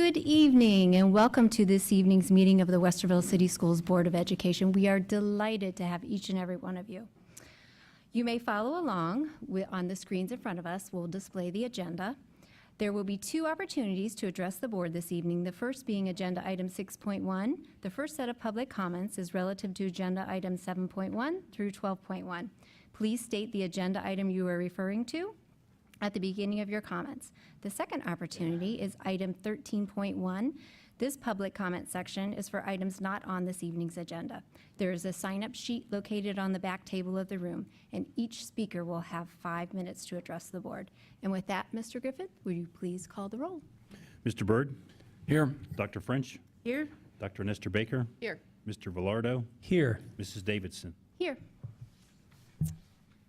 Good evening and welcome to this evening's meeting of the Westerville City Schools Board of Education. We are delighted to have each and every one of you. You may follow along on the screens in front of us. We'll display the agenda. There will be two opportunities to address the board this evening, the first being agenda item 6.1. The first set of public comments is relative to agenda items 7.1 through 12.1. Please state the agenda item you are referring to at the beginning of your comments. The second opportunity is item 13.1. This public comment section is for items not on this evening's agenda. There is a sign-up sheet located on the back table of the room, and each speaker will have 5 minutes to address the board. And with that, Mr. Griffith, would you please call the roll? Mr. Byrd? Here. Dr. French? Here. Dr. Nestor Baker? Here. Mr. Villardo? Here. Mrs. Davidson? Here.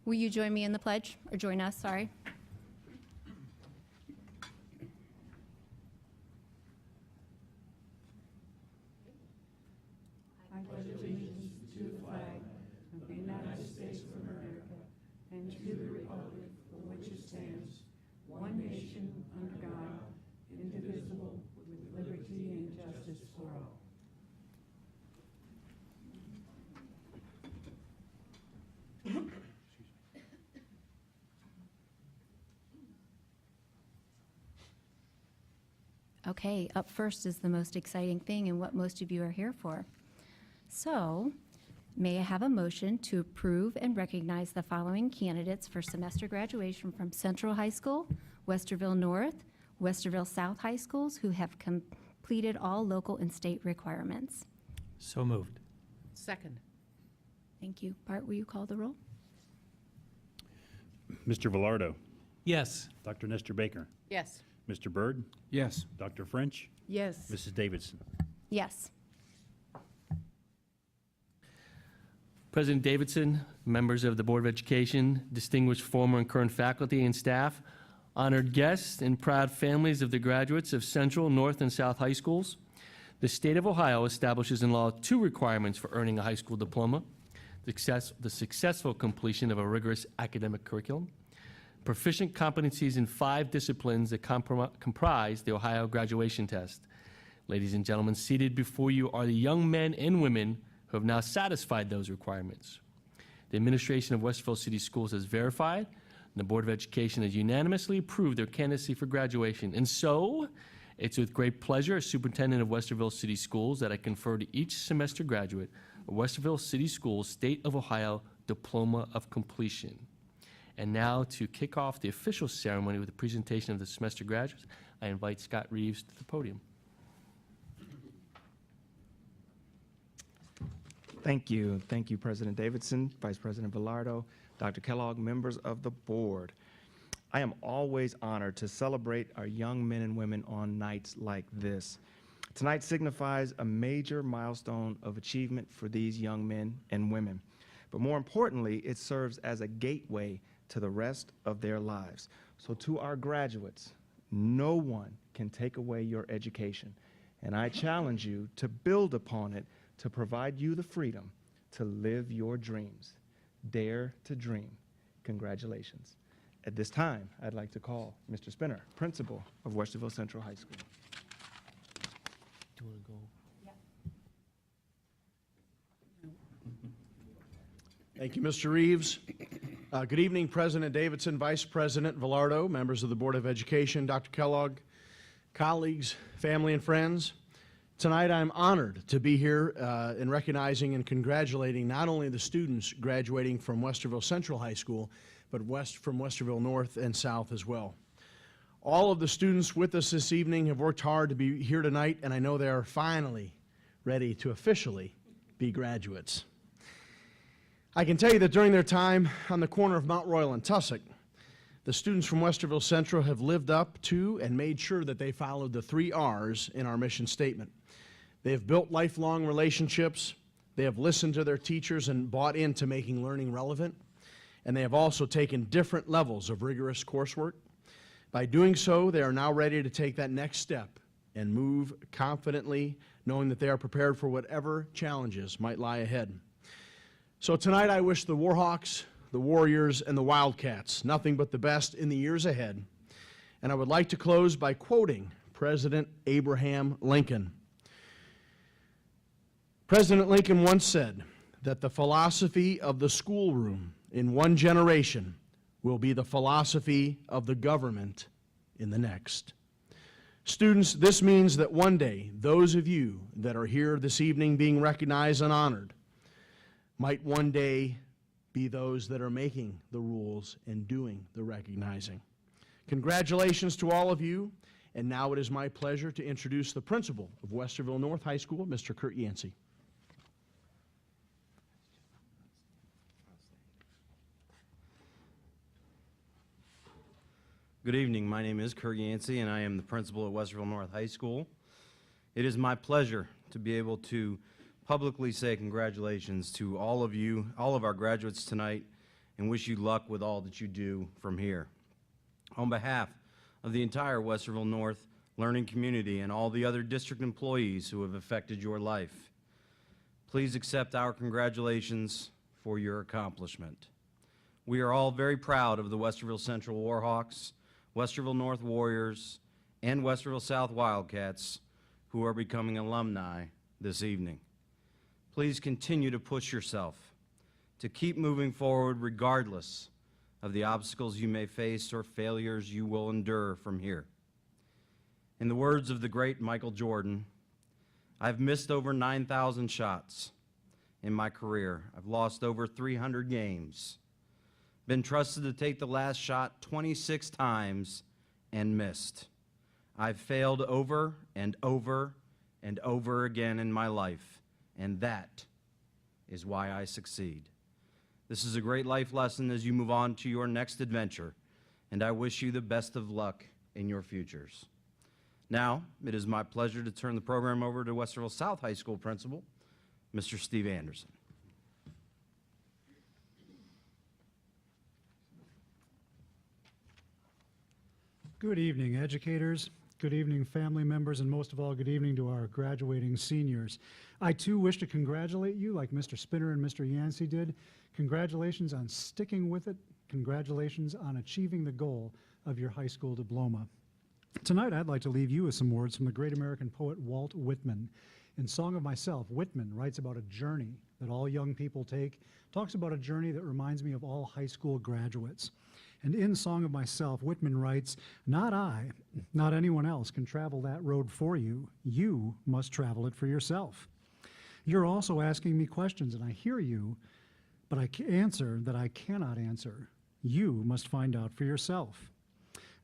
Will you join me in the pledge, or join us, sorry? I pledge allegiance to the flag of the United States of America and to the republic for which it stands, one nation, under God, indivisible, with liberty and justice for all. Okay, up first is the most exciting thing and what most of you are here for. So, may I have a motion to approve and recognize the following candidates for semester graduation from Central High School, Westerville North, Westerville South High Schools who have completed all local and state requirements. So moved. Second. Thank you. Bart, will you call the roll? Mr. Villardo? Yes. Dr. Nestor Baker? Yes. Mr. Byrd? Yes. Dr. French? Yes. Mrs. Davidson? Yes. President Davidson, members of the Board of Education, distinguished former and current faculty and staff, honored guests, and proud families of the graduates of Central, North, and South High Schools. The state of Ohio establishes in law two requirements for earning a high school diploma: the successful completion of a rigorous academic curriculum, proficient competencies in 5 disciplines that comprise the Ohio graduation test. Ladies and gentlemen, seated before you are the young men and women who have now satisfied those requirements. The administration of Westerville City Schools has verified, and the Board of Education has unanimously approved their candidacy for graduation. And so, it's with great pleasure as Superintendent of Westerville City Schools that I confer to each semester graduate a Westerville City Schools State of Ohio Diploma of Completion. And now, to kick off the official ceremony with the presentation of the semester graduates, I invite Scott Reeves to the podium. Thank you. Thank you, President Davidson, Vice President Villardo, Dr. Kellogg, members of the board. I am always honored to celebrate our young men and women on nights like this. Tonight signifies a major milestone of achievement for these young men and women. But more importantly, it serves as a gateway to the rest of their lives. So to our graduates, no one can take away your education. And I challenge you to build upon it to provide you the freedom to live your dreams. Dare to dream. Congratulations. At this time, I'd like to call Mr. Spinner, principal of Westerville Central High School. Do you want to go? Thank you, Mr. Reeves. Good evening, President Davidson, Vice President Villardo, members of the Board of Education, Dr. Kellogg, colleagues, family, and friends. Tonight, I'm honored to be here in recognizing and congratulating not only the students graduating from Westerville Central High School, but from Westerville North and South as well. All of the students with us this evening have worked hard to be here tonight, and I know they are finally ready to officially be graduates. I can tell you that during their time on the corner of Mount Royal and Tussock, the students from Westerville Central have lived up to and made sure that they followed the 3 R's in our mission statement. They have built lifelong relationships, they have listened to their teachers and bought into making learning relevant, and they have also taken different levels of rigorous coursework. By doing so, they are now ready to take that next step and move confidently, knowing that they are prepared for whatever challenges might lie ahead. So tonight I wish the Warhawks, the Warriors, and the Wildcats nothing but the best in the years ahead. And I would like to close by quoting President Abraham Lincoln. President Lincoln once said that the philosophy of the schoolroom in one generation will be the philosophy of the government in the next. Students, this means that one day, those of you that are here this evening being recognized and honored might one day be those that are making the rules and doing the recognizing. Congratulations to all of you, and now it is my pleasure to introduce the principal of Westerville North High School, Mr. Kurt Yancey. Good evening. My name is Kurt Yancey, and I am the principal at Westerville North High School. It is my pleasure to be able to publicly say congratulations to all of you, all of our graduates tonight, and wish you luck with all that you do from here. On behalf of the entire Westerville North learning community and all the other district employees who have affected your life, please accept our congratulations for your accomplishment. We are all very proud of the Westerville Central Warhawks, Westerville North Warriors, and Westerville South Wildcats who are becoming alumni this evening. Please continue to push yourself to keep moving forward regardless of the obstacles you may face or failures you will endure from here. In the words of the great Michael Jordan, I've missed over 9,000 shots in my career. I've lost over 300 games. Been trusted to take the last shot 26 times and missed. I've failed over and over and over again in my life, and that is why I succeed. This is a great life lesson as you move on to your next adventure, and I wish you the best of luck in your futures. Now, it is my pleasure to turn the program over to Westerville South High School Principal, Mr. Steve Anderson. Good evening, educators. Good evening, family members, and most of all, good evening to our graduating seniors. I, too, wish to congratulate you like Mr. Spinner and Mr. Yancey did. Congratulations on sticking with it. Congratulations on achieving the goal of your high school diploma. Tonight, I'd like to leave you with some words from the great American poet Walt Whitman. In Song of Myself, Whitman writes about a journey that all young people take, talks about a journey that reminds me of all high school graduates. And in Song of Myself, Whitman writes, "Not I, not anyone else can travel that road for you. You must travel it for yourself. You're also asking me questions, and I hear you, but I answer that I cannot answer. You must find out for yourself.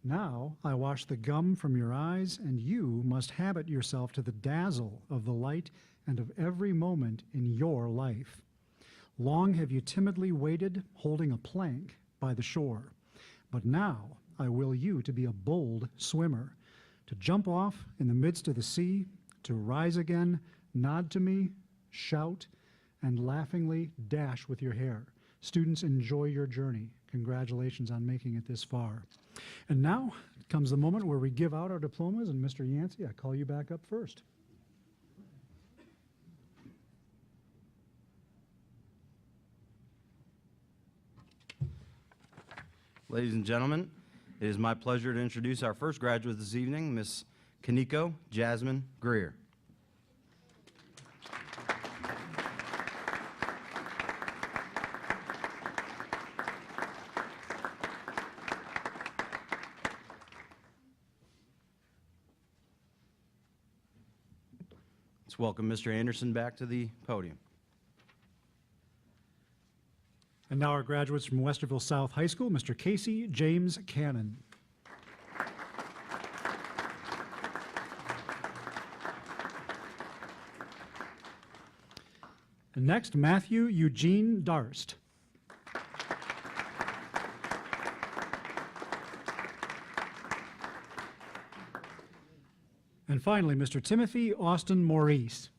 Now I wash the gum from your eyes, and you must habit yourself to the dazzle of the light and of every moment in your life. Long have you timidly waited, holding a plank by the shore. But now I will you to be a bold swimmer, to jump off in the midst of the sea, to rise again, nod to me, shout, and laughingly dash with your hair. Students, enjoy your journey. Congratulations on making it this far." And now comes the moment where we give out our diplomas, and Mr. Yancey, I call you back up first. Ladies and gentlemen, it is my pleasure to introduce our first graduate this evening, Miss Kaneko Jasmine Greer. Let's welcome Mr. Anderson back to the podium. And now our graduates from Westerville South High School, Mr. Casey James Cannon. And next, Matthew Eugene Darst. And finally, Mr. Timothy Austin Maurice.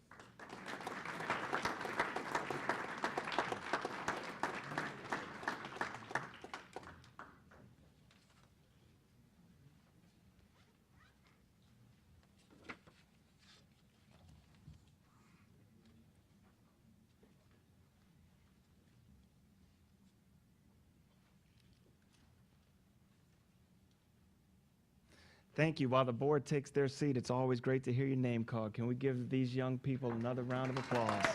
Thank you. While the board takes their seat, it's always great to hear your name called. Can we give these young people another round of applause?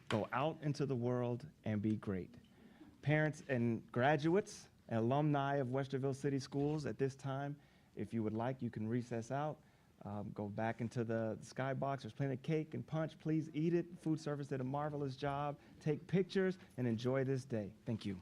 Go out into the world and be great. Parents and graduates and alumni of Westerville City Schools, at this time, if you would like, you can recess out. Go back into the skybox. There's plenty of cake and punch. Please eat it. Food service did a marvelous job. Take pictures and enjoy this day. Thank you.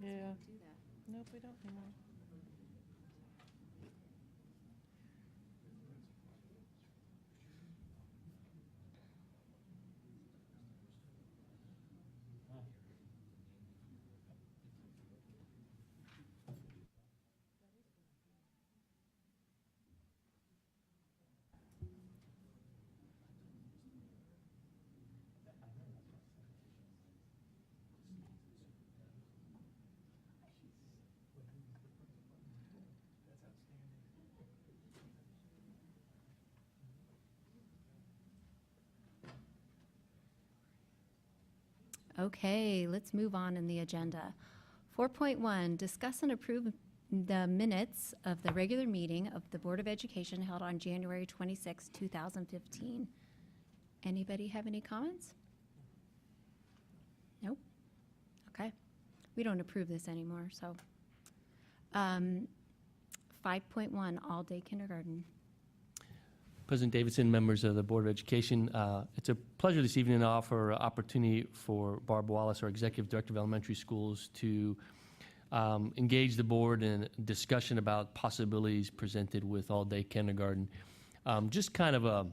Yeah. Nope, we don't anymore. Okay, let's move on in the agenda. 4.1, discuss and approve the minutes of the regular meeting of the Board of Education held on January 26, 2015. Anybody have any comments? Nope. Okay. We don't approve this anymore, so. 5.1, all-day kindergarten. President Davidson, members of the Board of Education, it's a pleasure this evening to offer an opportunity for Barb Wallace, our Executive Director of Elementary Schools, to engage the board in a discussion about possibilities presented with all-day kindergarten. Just kind of a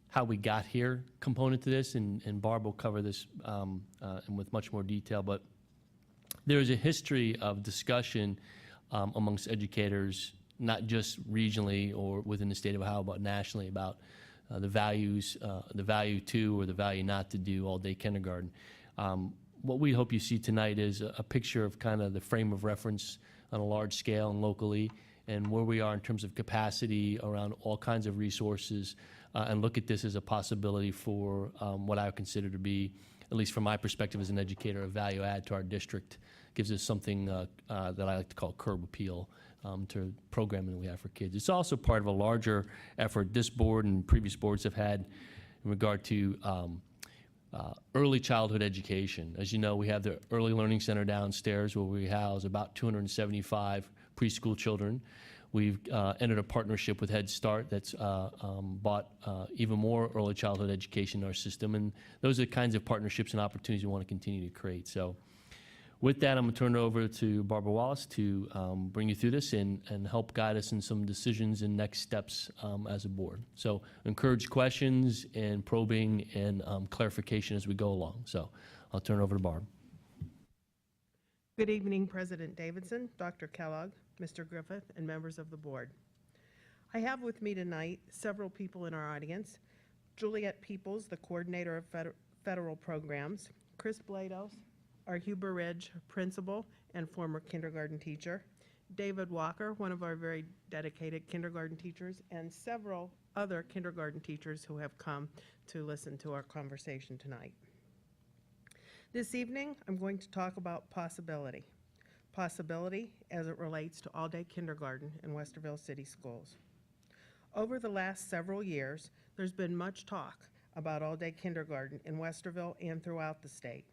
how we got here component to this, and Barb will cover this and with much more detail, but there is a history of discussion amongst educators, not just regionally or within the state of Ohio, but nationally, about the values, the value to or the value not to do all-day kindergarten. What we hope you see tonight is a picture of kind of the frame of reference on a large scale and locally, and where we are in terms of capacity around all kinds of resources, and look at this as a possibility for what I would consider to be, at least from my perspective as an educator, a value add to our district. Gives us something that I like to call curb appeal to programming that we have for kids. It's also part of a larger effort this board and previous boards have had in regard to early childhood education. As you know, we have the Early Learning Center downstairs where we house about 275 preschool children. We've entered a partnership with Head Start that's bought even more early childhood education in our system, and those are the kinds of partnerships and opportunities we want to continue to create. So with that, I'm going to turn it over to Barbara Wallace to bring you through this and help guide us in some decisions and next steps as a board. So encourage questions and probing and clarification as we go along. So I'll turn it over to Barb. Good evening, President Davidson, Dr. Kellogg, Mr. Griffith, and members of the board. I have with me tonight several people in our audience. Juliet Peoples, the coordinator of federal programs, Chris Blados, our Huber Ridge principal and former kindergarten teacher, David Walker, one of our very dedicated kindergarten teachers, and several other kindergarten teachers who have come to listen to our conversation tonight. This evening, I'm going to talk about possibility. Possibility as it relates to all-day kindergarten in Westerville City Schools. Over the last several years, there's been much talk about all-day kindergarten in Westerville and throughout the state.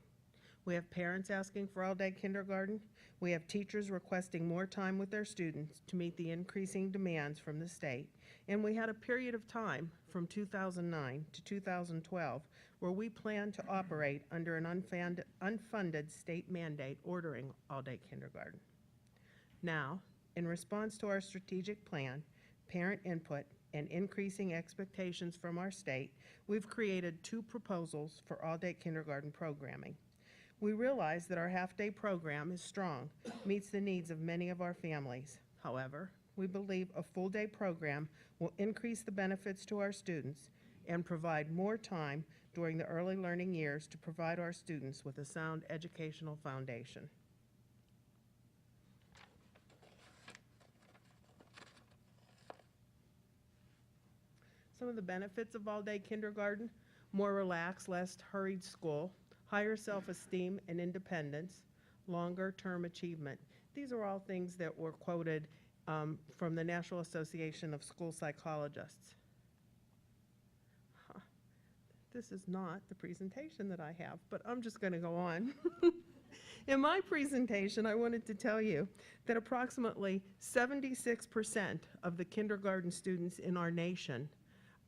We have parents asking for all-day kindergarten. We have teachers requesting more time with their students to meet the increasing demands from the state. And we had a period of time from 2009 to 2012 where we planned to operate under an unfunded state mandate ordering all-day kindergarten. Now, in response to our strategic plan, parent input, and increasing expectations from our state, we've created 2 proposals for all-day kindergarten programming. We realize that our half-day program is strong, meets the needs of many of our families. However, we believe a full-day program will increase the benefits to our students and provide more time during the early learning years to provide our students with a sound educational foundation. Some of the benefits of all-day kindergarten: more relaxed, less hurried school, higher self-esteem and independence, longer term achievement. These are all things that were quoted from the National Association of School Psychologists. This is not the presentation that I have, but I'm just going to go on. In my presentation, I wanted to tell you that approximately 76% of the kindergarten students in our nation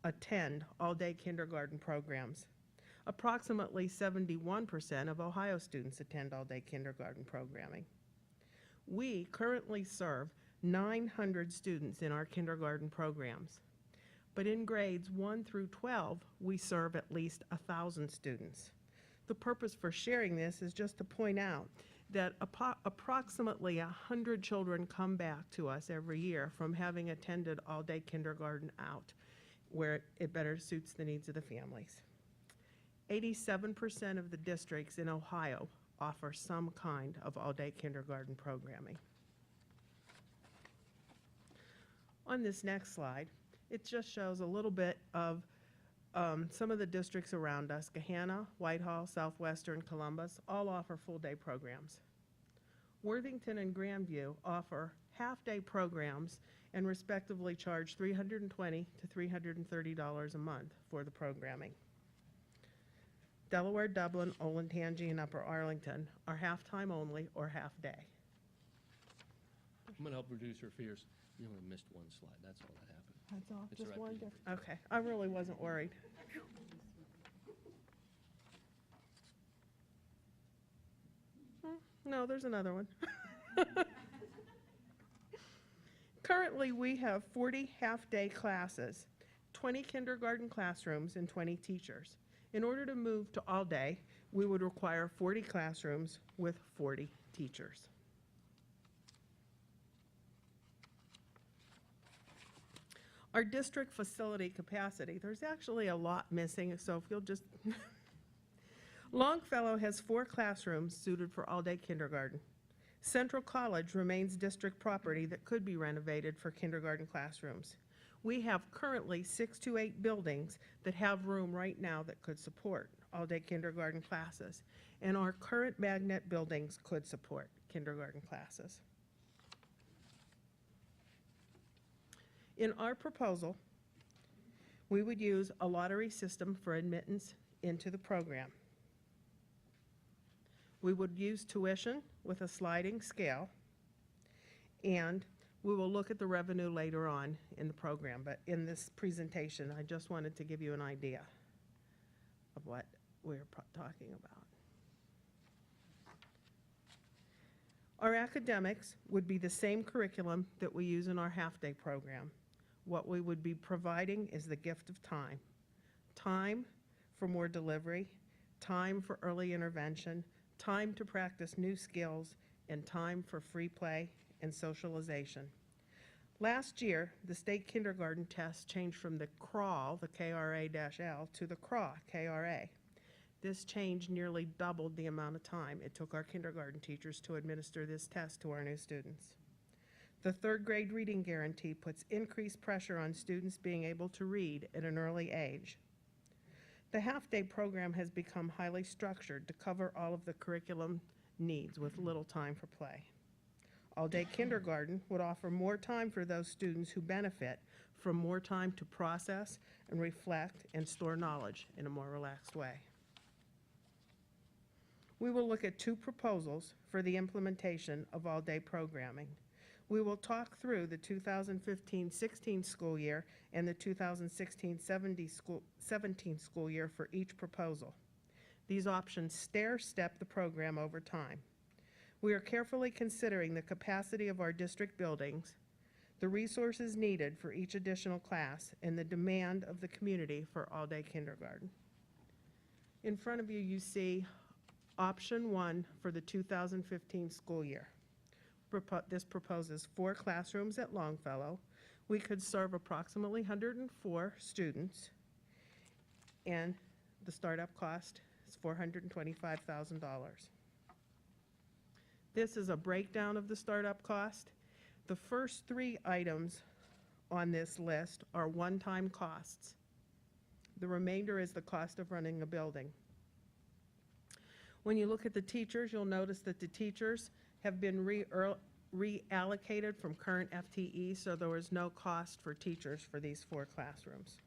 attend all-day kindergarten programs. Approximately 71% of Ohio students attend all-day kindergarten programming. We currently serve 900 students in our kindergarten programs, but in grades 1 through 12, we serve at least 1,000 students. The purpose for sharing this is just to point out that approximately 100 children come back to us every year from having attended all-day kindergarten out, where it better suits the needs of the families. 87% of the districts in Ohio offer some kind of all-day kindergarten programming. On this next slide, it just shows a little bit of some of the districts around us. Gahanna, Whitehall, Southwestern, Columbus all offer full-day programs. Worthington and Grandview offer half-day programs and respectively charge $320 to $330 a month for the programming. Delaware, Dublin, Olentangy, and Upper Arlington are half-time only or half-day. I'm going to help reduce her fears. You only missed one slide. That's all that happened. That's all, It's just right one there. difference. Okay, I really wasn't worried. No, there's another one. Currently, we have 40 half-day classes, 20 kindergarten classrooms, and 20 teachers. In order to move to all-day, we would require 40 classrooms with 40 teachers. Our district facility capacity, there's actually a lot missing, so if you'll just... Longfellow has 4 classrooms suited for all-day kindergarten. Central College remains district property that could be renovated for kindergarten classrooms. We have currently 6 to 8 buildings that have room right now that could support all-day kindergarten classes, and our current magnet buildings could support kindergarten classes. In our proposal, we would use a lottery system for admittance into the program. We would use tuition with a sliding scale, and we will look at the revenue later on in the program, but in this presentation, I just wanted to give you an idea of what we're talking about. Our academics would be the same curriculum that we use in our half-day program. What we would be providing is the gift of time. Time for more delivery, time for early intervention, time to practice new skills, and time for free play and socialization. Last year, the state kindergarten test changed from the crawl, the KRA-L, to the CRAW, KRA. This change nearly doubled the amount of time it took our kindergarten teachers to administer this test to our new students. The 3rd grade reading guarantee puts increased pressure on students being able to read at an early age. The half-day program has become highly structured to cover all of the curriculum needs with little time for play. All-day kindergarten would offer more time for those students who benefit from more time to process and reflect and store knowledge in a more relaxed way. We will look at 2 proposals for the implementation of all-day programming. We will talk through the 2015-16 school year and the 2016-17 school year for each proposal. These options stair-step the program over time. We are carefully considering the capacity of our district buildings, the resources needed for each additional class, and the demand of the community for all-day kindergarten. In front of you, you see option 1 for the 2015 school year. This proposes 4 classrooms at Longfellow. We could serve approximately 104 students, and the startup cost is $425,000. This is a breakdown of the startup cost. The first 3 items on this list are one-time costs. The remainder is the cost of running a building. When you look at the teachers, you'll notice that the teachers have been reallocated from current FTE, so there was no cost for teachers for these 4 classrooms.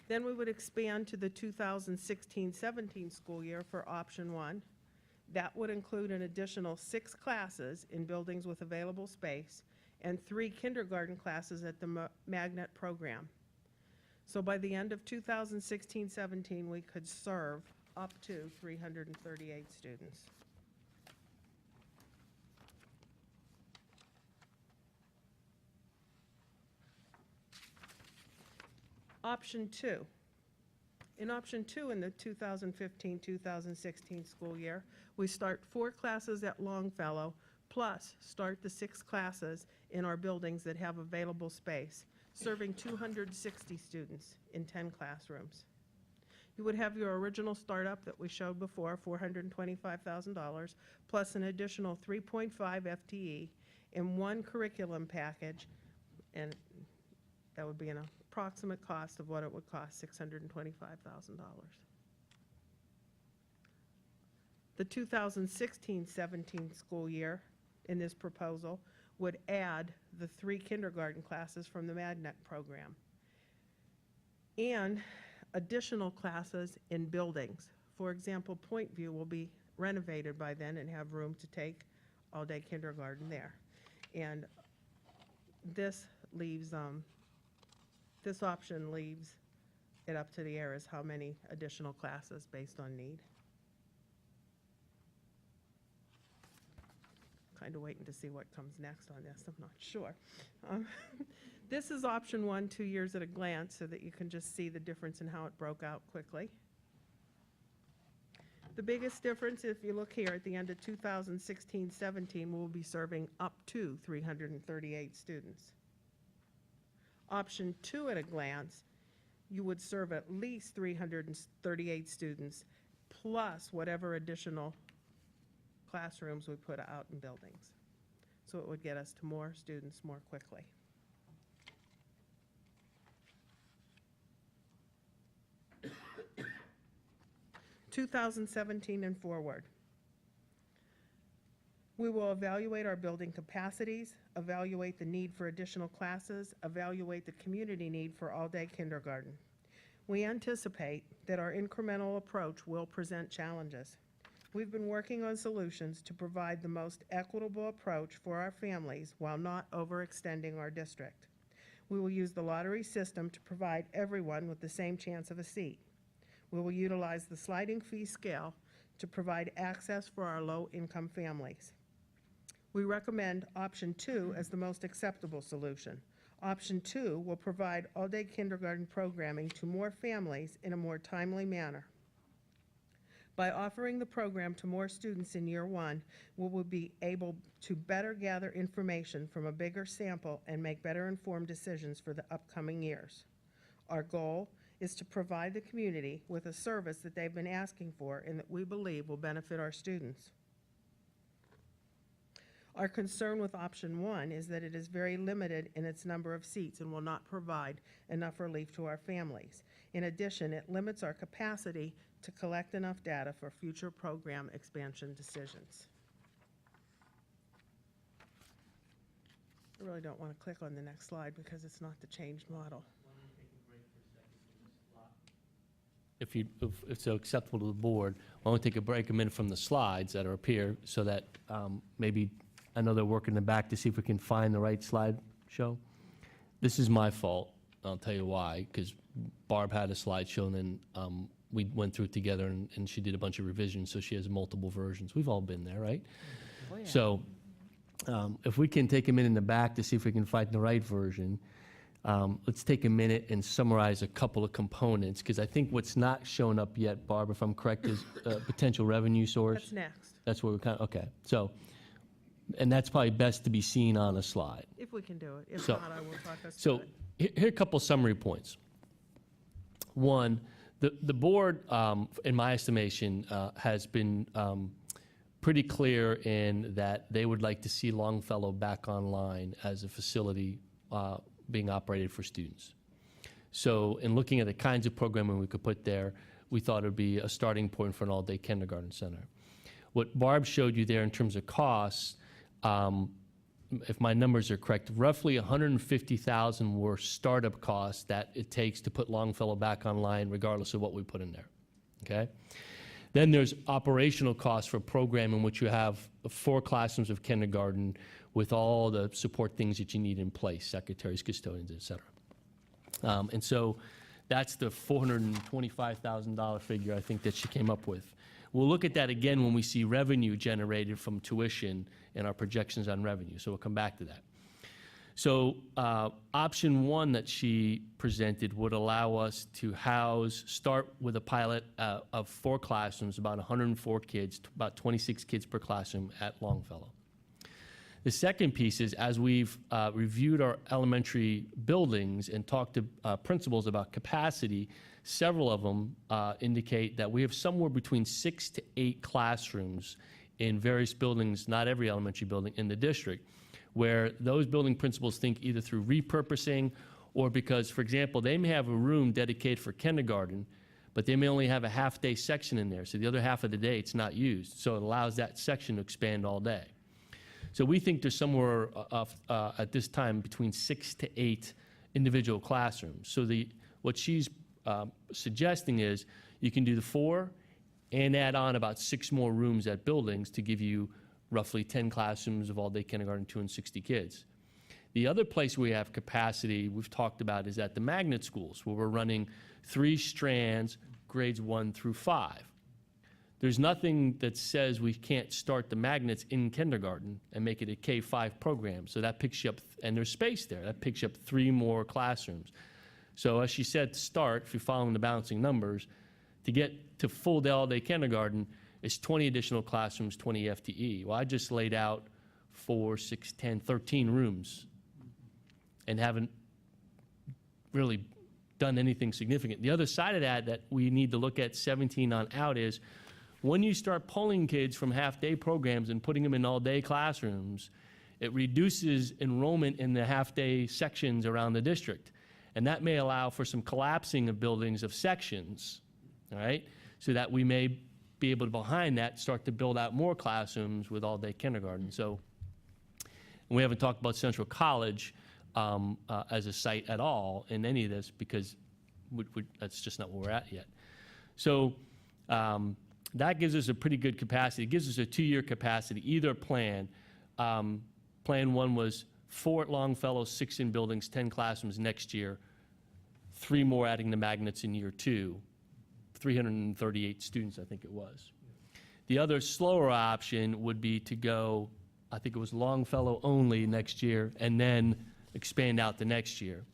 Then we would expand to the 2016-17 school year for option 1. That would include an additional 6 classes in buildings with available space and 3 kindergarten classes at the magnet program. So by the end of 2016-17, we could serve up to 338 students. Option 2. In option 2 in the 2015-2016 school year, we start 4 classes at Longfellow, plus start the 6 classes in our buildings that have available space, serving 260 students in 10 classrooms. You would have your original startup that we showed before, $425,000, plus an additional 3.5 FTE in 1 curriculum package, and that would be an approximate cost of what it would cost, $625,000. The 2016-17 school year in this proposal would add the 3 kindergarten classes from the magnet program and additional classes in buildings. For example, Point View will be renovated by then and have room to take all-day kindergarten there. And this leaves, this option leaves it up to the air as how many additional classes based on need. Kind of waiting to see what comes next on this, I'm not sure. This is option 1, 2 years at a glance, so that you can just see the difference in how it broke out quickly. The biggest difference, if you look here, at the end of 2016-17, we'll be serving up to 338 students. Option 2 at a glance, you would serve at least 338 students, plus whatever additional classrooms we put out in buildings. So it would get us to more students more quickly. (2017) and forward. We will evaluate our building capacities, evaluate the need for additional classes, evaluate the community need for all-day kindergarten. We anticipate that our incremental approach will present challenges. We've been working on solutions to provide the most equitable approach for our families while not overextending our district. We will use the lottery system to provide everyone with the same chance of a seat. We will utilize the sliding fee scale to provide access for our low-income families. We recommend option 2 as the most acceptable solution. Option 2 will provide all-day kindergarten programming to more families in a more timely manner. By offering the program to more students in year 1, we will be able to better gather information from a bigger sample and make better informed decisions for the upcoming years. Our goal is to provide the community with a service that they've been asking for and that we believe will benefit our students. Our concern with option 1 is that it is very limited in its number of seats and will not provide enough relief to our families. In addition, it limits our capacity to collect enough data for future program expansion decisions. I really don't want to click on the next slide because it's not the changed model. If it's so acceptable to the board, why don't we take a break a minute from the slides that are up here so that maybe, I know they're working in the back to see if we can find the right slide show. This is my fault. I'll tell you why, because Barb had a slideshow and then we went through it together and she did a bunch of revisions, so she has multiple versions. We've all been there, right? Oh, yeah. So If we can take a minute in the back to see if we can find the right version, let's take a minute and summarize a couple of components, because I think what's not shown up yet, Barb, if I'm correct, is a potential revenue source. That's next, That's where we're kind of, okay. So, and that's probably best to be seen on a slide. if we can do it. If So- not, I will talk us through So it. here are a couple summary points. One, the board, in my estimation, has been pretty clear in that they would like to see Longfellow back online as a facility being operated for students. So in looking at the kinds of programming we could put there, we thought it would be a starting point for an all-day kindergarten center. What Barb showed you there in terms of costs, if my numbers are correct, roughly $150,000 were startup costs that it takes to put Longfellow back online, regardless of what we put in there. Okay? Then there's operational costs for programming, which you have 4 classrooms of kindergarten with all the support things that you need in place, secretaries, custodians, et cetera. And so that's the $425,000 figure I think that she came up with. We'll look at that again when we see revenue generated from tuition and our projections on revenue, so we'll come back to that. So option 1 that she presented would allow us to start with a pilot of 4 classrooms, about 104 kids, about 26 kids per classroom at Longfellow. The second piece is, as we've reviewed our elementary buildings and talked to principals about capacity, several of them indicate that we have somewhere between 6 to 8 classrooms in various buildings, not every elementary building in the district, where those building principals think either through repurposing or because, for example, they may have a room dedicated for kindergarten, but they may only have a half-day section in there, so the other half of the day it's not used, so it allows that section to expand all day. So we think there's somewhere at this time between 6 to 8 individual classrooms. So what she's suggesting is you can do the 4 and add on about 6 more rooms at buildings to give you roughly 10 classrooms of all-day kindergarten, 260 kids. The other place we have capacity we've talked about is at the magnet schools, where we're running 3 strands, grades 1 through 5. There's nothing that says we can't start the magnets in kindergarten and make it a K-5 program. So that picks you up, and there's space there. That picks you up 3 more classrooms. So as she said, start, if you're following the balancing numbers, to get to full day all-day kindergarten is 20 additional classrooms, 20 FTE. Well, I just laid out 4, 6, 10, 13 rooms and haven't really done anything significant. The other side of that we need to look at 17 on out is when you start pulling kids from half-day programs and putting them in all-day classrooms, it reduces enrollment in the half-day sections around the district. And that may allow for some collapsing of buildings of sections, all right? So that we may be able to, behind that, start to build out more classrooms with all-day kindergarten. So we haven't talked about Central College as a site at all in any of this because that's just not where we're at yet. So that gives us a pretty good capacity. It gives us a 2-year capacity, either plan. Plan 1 was 4 at Longfellow, 6 in buildings, 10 classrooms next year, 3 more adding the magnets in year 2, 338 students, I think it was. The other slower option would be to go, I think it was Longfellow only next year, and then expand out the next year.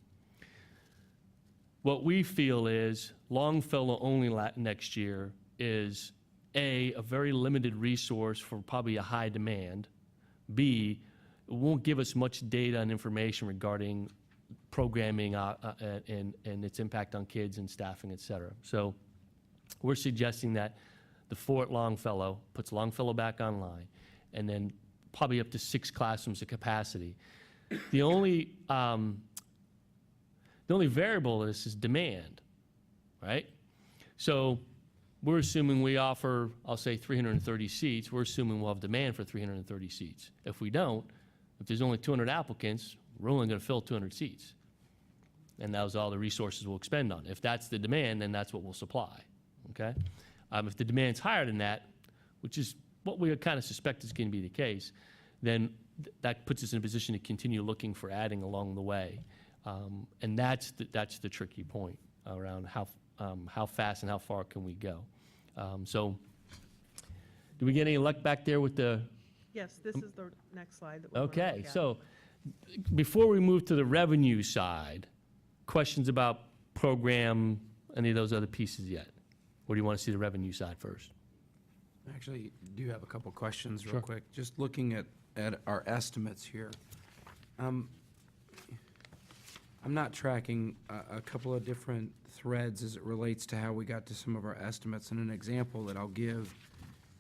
What we feel is Longfellow only next year is A, a very limited resource for probably a high demand. B, it won't give us much data and information regarding programming and its impact on kids and staffing, et cetera. So we're suggesting that the 4 at Longfellow puts Longfellow back online, and then probably up to 6 classrooms of capacity. The only variable of this is demand, right? So we're assuming we offer, I'll say 330 seats. We're assuming we'll have demand for 330 seats. If we don't, if there's only 200 applicants, we're only going to fill 200 seats. And that was all the resources we'll expend on. If that's the demand, then that's what we'll supply, okay? If the demand's higher than that, which is what we kind of suspect is going to be the case, then that puts us in a position to continue looking for adding along the way. And that's the tricky point around how fast and how far can we go. So do we get any luck back there with the Yes, this is the next slide that we're going to Okay, look at. so before we move to the revenue side, questions about program, any of those other pieces yet? Or do you want to see the revenue side first? Actually, do have a couple questions Sure. real quick. Just looking at our estimates here. I'm not tracking a couple of different threads as it relates to how we got to some of our estimates. And an example that I'll give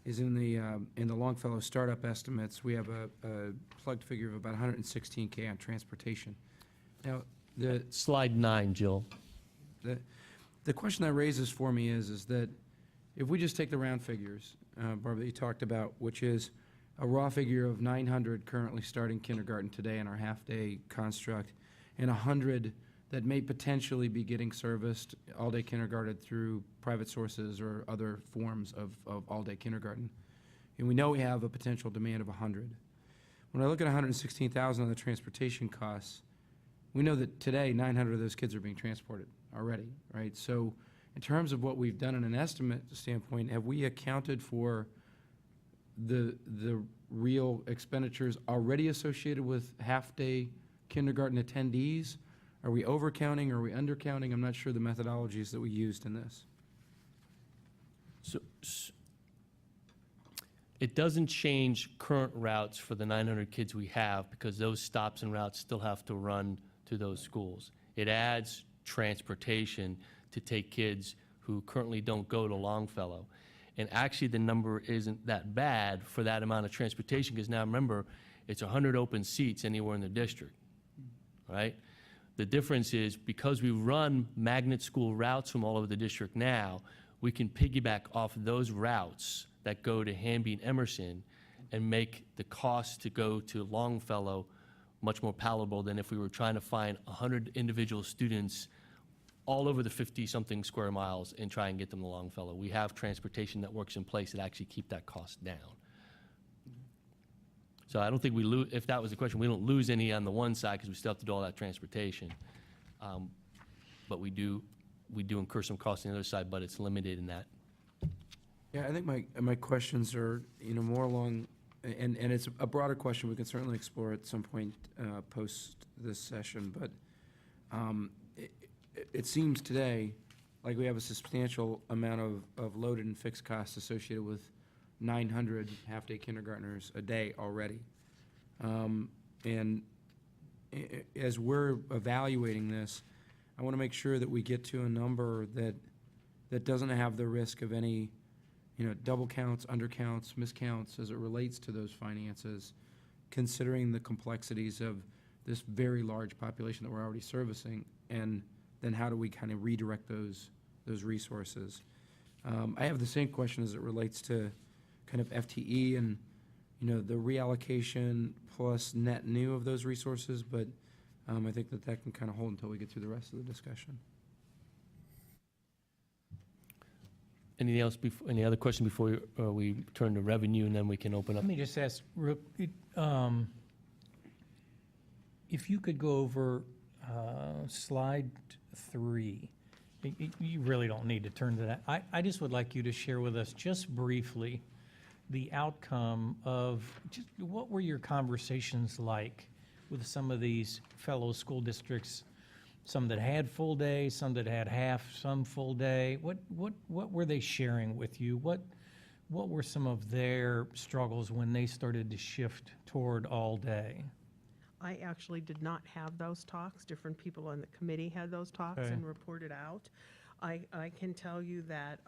is in the Longfellow startup estimates, we have a plugged figure of about $116K on transportation. Now, Slide 9, Jill. the question that raises for me is that if we just take the round figures, Barbara, that you talked about, which is a raw figure of 900 currently starting kindergarten today in our half-day construct, and 100 that may potentially be getting serviced all-day kindergarten through private sources or other forms of all-day kindergarten. And we know we have a potential demand of 100. When I look at 116,000 on the transportation costs, we know that today 900 of those kids are being transported already, right? So in terms of what we've done in an estimate standpoint, have we accounted for the real expenditures already associated with half-day kindergarten attendees? Are we overcounting? Are we undercounting? I'm not sure the methodologies that we used in this. So, it doesn't change current routes for the 900 kids we have because those stops and routes still have to run to those schools. It adds transportation to take kids who currently don't go to Longfellow. And actually, the number isn't that bad for that amount of transportation because now remember, it's 100 open seats anywhere in the district, right? The difference is because we run magnet school routes from all over the district now, we can piggyback off those routes that go to Hamby and Emerson and make the cost to go to Longfellow much more palatable than if we were trying to find 100 individual students all over the 50-something square miles and try and get them to Longfellow. We have transportation networks in place that actually keep that cost down. So I don't think we lose, if that was the question, we don't lose any on the one side because we still have to do all that transportation. But we do incur some costs on the other side, but it's limited in that. Yeah, I think my questions are, more along, and it's a broader question we can certainly explore at some point post this session, but it seems today like we have a substantial amount of loaded and fixed costs associated with 900 half-day kindergartners a day already. And as we're evaluating this, I want to make sure that we get to a number that doesn't have the risk of any, double counts, undercounts, miscounts as it relates to those finances, considering the complexities of this very large population that we're already servicing, and then how do we kind of redirect those resources? I have the same question as it relates to kind of FTE and, the reallocation plus net new of those resources, but I think that can kind of hold until we get through the rest of the discussion. Anything else, any other question before we turn to revenue, and then we can open up? Let me just ask, if you could go over slide 3. You really don't need to turn to that. I just would like you to share with us just briefly the outcome of, just what were your conversations like with some of these fellow school districts, some that had full day, some that had half, some full day? What were they sharing with you? What were some of their struggles when they started to shift toward all day? I actually did not have those talks. Different people on the committee had those talks Okay. and reported out. I can tell you that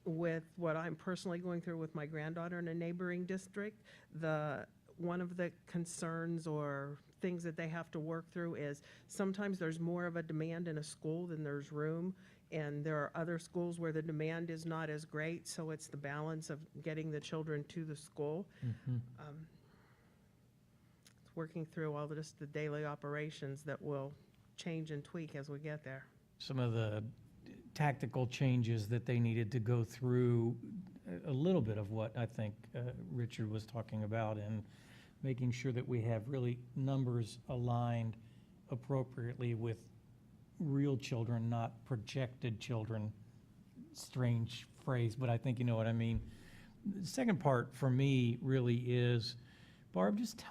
with what I'm personally going through with my granddaughter in a neighboring district, one of the concerns or things that they have to work through is sometimes there's more of a demand in a school than there's room, and there are other schools where the demand is not as great, so it's the balance of getting the children to the school. It's working through all just the daily operations that will change and tweak as we get there. Some of the tactical changes that they needed to go through, a little bit of what I think Richard was talking about, and making sure that we have really numbers aligned appropriately with real children, not projected children. Strange phrase, but I think you know what I mean. the second part for me really is, Barb, just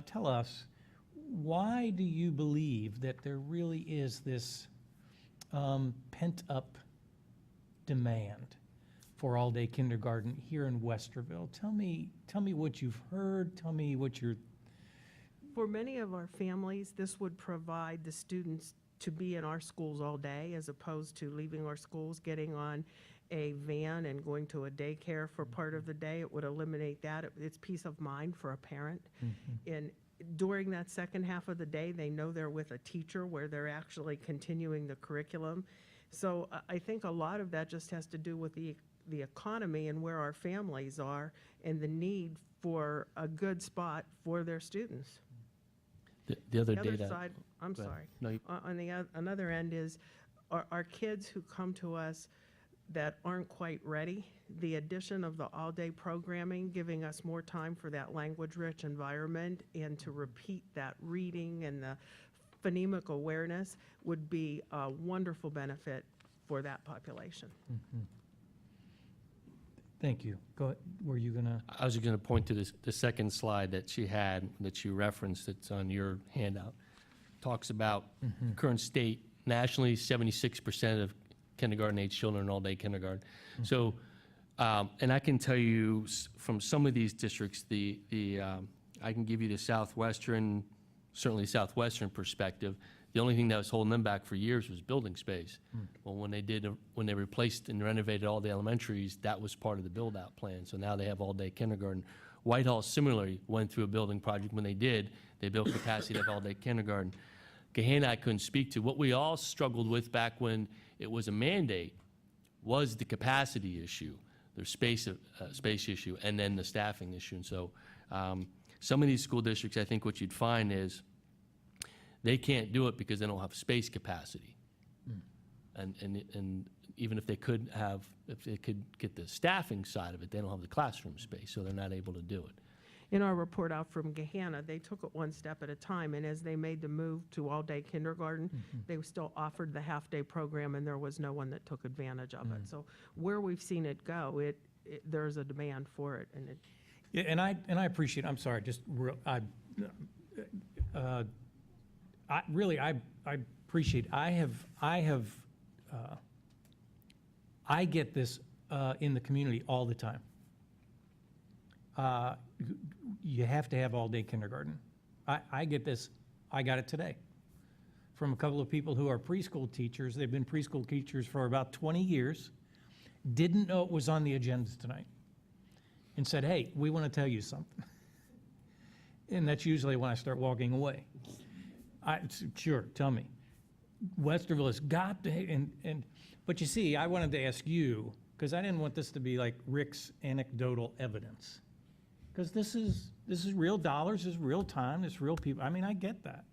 tell us, why do you believe that there really is this pent-up demand for all-day kindergarten here in Westerville? Tell me what you've heard. Tell me what you're. For many of our families, this would provide the students to be in our schools all day, as opposed to leaving our schools, getting on a van and going to a daycare for part of the day. It would eliminate that. It's peace of mind for a parent. And during that second half of the day, they know they're with a teacher where they're actually continuing the curriculum. So I think a lot of that just has to do with the economy and where our families are and the need for a good spot for their students. The other The other data. side, I'm Go ahead. sorry. No, you- On the another end is our kids who come to us that aren't quite ready. The addition of the all-day programming, giving us more time for that language-rich environment and to repeat that reading and the phonemic awareness would be a wonderful benefit for that population. Thank you. Go ahead. Were you going to? I was going to point to the second slide that she had, that you referenced, that's on your handout. Talks about current state, nationally, 76% of kindergarten-age children in all-day kindergarten. So, and I can tell you from some of these districts, I can give you the Southwestern, certainly Southwestern perspective. The only thing that was holding them back for years was building space. Well, when they replaced and renovated all the elementaries, that was part of the build-out plan. So now they have all-day kindergarten. Whitehall similarly went through a building project. When they did, they built capacity to have all-day kindergarten. Gahanna, I couldn't speak to. What we all struggled with back when it was a mandate was the capacity issue, the space issue, and then the staffing issue. And so some of these school districts, I think what you'd find is they can't do it because they don't have space capacity. And even if they could get the staffing side of it, they don't have the classroom space, so they're not able to do it. In our report out from Gahanna, they took it one step at a time, and as they made the move to all-day kindergarten, they still offered the half-day program, and there was no one that took advantage of it. So where we've seen it go, there's a demand for it, and it. Yeah, and I appreciate. I'm sorry. Just real. I appreciate. I get this in the community all the time. You have to have all-day kindergarten. I get this. I got it today from a couple of people who are preschool teachers. They've been preschool teachers for about 20 years, didn't know it was on the agenda tonight, and said, hey, we want to tell you something. And that's usually when I start walking away. Sure, tell me. Westerville has got to, but you see, I wanted to ask you, because I didn't want this to be like Rick's anecdotal evidence. Because this is real dollars, this is real time, this is real people. I mean, I get that.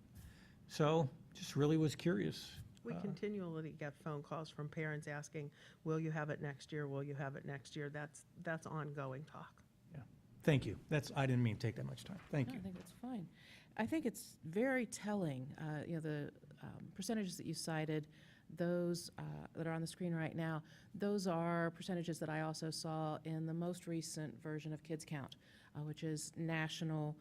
So just really was curious. We continually get phone calls from parents asking, will you have it next year? Will you have it next year? That's ongoing talk. Yeah. Thank you. I didn't mean to take that much time. Thank No, you. I think that's fine. I think it's very telling, the percentages that you cited, those that are on the screen right now, those are percentages that I also saw in the most recent version of Kids Count, which is national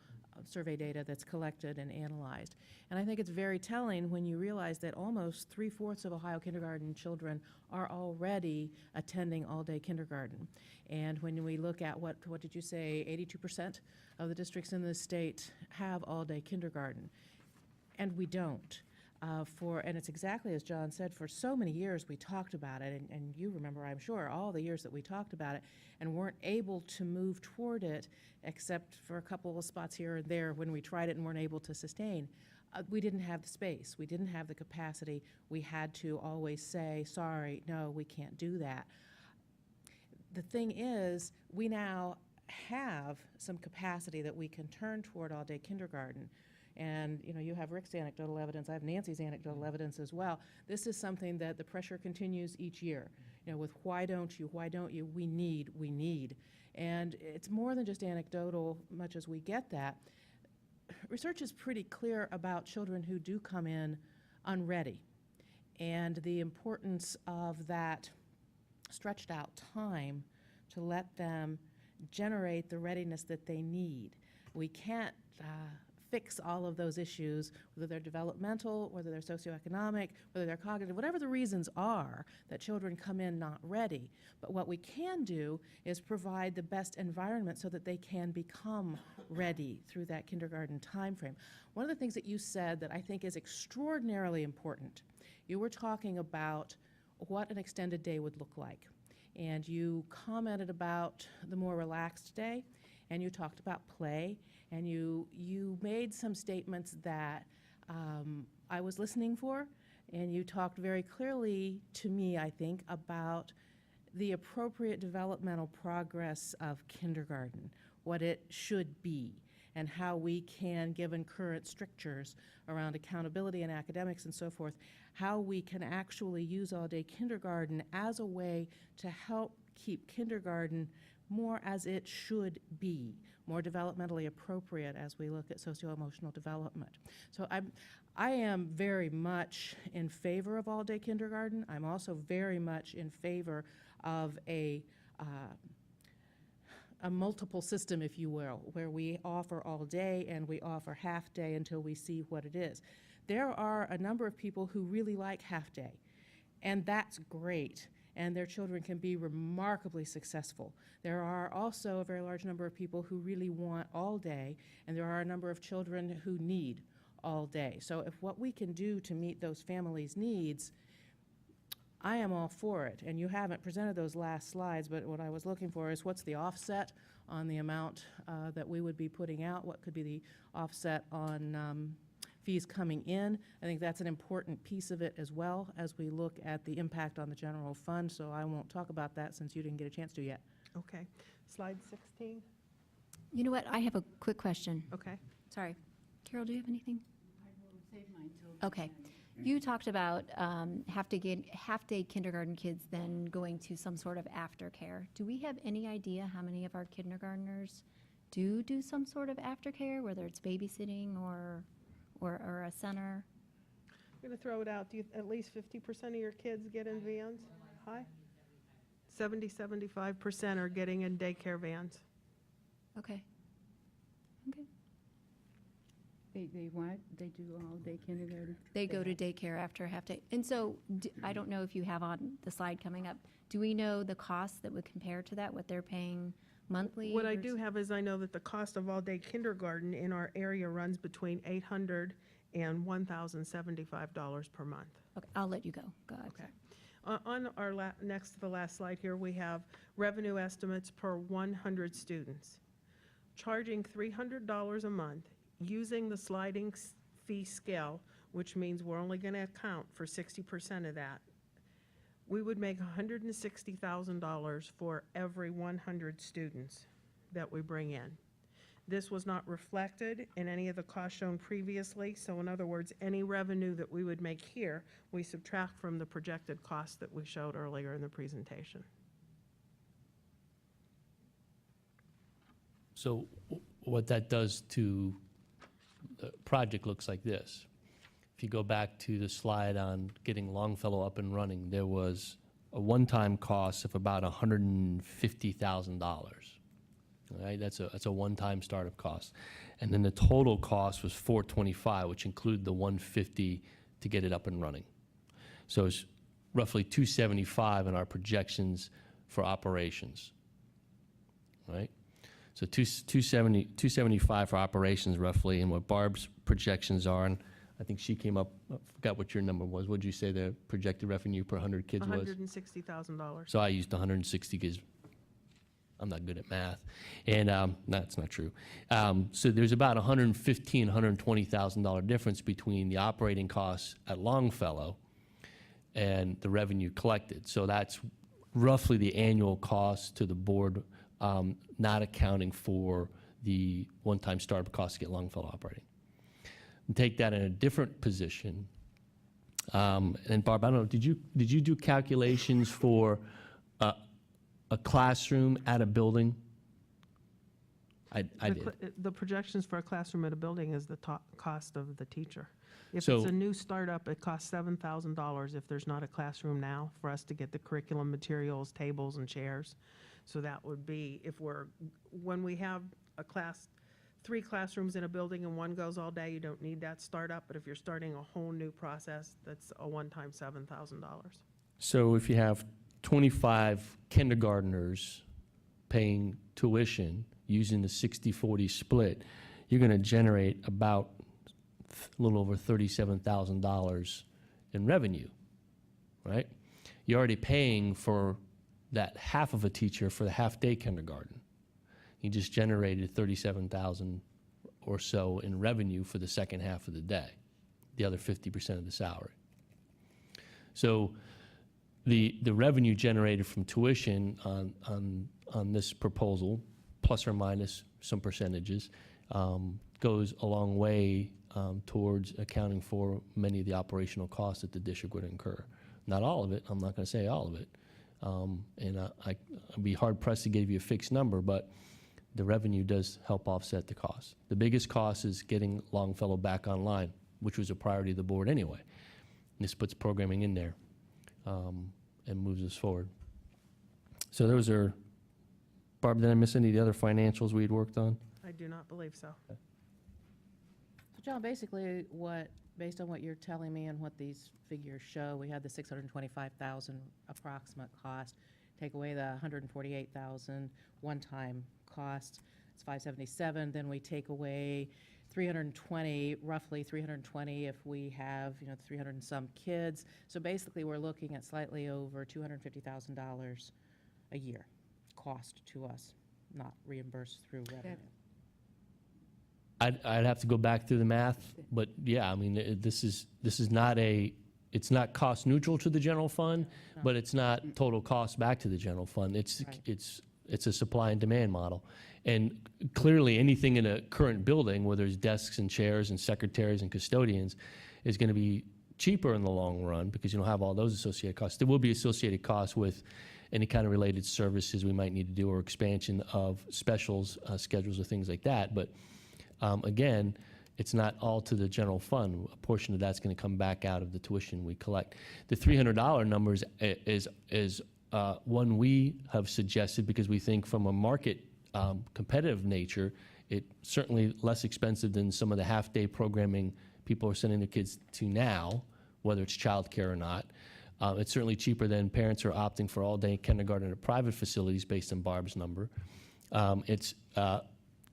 survey data that's collected and analyzed. And I think it's very telling when you realize that almost 3/4 of Ohio kindergarten children are already attending all-day kindergarten. And when we look at what did you say, 82% of the districts in the state have all-day kindergarten, and we don't. And it's exactly as John said, for so many years we talked about it, and you remember, I'm sure, all the years that we talked about it and weren't able to move toward it, except for a couple of spots here and there when we tried it and weren't able to sustain. We didn't have the space. We didn't have the capacity. We had to always say, sorry, no, we can't do that. The thing is, we now have some capacity that we can turn toward all-day kindergarten. And, you have Rick's anecdotal evidence. I have Nancy's anecdotal evidence as well. This is something that the pressure continues each year, with why don't you, we need. And it's more than just anecdotal, much as we get that. Research is pretty clear about children who do come in unready and the importance of that stretched out time to let them generate the readiness that they need. We can't fix all of those issues, whether they're developmental, whether they're socioeconomic, whether they're cognitive, whatever the reasons are that children come in not ready. But what we can do is provide the best environment so that they can become ready through that kindergarten timeframe. One of the things that you said that I think is extraordinarily important, you were talking about what an extended day would look like. And you commented about the more relaxed day, and you talked about play, and you made some statements that I was listening for, and you talked very clearly to me, I think, about the appropriate developmental progress of kindergarten, what it should be, and how we can, given current strictures around accountability and academics and so forth, how we can actually use all-day kindergarten as a way to help keep kindergarten more as it should be, more developmentally appropriate as we look at socio-emotional development. So I am very much in favor of all-day kindergarten. I'm also very much in favor of a multiple system, if you will, where we offer all day and we offer half day until we see what it is. There are a number of people who really like half day, and that's great, and their children can be remarkably successful. There are also a very large number of people who really want all day, and there are a number of children who need all day. So if what we can do to meet those families' needs, I am all for it. And you haven't presented those last slides, but what I was looking for is what's the offset on the amount that we would be putting out? What could be the offset on fees coming in? I think that's an important piece of it as well as we look at the impact on the general fund, so I won't talk about that since you didn't get a chance to yet. Okay. Slide 16. You know what? I have a quick question. Okay. Sorry. Carol, do you have anything? I will save mine till. Okay. You talked about half-day kindergarten kids then going to some sort of aftercare. Do we have any idea how many of our kindergartners do some sort of aftercare, whether it's babysitting or a center? I'm going to throw it out. Do you, at least 50% of your kids get in vans? High? 75% are getting in daycare vans. Okay. Okay. They what? They do all-day kindergarten? They go to daycare after a half day. And so I don't know if you have on the slide coming up, do we know the costs that would compare to that, what they're paying monthly? What I do versus- have is I know that the cost of all-day kindergarten in our area runs between $800 and $1,075 per month. Okay, I'll let you go. Go ahead. Okay. On our next to the last slide here, we have revenue estimates per 100 students. Charging $300 a month, using the sliding fee scale, which means we're only going to account for 60% of that, we would make $160,000 for every 100 students that we bring in. This was not reflected in any of the costs shown previously, so in other words, any revenue that we would make here, we subtract from the projected costs that we showed earlier in the presentation. So what that does to the project looks like this. If you go back to the slide on getting Longfellow up and running, there was a one-time cost of about $150,000. All right, that's a one-time startup cost. And then the total cost was $425, which included the $150 to get it up and running. So it's roughly $275 in our projections for operations, right? So $275 for operations roughly, and what Barb's projections are, and I think she came up, I forgot what your number was. What did you say the projected revenue per 100 kids was? $160,000. So I used 160 because I'm not good at math. And that's not true. So there's about $115,000, $120,000 difference between the operating costs at Longfellow and the revenue collected. So that's roughly the annual cost to the board, not accounting for the one-time startup cost to get Longfellow operating. And take that in a different position. And Barb, I don't know, did you do calculations for a classroom at a building? I did. The projections for a classroom at a building is the cost of the teacher. If So- it's a new startup, it costs $7,000 if there's not a classroom now for us to get the curriculum materials, tables, and chairs. So that would be, when we have a class, 3 classrooms in a building and one goes all day, you don't need that startup. But if you're starting a whole new process, that's a one-time $7,000. So if you have 25 kindergartners paying tuition using the 60-40 split, you're going to generate about a little over $37,000 in revenue, right? You're already paying for that half of a teacher for the half-day kindergarten. You just generated $37,000 or so in revenue for the second half of the day, the other 50% of the salary. So the revenue generated from tuition on this proposal, plus or minus some percentages, goes a long way towards accounting for many of the operational costs that the district would incur. Not all of it, I'm not going to say all of it. And I'd be hard pressed to give you a fixed number, but the revenue does help offset the cost. The biggest cost is getting Longfellow back online, which was a priority of the board anyway. And this puts programming in there and moves us forward. So those are, Barb, did I miss any of the other financials we had worked on? I do not believe so. So John, basically based on what you're telling me and what these figures show, we had the $625,000 approximate cost, take away the $148,000 one-time cost, it's $577, then we take away 320, roughly 320 if we have, 300 and some kids. So basically, we're looking at slightly over $250,000 a year cost to us, not reimbursed through revenue. I'd have to go back through the math, but yeah, I mean, this is not it's not cost neutral to the general fund, No. but it's not total cost back to the general fund. Right. It's a supply and demand model. And clearly, anything in a current building, where there's desks and chairs and secretaries and custodians, is going to be cheaper in the long run because you don't have all those associated costs. There will be associated costs with any kind of related services we might need to do or expansion of specials, schedules, or things like that. But again, it's not all to the general fund. A portion of that's going to come back out of the tuition we collect. The $300 number is one we have suggested because we think from a market competitive nature, it's certainly less expensive than some of the half-day programming people are sending their kids to now, whether it's childcare or not. It's certainly cheaper than parents are opting for all-day kindergarten at private facilities based on Barb's number. It's a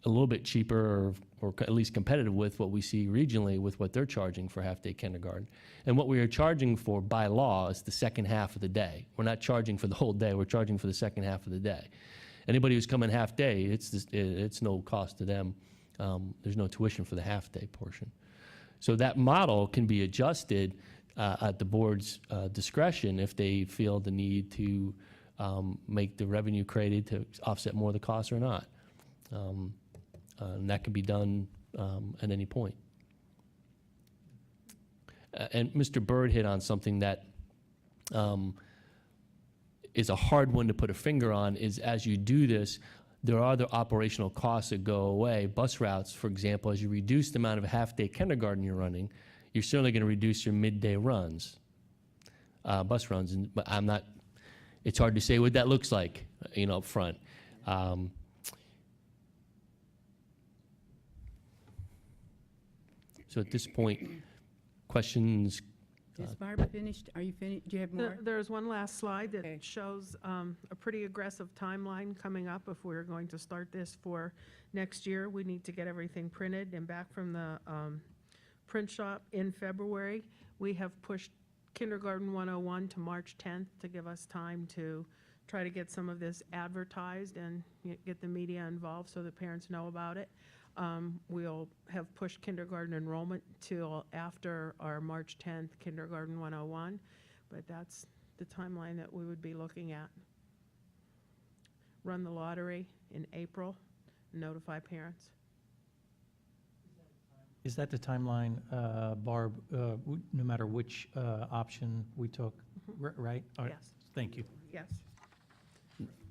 little bit cheaper or at least competitive with what we see regionally with what they're charging for half-day kindergarten. And what we are charging for by law is the second half of the day. We're not charging for the whole day. We're charging for the second half of the day. Anybody who's coming half-day, it's no cost to them. There's no tuition for the half-day portion. So that model can be adjusted at the board's discretion if they feel the need to make the revenue created to offset more of the costs or not. And that can be done at any point. And Mr. Byrd hit on something that is a hard one to put a finger on, is as you do this, there are other operational costs that go away. Bus routes, for example, as you reduce the amount of half-day kindergarten you're running, you're certainly going to reduce your midday runs, bus runs. But it's hard to say what that looks like, up front. So at this point, questions? Is Barb finished? Are you finished? Do you have more? There's one last slide that Okay. shows a pretty aggressive timeline coming up if we're going to start this for next year. We need to get everything printed and back from the print shop in February. We have pushed Kindergarten 101 to March 10th to give us time to try to get some of this advertised and get the media involved so the parents know about it. We'll have pushed kindergarten enrollment till after our March 10th Kindergarten 101, but that's the timeline that we would be looking at. Run the lottery in April, notify parents. Is that the timeline, Barb, no matter which option we took, right? All right. Yes, Thank you. yes.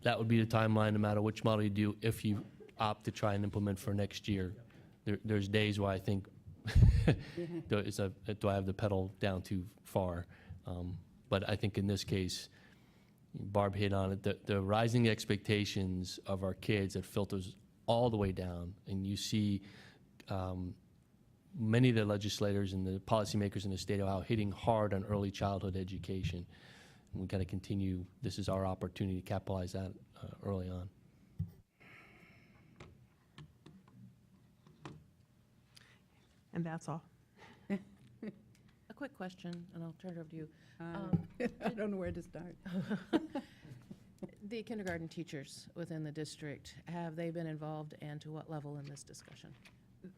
That would be the timeline, no matter which model you do, if you opt to try and implement for next year. There's days where I think, do I have the pedal down too far? But I think in this case, Barb hit on it, the rising expectations of our kids that filters all the way down, and you see many of the legislators and the policymakers in the state of Ohio hitting hard on early childhood education. And we've got to continue. This is our opportunity to capitalize that early on. And that's all. A quick question, and I'll turn it over to you. I don't know where to start. The kindergarten teachers within the district, have they been involved, and to what level in this discussion?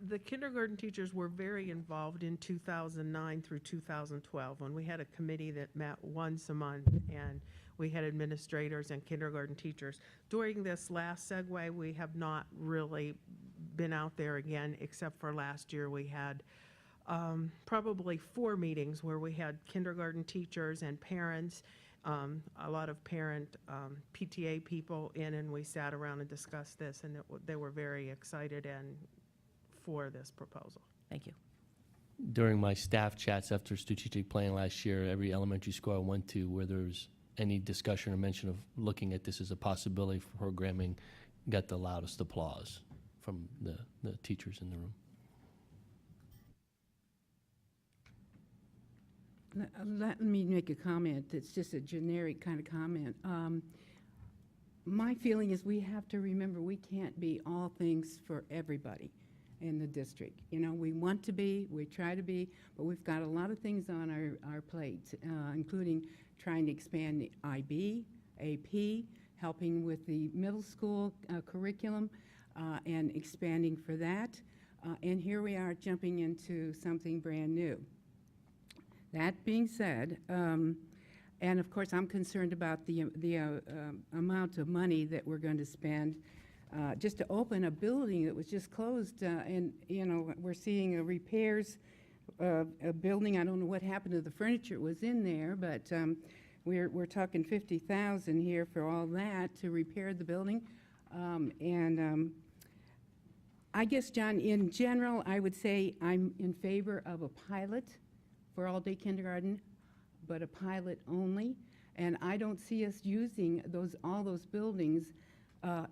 The kindergarten teachers were very involved in 2009 through 2012, when we had a committee that met once a month, and we had administrators and kindergarten teachers. During this last segue, we have not really been out there again, except for last year. We had probably 4 meetings where we had kindergarten teachers and parents, a lot of parent PTA people in, and we sat around and discussed this, and they were very excited and for this proposal. Thank you. During my staff chats after strategic planning last year, every elementary school I went to where there's any discussion or mention of looking at this as a possibility for programming got the loudest applause from the teachers in the room. Let me make a comment that's just a generic kind of comment. My feeling is we have to remember we can't be all things for everybody in the district. You know, we want to be, we try to be, but we've got a lot of things on our plates, including trying to expand the IB, AP, helping with the middle school curriculum, and expanding for that. And here we are jumping into something brand new. That being said, and of course I'm concerned about the amount of money that we're going to spend just to open a building that was just closed, and you know, we're seeing repairs of a building. I don't know what happened to the furniture that was in there, but we're talking $50,000 here for all that to repair the building. I guess, John, in general, I would say I'm in favor of a pilot for all-day kindergarten, but a pilot only. And I don't see us using all those buildings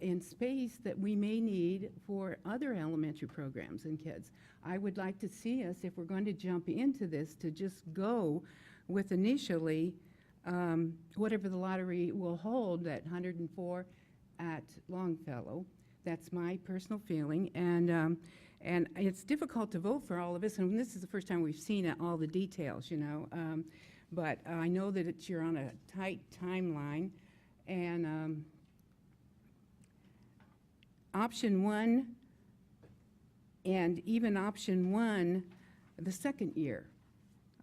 in space that we may need for other elementary programs and kids. I would like to see us, if we're going to jump into this, to just go with initially whatever the lottery will hold, that 104 at Longfellow. That's my personal feeling. And it's difficult to vote for all of us, and this is the first time we've seen all the details, you know. But I know that you're on a tight timeline, and option 1, and even option 1, the second year.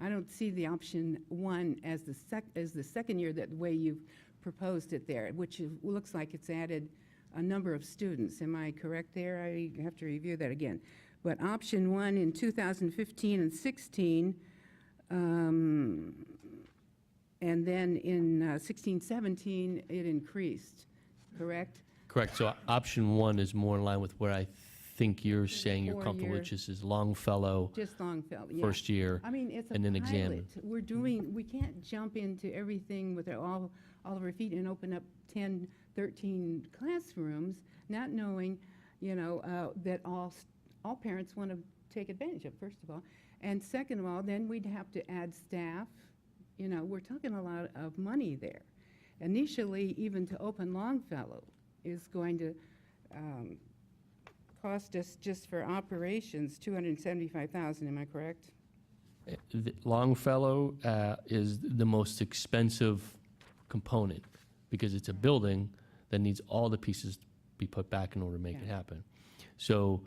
I don't see the option 1 as the second year, that way you've proposed it there, which looks like it's added a number of students. Am I correct there? I have to review that again. But option 1 in 2015 and 16, and then in 16, 17, it increased, correct? Correct. So option 1 is more in line with where I think you're saying you're comfortable, 4-year. which is Longfellow, Just Longfellow, yeah. first year, I mean, it's a and then pilot. examine. We can't jump into everything with all of our feet and open up 10, 13 classrooms, not knowing, you know, that all parents want to take advantage of, first of all. And second of all, then we'd have to add staff. You know, we're talking a lot of money there. Initially, even to open Longfellow is going to cost us, just for operations, $275,000, am I correct? Longfellow is the most expensive component because it's a building that needs all the pieces to be put back in order to make it happen. So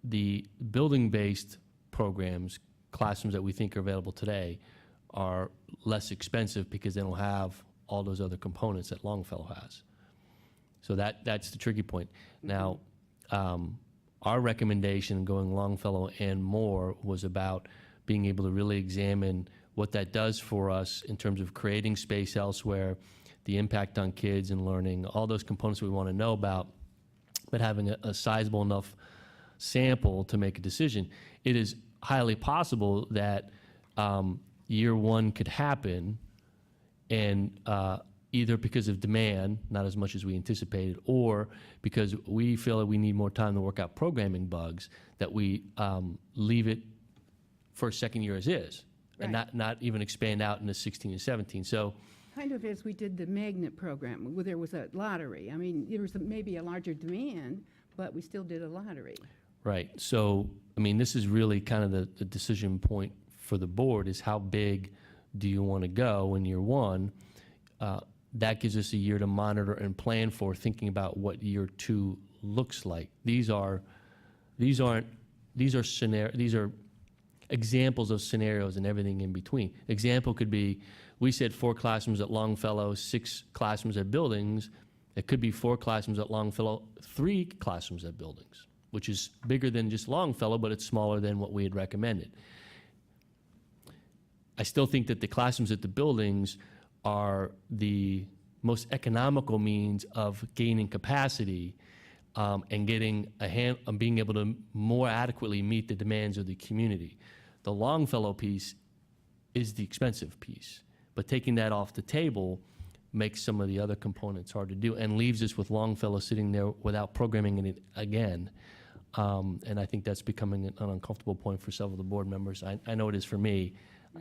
the building-based programs, classrooms that we think are available today, are less expensive because they don't have all those other components that Longfellow has. So that's the tricky point. Now, our recommendation going Longfellow and more was about being able to really examine what that does for us in terms of creating space elsewhere, the impact on kids and learning, all those components we want to know about, but having a sizable enough sample to make a decision. It is highly possible that year 1 could happen, And either because of demand, not as much as we anticipated, or because we feel that we need more time to work out programming bugs, that we leave it for a second year as is, and not even expand out into 16 and 17. So Kind of as we did the magnet program, where there was a lottery. I mean, there was maybe a larger demand, but we still did a lottery. right. So, I mean, this is really kind of the decision point for the board is how big do you want to go in year one? That gives us a year to monitor and plan for, thinking about what year two looks like. These are examples of scenarios and everything in between. Example could be, we said 4 classrooms at Longfellow, 6 classrooms at Buildings. It could be 4 classrooms at Longfellow, 3 classrooms at Buildings, which is bigger than just Longfellow, but it's smaller than what we had recommended. I still think that the classrooms at the Buildings are the most economical means of gaining capacity and getting being able to more adequately meet the demands of the community. The Longfellow piece is the expensive piece, but taking that off the table makes some of the other components hard to do and leaves us with Longfellow sitting there without programming in it again. And I think that's becoming an uncomfortable point for several of the board members. I know it is for me.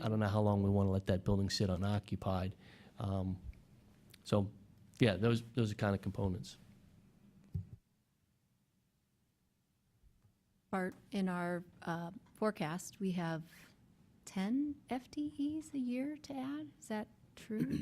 I don't know how long we want to let that building sit unoccupied. So, yeah, those are kind of components. Bart, in our forecast, we have 10 FTEs a year to add. Is that true?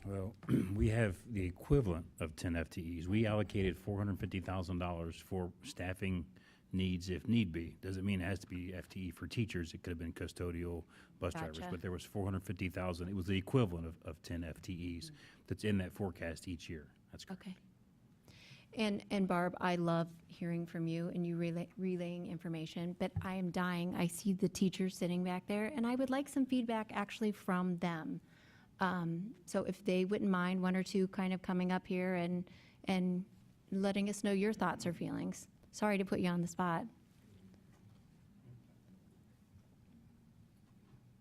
Well, we have the equivalent of 10 FTEs. We allocated $450,000 for staffing needs if need be. Doesn't mean it has to be FTE for teachers. It could have been custodial, bus drivers, Gotcha. but there was 450,000. It was the equivalent of 10 FTEs that's in that forecast each year. That's correct. Okay. And Barb, I love hearing from you and you relaying information, but I am dying. I see the teachers sitting back there, and I would like some feedback actually from them. So if they wouldn't mind, 1 or 2 kind of coming up here and letting us know your thoughts or feelings. Sorry to put you on the spot.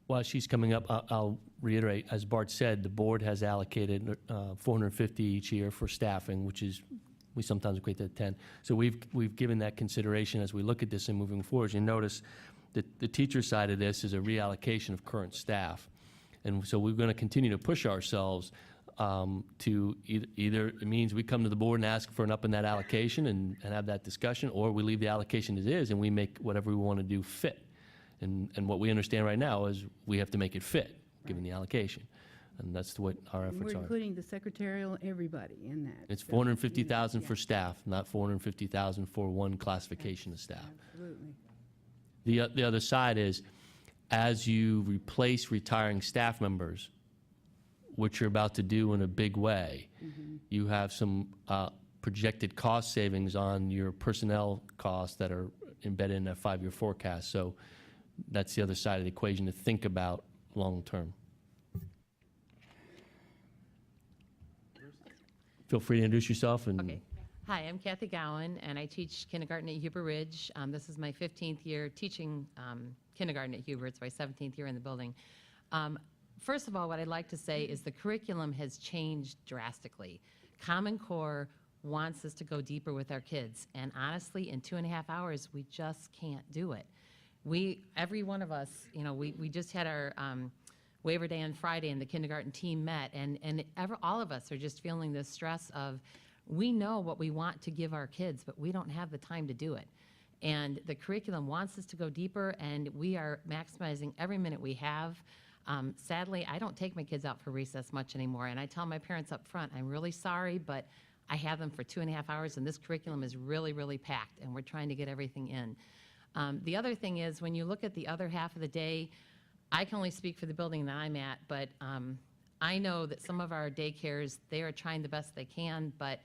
While she's coming up, I'll reiterate, as Bart said, the board has allocated $450 each year for staffing, which is, we sometimes equate that to 10. So we've given that consideration as we look at this and moving forward. You notice that the teacher side of this is a reallocation of current staff. And so we're going to continue to push ourselves to either it means we come to the board and ask for an up in that allocation and have that discussion, or we leave the allocation as is and we make whatever we want to do fit. And what we understand right now is we have to make it fit, given the allocation. And that's what our efforts We're are. including the secretarial, everybody in that. It's So, $450,000 yeah, for staff, not $450,000 for one classification of staff. Absolutely. The other side is, as you replace retiring staff members, which you're about to do in a big way, you have some projected cost savings on your personnel costs that are embedded in that 5-year forecast. So that's the other side of the equation to think about long term. Feel free to introduce yourself and. Okay. Hi, I'm Kathy Gowan, and I teach kindergarten at Huber Ridge. This is my 15th year teaching kindergarten at Huber. It's my 17th year in the building. First of all, what I'd like to say is the curriculum has changed drastically. Common Core wants us to go deeper with our kids, and honestly, in 2.5 hours, we just can't do it. Every one of us, we just had our waiver day on Friday, and the kindergarten team met, and all of us are just feeling this stress of, we know what we want to give our kids, but we don't have the time to do it. And the curriculum wants us to go deeper, and we are maximizing every minute we have. Sadly, I don't take my kids out for recess much anymore, and I tell my parents up front, I'm really sorry, but I have them for 2.5 hours, and this curriculum is really, really packed, and we're trying to get everything in. The other thing is, when you look at the other half of the day, I can only speak for the building that I'm at, but I know that some of our daycares, they are trying the best they can, but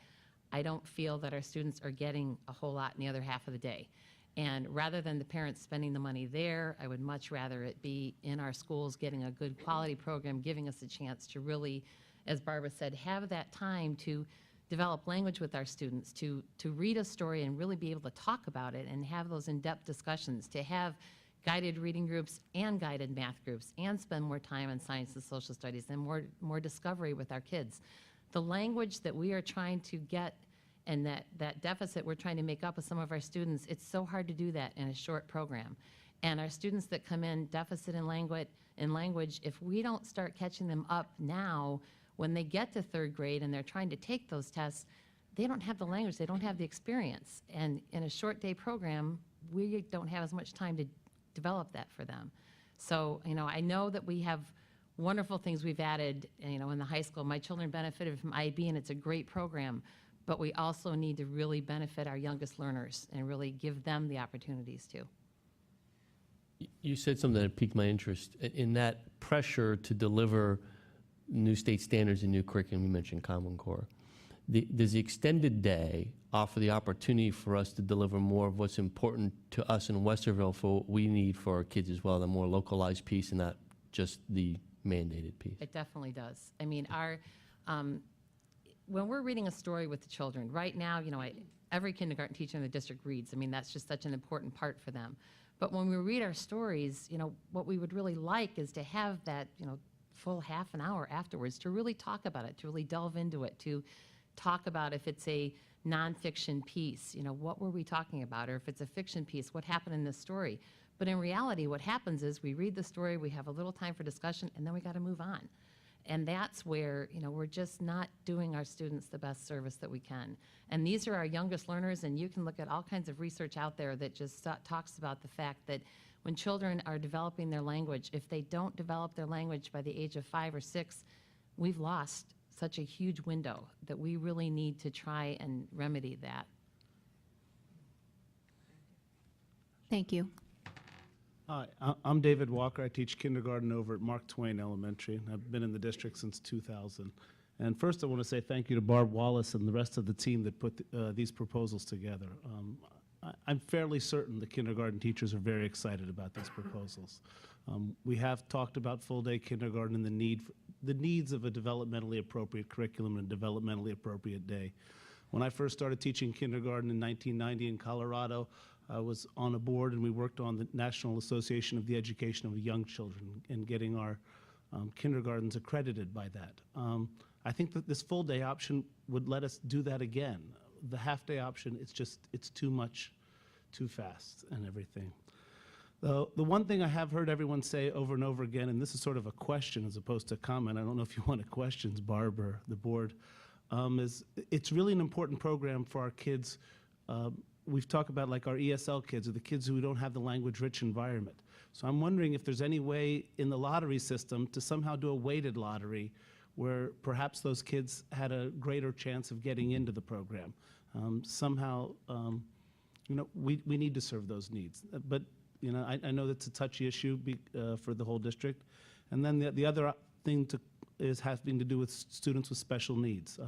I don't feel that our students are getting a whole lot in the other half of the day. And rather than the parents spending the money there, I would much rather it be in our schools, getting a good quality program, giving us a chance to really, as Barbara said, have that time to develop language with our students, to read a story and really be able to talk about it and have those in-depth discussions, to have guided reading groups and guided math groups, and spend more time on science and social studies and more discovery with our kids. The language that we are trying to get and that deficit we're trying to make up with some of our students, it's so hard to do that in a short program. And our students that come in deficit in language, if we don't start catching them up now, when they get to third grade and they're trying to take those tests, they don't have the language, they don't have the experience. And in a short day program, we don't have as much time to develop that for them. So, I know that we have wonderful things we've added, in the high school. My children benefited from IB, and it's a great program. But we also need to really benefit our youngest learners and really give them the opportunities to. You said something that piqued my interest. In that pressure to deliver new state standards and new curriculum, you mentioned Common Core. Does the extended day offer the opportunity for us to deliver more of what's important to us in Westerville for what we need for our kids as well, the more localized piece and not just the mandated piece? It definitely does. I mean, when we're reading a story with the children, right now, every kindergarten teacher in the district reads. I mean, that's just such an important part for them. But when we read our stories, what we would really like is to have that, full half an hour afterwards to really talk about it, to really delve into it, to talk about if it's a nonfiction piece, what were we talking about? Or if it's a fiction piece, what happened in this story? But in reality, what happens is we read the story, we have a little time for discussion, and then we got to move on. And that's where, we're just not doing our students the best service that we can. And these are our youngest learners, and you can look at all kinds of research out there that just talks about the fact that when children are developing their language, if they don't develop their language by the age of 5 or 6, we've lost such a huge window that we really need to try and remedy that. Thank you. Hi, I'm David Walker. I teach kindergarten over at Mark Twain Elementary. I've been in the district since 2000. And first, I want to say thank you to Barb Wallace and the rest of the team that put these proposals together. I'm fairly certain the kindergarten teachers are very excited about these proposals. We have talked about full-day kindergarten and the needs of a developmentally appropriate curriculum and developmentally appropriate day. When I first started teaching kindergarten in 1990 in Colorado, I was on a board and we worked on the National Association of the Education of Young Children and getting our kindergartens accredited by that. I think that this full day option would let us do that again. The half day option, it's too much, too fast and everything. The one thing I have heard everyone say over and over again, and this is sort of a question as opposed to a comment, I don't know if you want to questions, Barb or the board, is it's really an important program for our kids. We've talked about like our ESL kids or the kids who don't have the language-rich environment. So I'm wondering if there's any way in the lottery system to somehow do a weighted lottery where perhaps those kids had a greater chance of getting into the program. Somehow, we need to serve those needs. But, I know that's a touchy issue for the whole district. And then the other thing is having to do with students with special needs.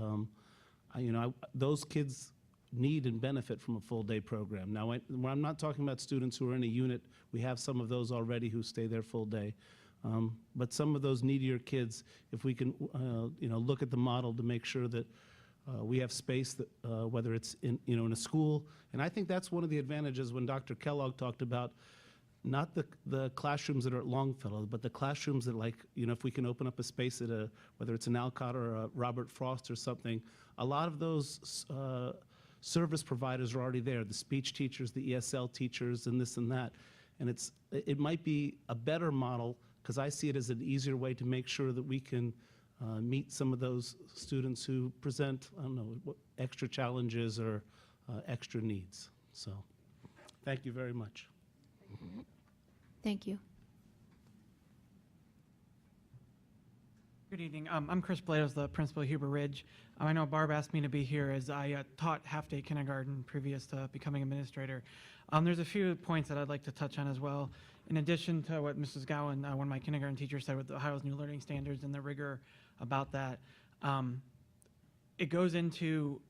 Those kids need and benefit from a full-day program. Now, I'm not talking about students who are in a unit. We have some of those already who stay there full day. But some of those needier kids, if we can, look at the model to make sure that we have space, that, whether it's in a school. And I think that's one of the advantages when Dr. Kellogg talked about not the classrooms that are at Longfellow, but the classrooms that, like, if we can open up a space at whether it's an Alcott or a Robert Frost or something, a lot of those service providers are already there, the speech teachers, the ESL teachers, and this and that. And it might be a better model, because I see it as an easier way to make sure that we can meet some of those students who present, I don't know, extra challenges or extra needs. So, thank you very much. Thank you. Good evening. I'm Chris Blados, the principal of Huber Ridge. I know Barb asked me to be here as I taught half-day kindergarten previous to becoming administrator. There's a few points that I'd like to touch on as well. In addition to what Mrs. Gowan, one of my kindergarten teachers, said with Ohio's new learning standards and the rigor about that, it goes into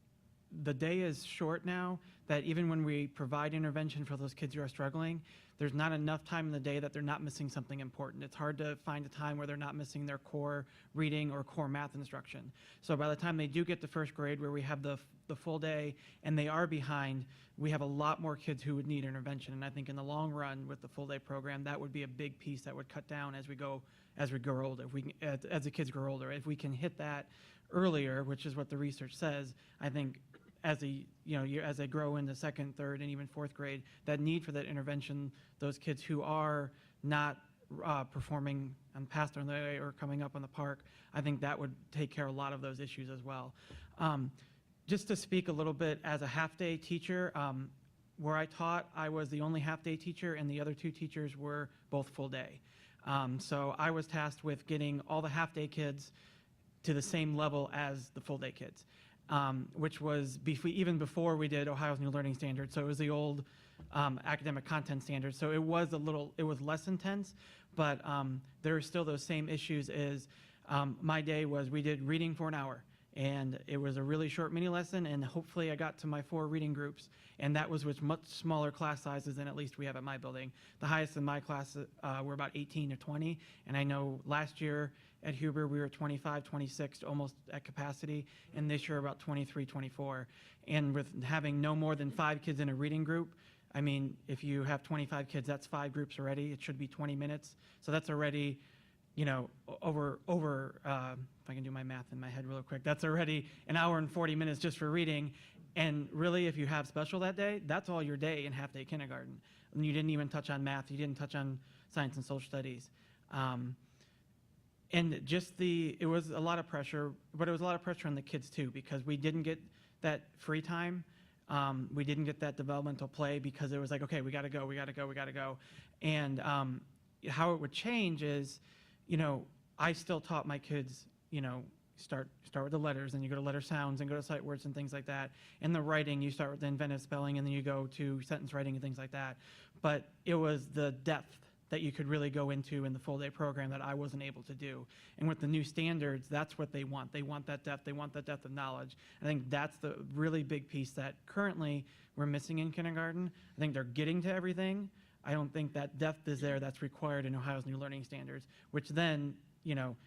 the day is short now. that even when we provide intervention for those kids who are struggling, there's not enough time in the day that they're not missing something important. It's hard to find a time where they're not missing their core reading or core math instruction. So by the time they do get to first grade, where we have the full day and they are behind, we have a lot more kids who would need intervention. And I think in the long run, with the full day program, that would be a big piece that would cut down as we grow older. If we can, as the kids grow older, if we can hit that earlier, which is what the research says, I think as as they grow into second, third, and even fourth grade, that need for that intervention, those kids who are not performing on past their way or coming up on the park, I think that would take care of a lot of those issues as well. Just to speak a little bit as a half-day teacher, where I taught, I was the only half-day teacher, and the other two teachers were both full-day. So I was tasked with getting all the half-day kids to the same level as the full-day kids, which was even before we did Ohio's New Learning Standards. So it was the old academic content standards. So it was less intense, but there are still those same issues. My day was, we did reading for an hour, and it was a really short mini lesson, and hopefully I got to my 4 reading groups, and that was with much smaller class sizes than at least we have at my building. The highest in my class were about 18 or 20, and I know last year at Huber we were 25, 26, almost at capacity, and this year about 23, 24. And with having no more than 5 kids in a reading group, I mean, if you have 25 kids, that's 5 groups already. It should be 20 minutes, so that's already, over if I can do my math in my head real quick, that's already an hour and 40 minutes just for reading. And really, if you have special that day, that's all your day in half-day kindergarten. And you didn't even touch on math. You didn't touch on science and social studies. And it was a lot of pressure, but it was a lot of pressure on the kids too, because we didn't get that free time. We didn't get that developmental play because it was like, okay, we got to go. And how it would change is, I still taught my kids, start with the letters, and you go to letter sounds and go to sight words and things like that. And the writing, you start with the inventive spelling, and then you go to sentence writing and things like that. But it was the depth that you could really go into in the full day program that I wasn't able to do. And with the new standards, that's what they want. They want that depth. They want that depth of knowledge. I think that's the really big piece that currently we're missing in kindergarten. I think they're getting to everything. I don't think that depth is there that's required in Ohio's New Learning Standards, which then,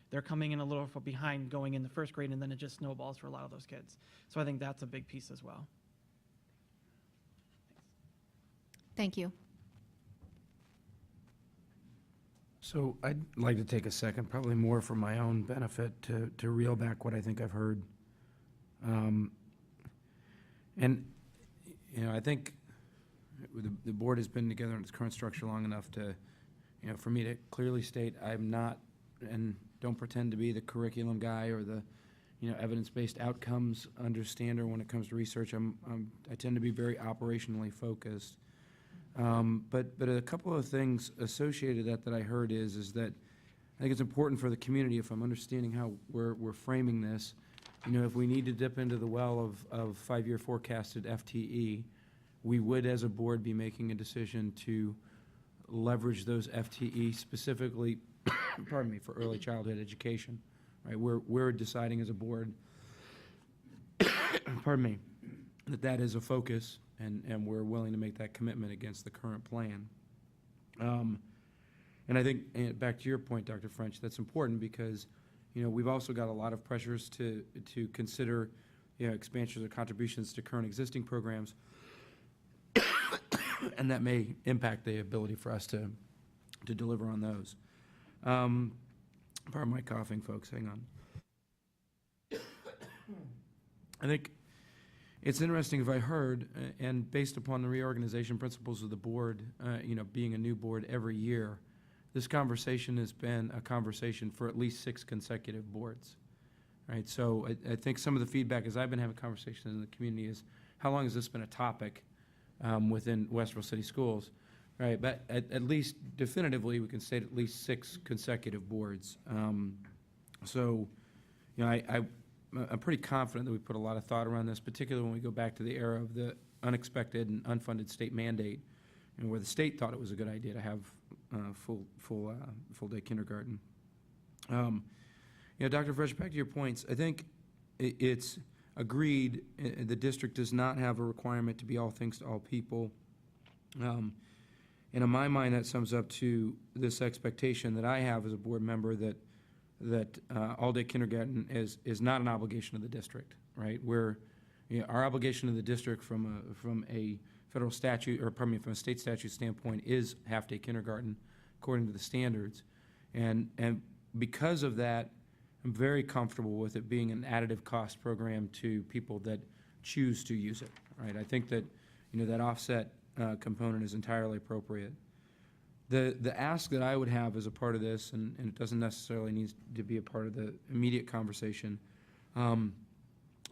they're coming in a little behind going into first grade, and then it just snowballs for a lot of those kids. So I think that's a big piece as well. Thank you. So I'd like to take a second, probably more for my own benefit, to reel back what I think I've heard. And, I think the board has been together in its current structure long enough to, for me to clearly state I'm not, and don't pretend to be the curriculum guy or the, evidence-based outcomes understander when it comes to research. I tend to be very operationally focused. But a couple of things associated that I heard is that I think it's important for the community, if I'm understanding how we're framing this, if we need to dip into the well of 5-year forecasted FTE, we would as a board be making a decision to leverage those FTE specifically, pardon me, for early childhood education, right? We're deciding as a board, pardon me, that is a focus, and we're willing to make that commitment against the current plan. And I think, back to your point, Dr. French, that's important because, we've also got a lot of pressures to consider, expansions or contributions to current existing programs, and that may impact the ability for us to deliver on those. Pardon my coughing, folks, hang on. I think it's interesting if I heard, and based upon the reorganization principles of the board, being a new board every year, this conversation has been a conversation for at least 6 consecutive boards, right? So I think some of the feedback as I've been having conversations in the community is, how long has this been a topic within Westerville City Schools, right? But at least definitively, we can state at least 6 consecutive boards. So, I'm pretty confident that we put a lot of thought around this, particularly when we go back to the era of the unexpected and unfunded state mandate, where the state thought it was a good idea to have full day kindergarten. Dr. Fresh, back to your points. I think it's agreed, the district does not have a requirement to be all things to all people. And in my mind, that sums up to this expectation that I have as a board member that all-day kindergarten is not an obligation of the district, right? Where, our obligation to the district from a federal statute, or pardon me, from a state statute standpoint, is half-day kindergarten according to the standards. And because of that, I'm very comfortable with it being an additive cost program to people that choose to use it, right? I think that, that offset component is entirely appropriate. The ask that I would have as a part of this, and it doesn't necessarily need to be a part of the immediate conversation,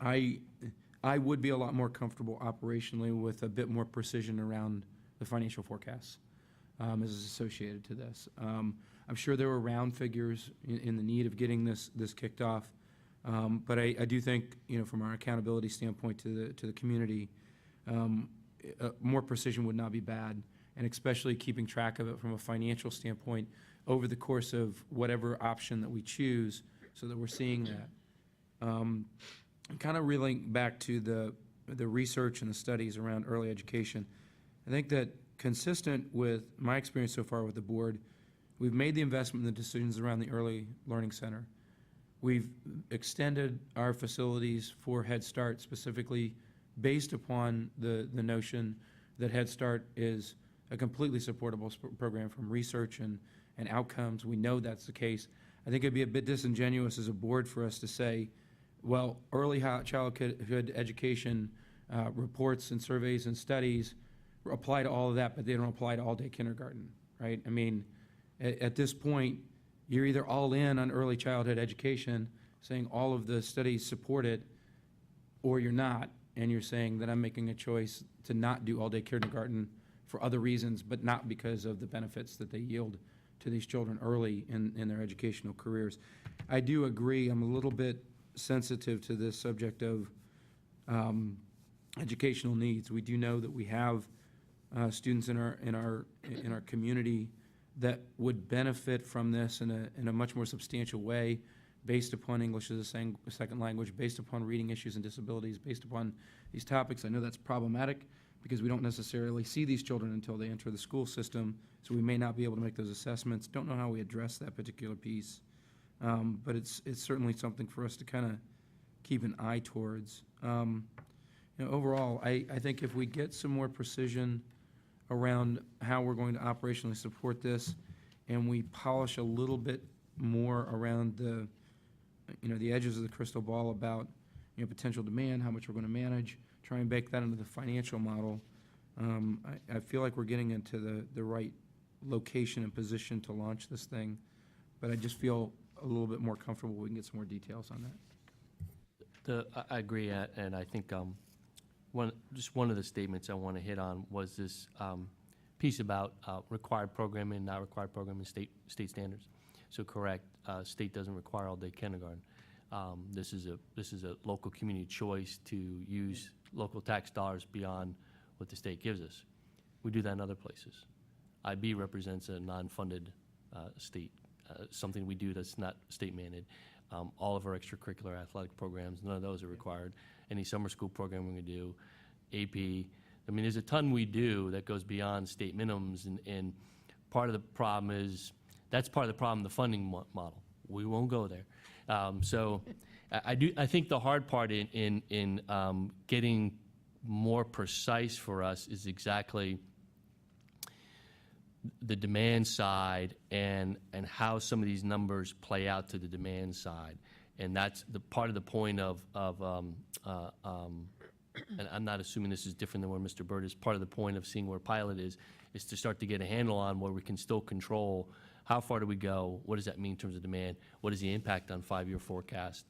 I would be a lot more comfortable operationally with a bit more precision around the financial forecasts as associated to this. I'm sure there were round figures in the need of getting this kicked off, but I do think, from our accountability standpoint to the community, more precision would not be bad, and especially keeping track of it from a financial standpoint over the course of whatever option that we choose, so that we're seeing that. Kind of reeling back to the research and the studies around early education, I think that consistent with my experience so far with the board, we've made the investment in the decisions around the Early Learning Center. We've extended our facilities for Head Start specifically based upon the notion that Head Start is a completely supportable program from research and outcomes. We know that's the case. I think it'd be a bit disingenuous as a board for us to say, well, early childhood education reports and surveys and studies apply to all of that, but they don't apply to all-day kindergarten, right? I mean, at this point, you're either all in on early childhood education, saying all of the studies support it, or you're not, and you're saying that I'm making a choice to not do all-day kindergarten for other reasons, but not because of the benefits that they yield to these children early in their educational careers. I do agree, I'm a little bit sensitive to this subject of educational needs. We do know that we have students in our community that would benefit from this in a much more substantial way, based upon English as a second language, based upon reading issues and disabilities, based upon these topics. I know that's problematic because we don't necessarily see these children until they enter the school system, so we may not be able to make those assessments. Don't know how we address that particular piece, but it's certainly something for us to kind of keep an eye towards. Overall, I think if we get some more precision around how we're going to operationally support this, and we polish a little bit more around the edges of the crystal ball about potential demand, how much we're going to manage, try and bake that into the financial model, I feel like we're getting into the right location and position to launch this thing, but I just feel a little bit more comfortable we can get some more details on that. I agree, and I think one of the statements I want to hit on was this piece about required programming, not required programming, state standards. So correct, state doesn't require all-day kindergarten. This is a local community choice to use local tax dollars beyond what the state gives us. We do that in other places. IB represents a non-funded state, something we do that's not state mandated. All of our extracurricular athletic programs, none of those are required. Any summer school program we're going to do, AP. I mean, there's a ton we do that goes beyond state minimums, and part of the problem is, that's part of the problem, the funding model. We won't go there. So I think the hard part in getting more precise for us is exactly the demand side and how some of these numbers play out to the demand side. And that's the part of the point of and I'm not assuming this is different than where Mr. Byrd is, part of the point of seeing where pilot is to start to get a handle on where we can still control how far do we go, what does that mean in terms of demand, what is the impact on 5-year forecast.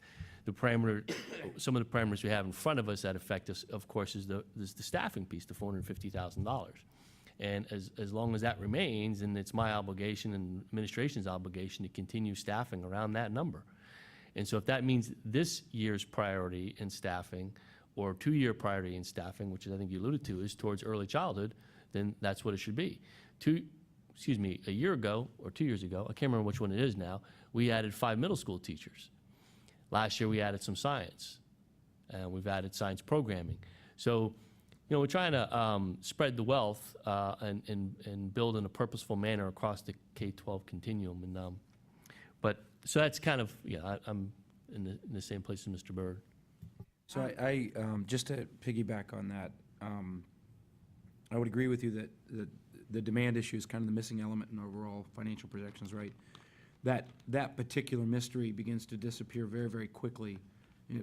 The parameter, some of the parameters we have in front of us that affect us, of course, is the staffing piece, the $450,000. And as long as that remains, and it's my obligation and administration's obligation to continue staffing around that number. And so if that means this year's priority in staffing or 2-year priority in staffing, which I think you alluded to, is towards early childhood, then that's what it should be. A year ago or 2 years ago, I can't remember which one it is now, we added 5 middle school teachers. Last year we added some science. and we've added science programming. So, we're trying to spread the wealth and build in a purposeful manner across the K-12 continuum. And so that's kind of, I'm in the same place as Mr. Byrd. So I just to piggyback on that, I would agree with you that the demand issue is kind of the missing element in overall financial projections, right? That particular mystery begins to disappear very, very quickly,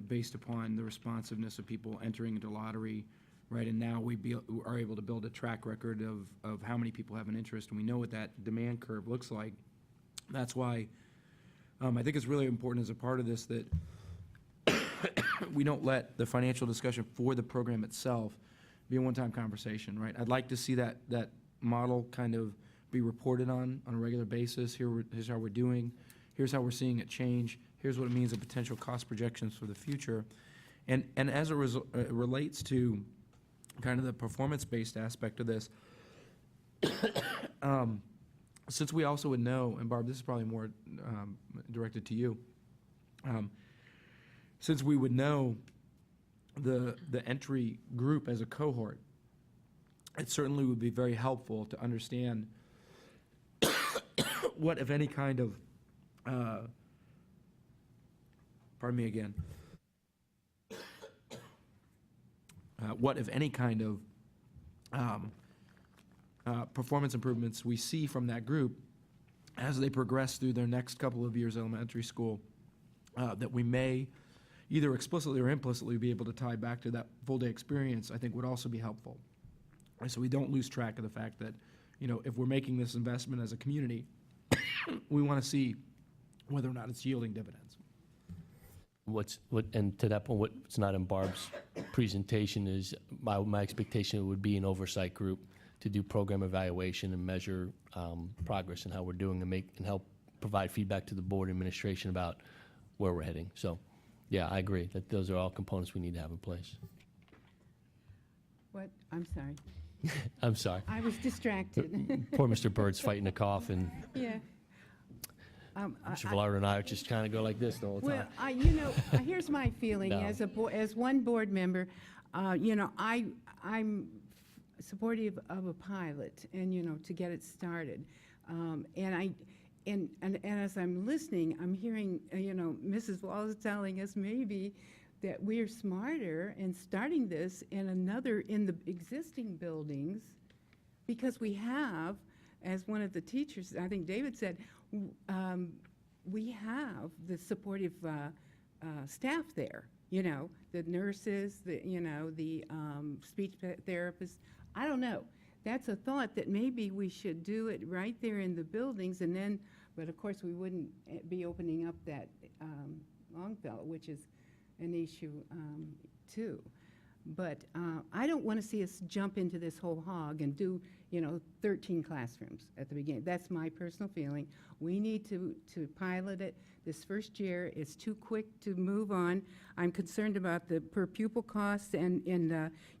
based upon the responsiveness of people entering into lottery, right? And now we are able to build a track record of how many people have an interest, and we know what that demand curve looks like. That's why I think it's really important as a part of this that we don't let the financial discussion for the program itself be a one-time conversation, right? I'd like to see that model kind of be reported on a regular basis. Here's how we're doing. Here's how we're seeing it change. Here's what it means in potential cost projections for the future. And as it relates to kind of the performance-based aspect of this, since we also would know, and Barb, this is probably more directed to you, since we would know the entry group as a cohort, it certainly would be very helpful to understand what, if any, kind of, pardon me again, what, if any, kind of performance improvements we see from that group as they progress through their next couple of years elementary school, that we may either explicitly or implicitly be able to tie back to that full-day experience, I think would also be helpful. And so we don't lose track of the fact that, if we're making this investment as a community, we want to see whether or not it's yielding dividends. And to that point, what's not in Barb's presentation is my expectation it would be an oversight group to do program evaluation and measure progress and how we're doing and help provide feedback to the board administration about where we're heading. So, yeah, I agree that those are all components we need to have in place. What? I'm sorry. I'm sorry. I was distracted. Poor Mr. Bird's fighting a cough, and Yeah. Mr. Velardo and I just kind of go like this the whole time. Well, here's my feeling No. as one board member. I'm supportive of a pilot, and to get it started. And as I'm listening, I'm hearing Mrs. Wallace telling us maybe that we're smarter in starting this in the existing buildings, because we have, as one of the teachers, I think David said, we have the supportive staff there, the nurses, the speech therapists. I don't know. That's a thought that maybe we should do it right there in the buildings, and then, but of course we wouldn't be opening up that Longfellow, which is an issue too. But I don't want to see us jump into this whole hog and do 13 classrooms at the beginning. That's my personal feeling. We need to pilot it. This first year is too quick to move on. I'm concerned about the per pupil costs and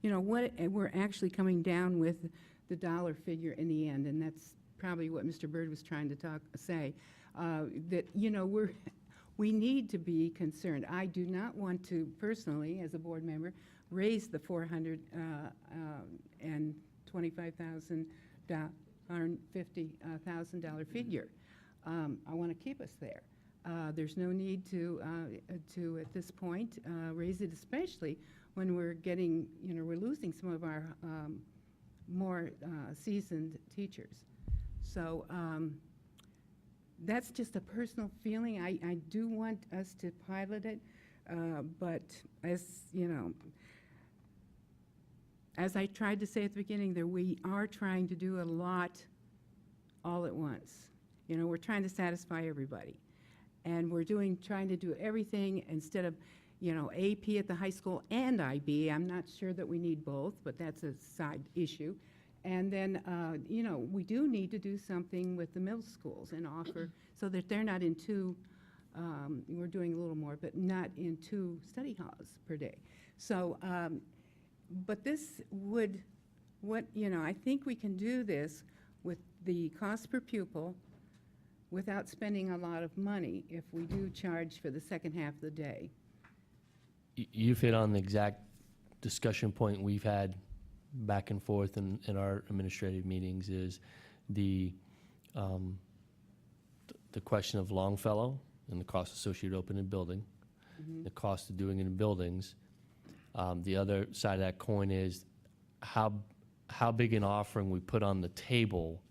what we're actually coming down with the dollar figure in the end, and that's probably what Mr. Byrd was trying to say. That we need to be concerned. I do not want to personally, as a board member, raise the $425,000 figure. I want to keep us there. There's no need to at this point raise it, especially when we're getting we're losing some of our more seasoned teachers. So that's just a personal feeling. I do want us to pilot it, but as I tried to say at the beginning, we are trying to do a lot all at once. We're trying to satisfy everybody. And we're trying to do everything instead of, AP at the high school and IB. I'm not sure that we need both, but that's a side issue. And then, we do need to do something with the middle schools and offer so that they're not in we're doing a little more, but not in 2 study halls per day. So, but this would, I think we can do this with the cost per pupil without spending a lot of money if we do charge for the second half of the day. you've hit on the exact discussion point we've had back and forth in our administrative meetings is the question of Longfellow and the cost associated with opening a building, the cost of doing it in buildings. The other side of that coin is how big an offering we put on the table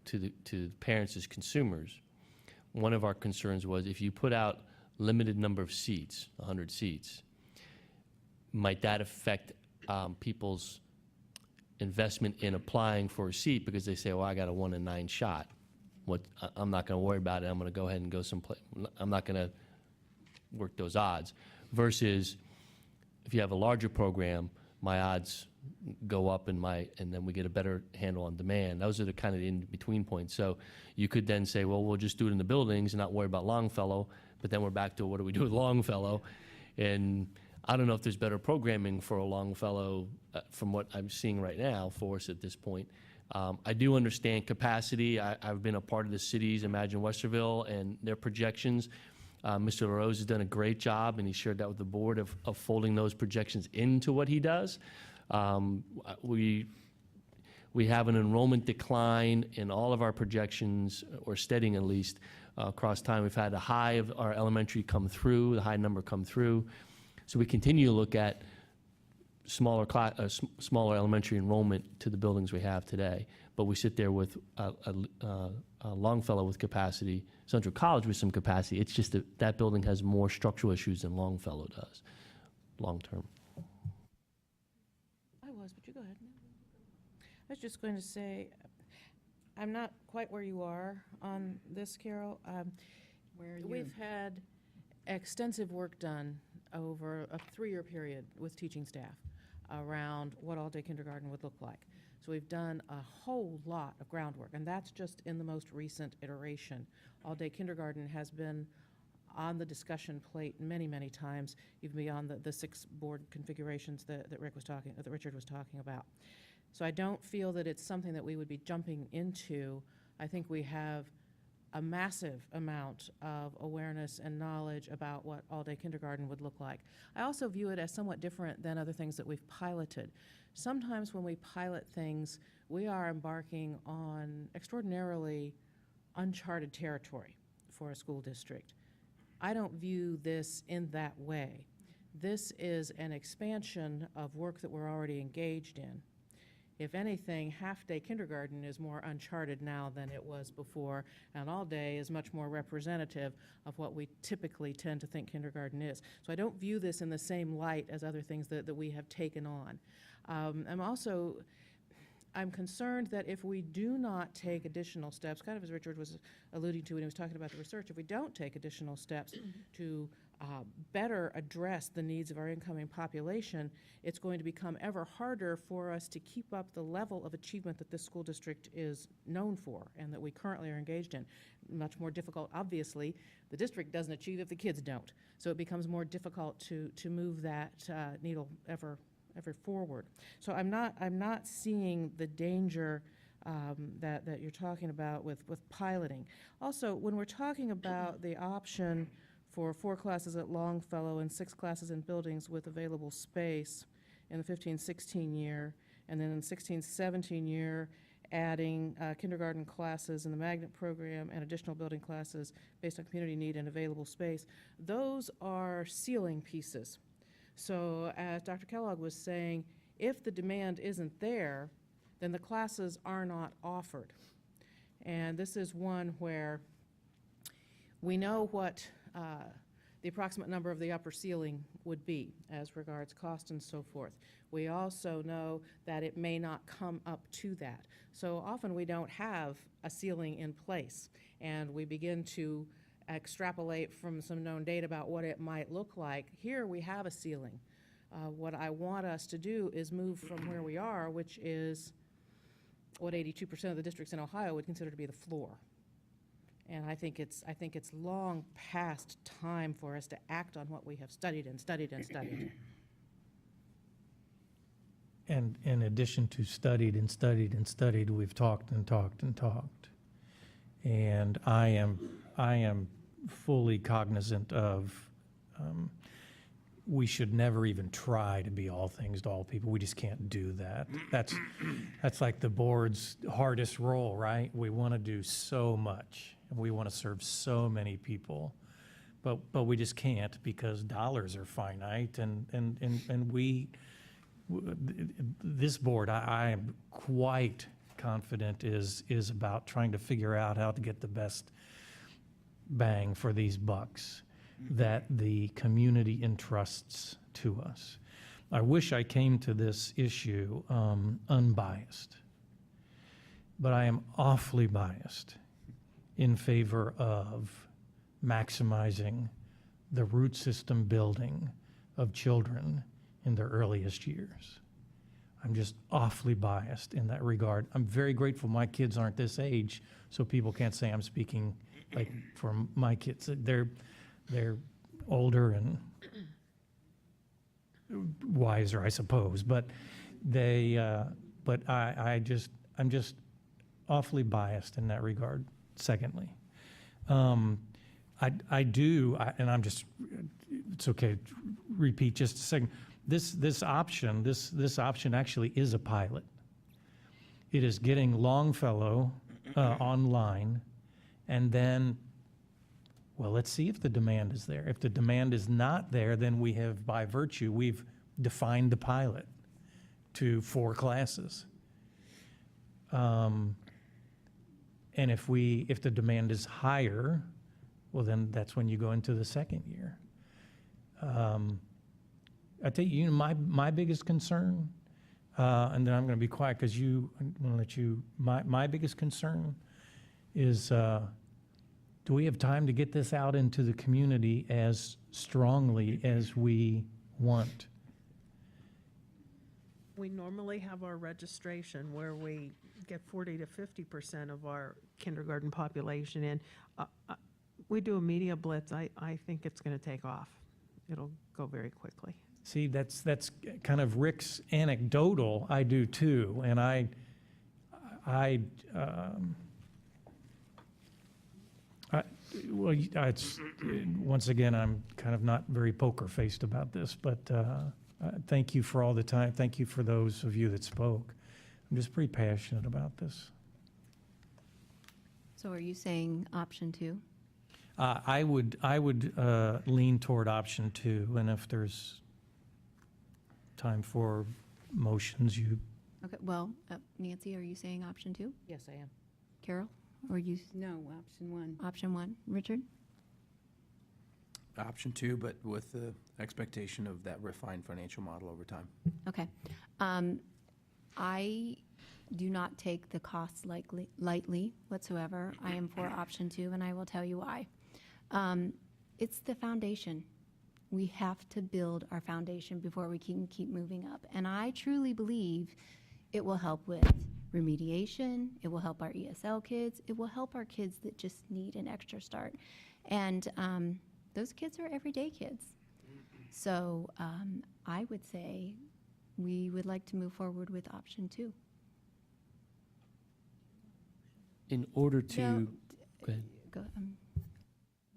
to the parents as consumers. One of our concerns was if you put out limited number of seats, 100 seats, might that affect people's investment in applying for a seat because they say, well, I got a 1 in 9 shot. I'm not going to worry about it. I'm going to go ahead and go someplace. I'm not going to work those odds. Versus if you have a larger program, my odds go up and then we get a better handle on demand. Those are the kind of in-between points. So you could then say, well, we'll just do it in the buildings and not worry about Longfellow, but then we're back to what do we do with Longfellow? And I don't know if there's better programming for a Longfellow from what I'm seeing right now for us at this point. I do understand capacity. I've been a part of the cities, Imagine Westerville, and their projections. Mr. LaRose has done a great job, and he shared that with the board of folding those projections into what he does. We have an enrollment decline in all of our projections, or steadying at least, across time. We've had a high of our elementary come through, the high number come through. So we continue to look at smaller elementary enrollment to the buildings we have today. But we sit there with a Longfellow with capacity, Central College with some capacity. It's just that building has more structural issues than Longfellow does, long term. But you go ahead. I was just going to say, I'm not quite where you are on this, Carol. Where are you? We've had extensive work done over a 3-year period with teaching staff around what all-day kindergarten would look like. So we've done a whole lot of groundwork, and that's just in the most recent iteration. All-day kindergarten has been on the discussion plate many, many times, even beyond the 6 board configurations that Richard was talking about. So I don't feel that it's something that we would be jumping into. I think we have a massive amount of awareness and knowledge about what all-day kindergarten would look like. I also view it as somewhat different than other things that we've piloted. Sometimes when we pilot things, we are embarking on extraordinarily uncharted territory for a school district. I don't view this in that way. This is an expansion of work that we're already engaged in. If anything, half-day kindergarten is more uncharted now than it was before, and all-day is much more representative of what we typically tend to think kindergarten is. So I don't view this in the same light as other things that we have taken on. I'm concerned that if we do not take additional steps, kind of as Richard was alluding to when he was talking about the research, if we don't take additional steps to better address the needs of our incoming population, it's going to become ever harder for us to keep up the level of achievement that this school district is known for and that we currently are engaged in. Much more difficult, obviously, the district doesn't achieve if the kids don't. So it becomes more difficult to move that needle ever forward. So I'm not seeing the danger that you're talking about with piloting. Also, when we're talking about the option for 4 classes at Longfellow and 6 classes in buildings with available space in the 15-16 year, and then in the 16-17 year, adding kindergarten classes in the magnet program and additional building classes based on community need and available space, those are ceiling pieces. So as Dr. Kellogg was saying, if the demand isn't there, then the classes are not offered. And this is one where we know what the approximate number of the upper ceiling would be as regards cost and so forth. We also know that it may not come up to that. So often we don't have a ceiling in place, and we begin to extrapolate from some known data about what it might look like. Here we have a ceiling. What I want us to do is move from where we are, which is what 82% of the districts in Ohio would consider to be the floor. And I think it's long past time for us to act on what we have studied and studied and studied. And in addition to studied and studied and studied, we've talked and talked and talked. And I am fully cognizant of we should never even try to be all things to all people. We just can't do that. That's like the board's hardest role, right? We want to do so much, and we want to serve so many people, but we just can't because dollars are finite, and this board, I am quite confident is about trying to figure out how to get the best bang for these bucks that the community entrusts to us. I wish I came to this issue unbiased, but I am awfully biased in favor of maximizing the root system building of children in their earliest years. I'm just awfully biased in that regard. I'm very grateful my kids aren't this age, so people can't say I'm speaking like for my kids. They're older and wiser, I suppose, but I'm just awfully biased in that regard. Secondly, it's okay, repeat just a second. This option actually is a pilot. It is getting Longfellow online, and then, well, let's see if the demand is there. If the demand is not there, then we have, by virtue, we've defined the pilot to 4 classes. And if the demand is higher, well, then that's when you go into the second year. I tell you, my biggest concern, and then I'm going to be quiet because I'm going to let you. My biggest concern is, do we have time to get this out into the community as strongly as we want? We normally have our registration where we get 40 to 50% of our kindergarten population in. We do a media blitz. I think it's going to take off. It'll go very quickly. See, that's kind of Rick's anecdotal. I do too, and once again, I'm kind of not very poker-faced about this, but thank you for all the time. Thank you for those of you that spoke. I'm just pretty passionate about this. So are you saying option 2? I would lean toward option 2, and if there's time for motions, you. Okay, well, Nancy, are you saying option 2? Yes, I am. Carol, or you? No, option 1. Option 1. Richard? Option 2, but with the expectation of that refined financial model over time. Okay. I do not take the costs lightly whatsoever. I am for option 2, and I will tell you why. It's the foundation. We have to build our foundation before we can keep moving up. And I truly believe it will help with remediation. It will help our ESL kids. It will help our kids that just need an extra start. And those kids are everyday kids. So I would say we would like to move forward with option 2. In order to, No, go ahead.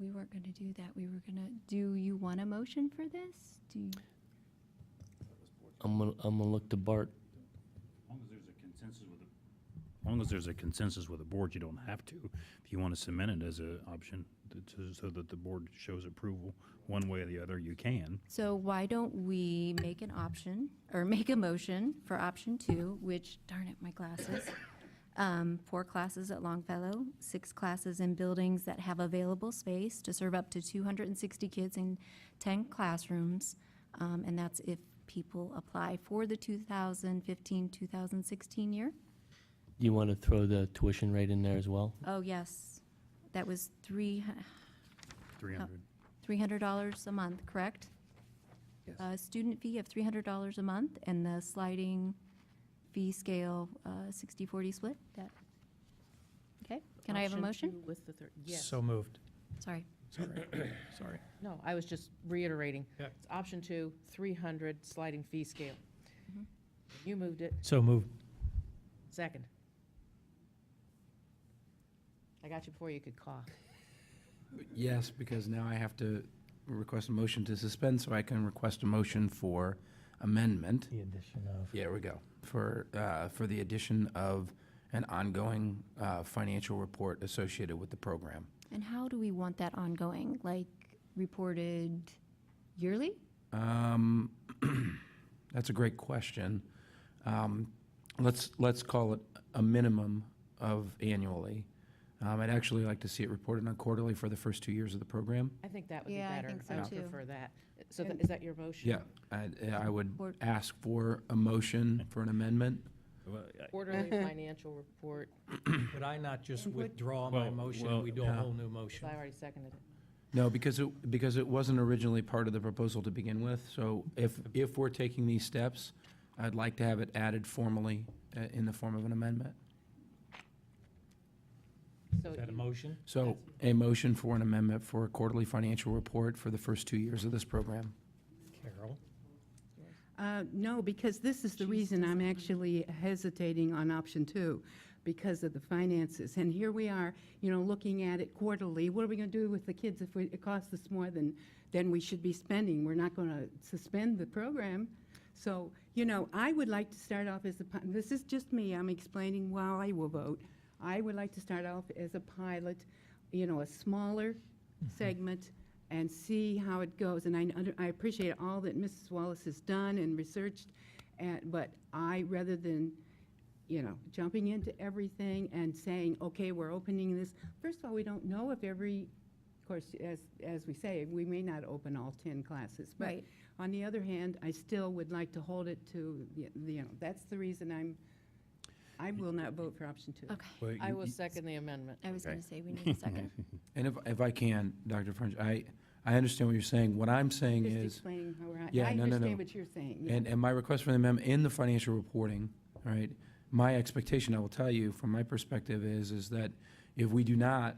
We weren't going to do that. We were going to, do you want a motion for this? I'm gonna look to Bart. As long as there's a consensus with the board, you don't have to. If you want to cement it as an option so that the board shows approval one way or the other, you can. So why don't we make an option, or make a motion for option 2, which, darn it, my glasses. 4 classes at Longfellow, 6 classes in buildings that have available space to serve up to 260 kids in 10 classrooms. And that's if people apply for the 2015-2016 year. Do you want to throw the tuition rate in there as well? Oh, yes. That was $300. $300 a month, correct? Yes. Student fee of $300 a month, and the sliding fee scale 60-40 split. That okay? Can I have a Option motion? 2 with the third, yes. So moved. Sorry. Sorry. No, I was just reiterating. Yep. It's option 2, 300 sliding fee scale. Mhm. You moved it. So moved. Second. I got you before you could cough. Yes, because now I have to request a motion to suspend, so I can request a motion for amendment. The addition of. Yeah, there we go. For the addition of an ongoing financial report associated with the program. And how do we want that ongoing? Like reported yearly? That's a great question. Let's call it a minimum of annually. I'd actually like to see it reported on quarterly for the first 2 years of the program. I think that would be Yeah, I better. think so, would too. prefer that. So is that your motion? Yeah, I would Or- ask for a motion for an amendment. Well, Quarterly financial report, Could I not just withdraw my Well, motion well, and we do a yeah. whole new because motion? I already seconded it. No, because it wasn't originally part of the proposal to begin with. So if we're taking these steps, I'd like to have it added formally in the form of an amendment. So Is that a you- motion? So a motion for an amendment for a quarterly financial report for the first 2 years of this program. Carol? No, because this is the reason I'm actually hesitating on option 2, because of the finances. And here we are, looking at it quarterly. What are we going to do with the kids if it costs us more than we should be spending? We're not going to suspend the program. So, I would like to start off this is just me, I'm explaining why I will vote. I would like to start off as a pilot, a smaller segment, and see how it goes. And I appreciate all that Mrs. Wallace has done and researched, but rather than, jumping into everything and saying, okay, we're opening this. First of all, we don't know if of course, as we say, we may not open all 10 classes. But Right. on the other hand, I still would like to hold it to, that's the reason I will not vote for option 2. Okay. well, I you- will you- second the amendment. I was Okay. going to say we need a second. And if I can, Dr. French, I understand what you're saying. What I'm saying Just is, explaining how we're, Yeah, I no, no, no. understand what you're saying. yeah. and my request for the amendment in the financial reporting, all right, my expectation, I will tell you, from my perspective, is that if we do not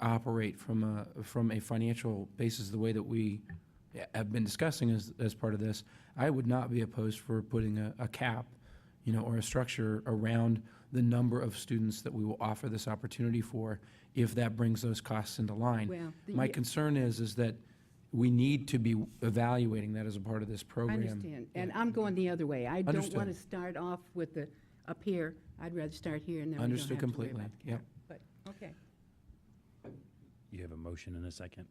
operate from a financial basis the way that we have been discussing as part of this, I would not be opposed for putting a cap, or a structure around the number of students that we will offer this opportunity for, if that brings those costs into line. Well, My concern is that we need to be evaluating that as a part of this I program. understand, and I'm going the other way. I don't want to Understood. start off with up here. I'd rather start here, and then we don't Understood have to worry completely, about the yep. cap. But, okay. You have a motion and a second.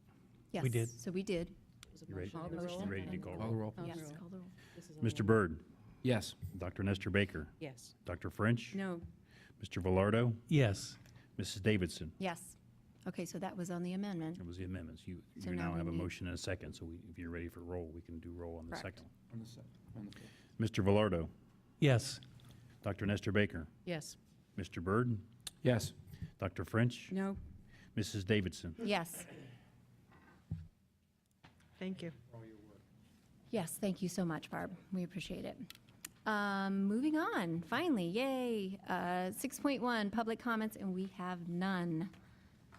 Yes. We did. So we did. Was it You ready? motion Call the and roll. You ready to call Call the roll. Yes, roll. call the roll. This is Mr. only- Byrd, Yes. Dr. Nestor Baker, Yes. Dr. French, No, Mr. Velardo, Yes. Mrs. Davidson. Yes. Okay, so that was on the amendment. That was the amendments. You So now now we have a need- motion and a second, so if you're ready for roll, we can do roll on the Correct. second. On the floor. Mr. Velardo, Yes. Dr. Nestor Baker, Yes. Mr. Byrd, Yes. Dr. French, no, Mrs. Davidson. Yes. Thank you. Yes, thank you so much, Barb. We appreciate it. Moving on, finally, yay. 6.1, public comments, and we have none.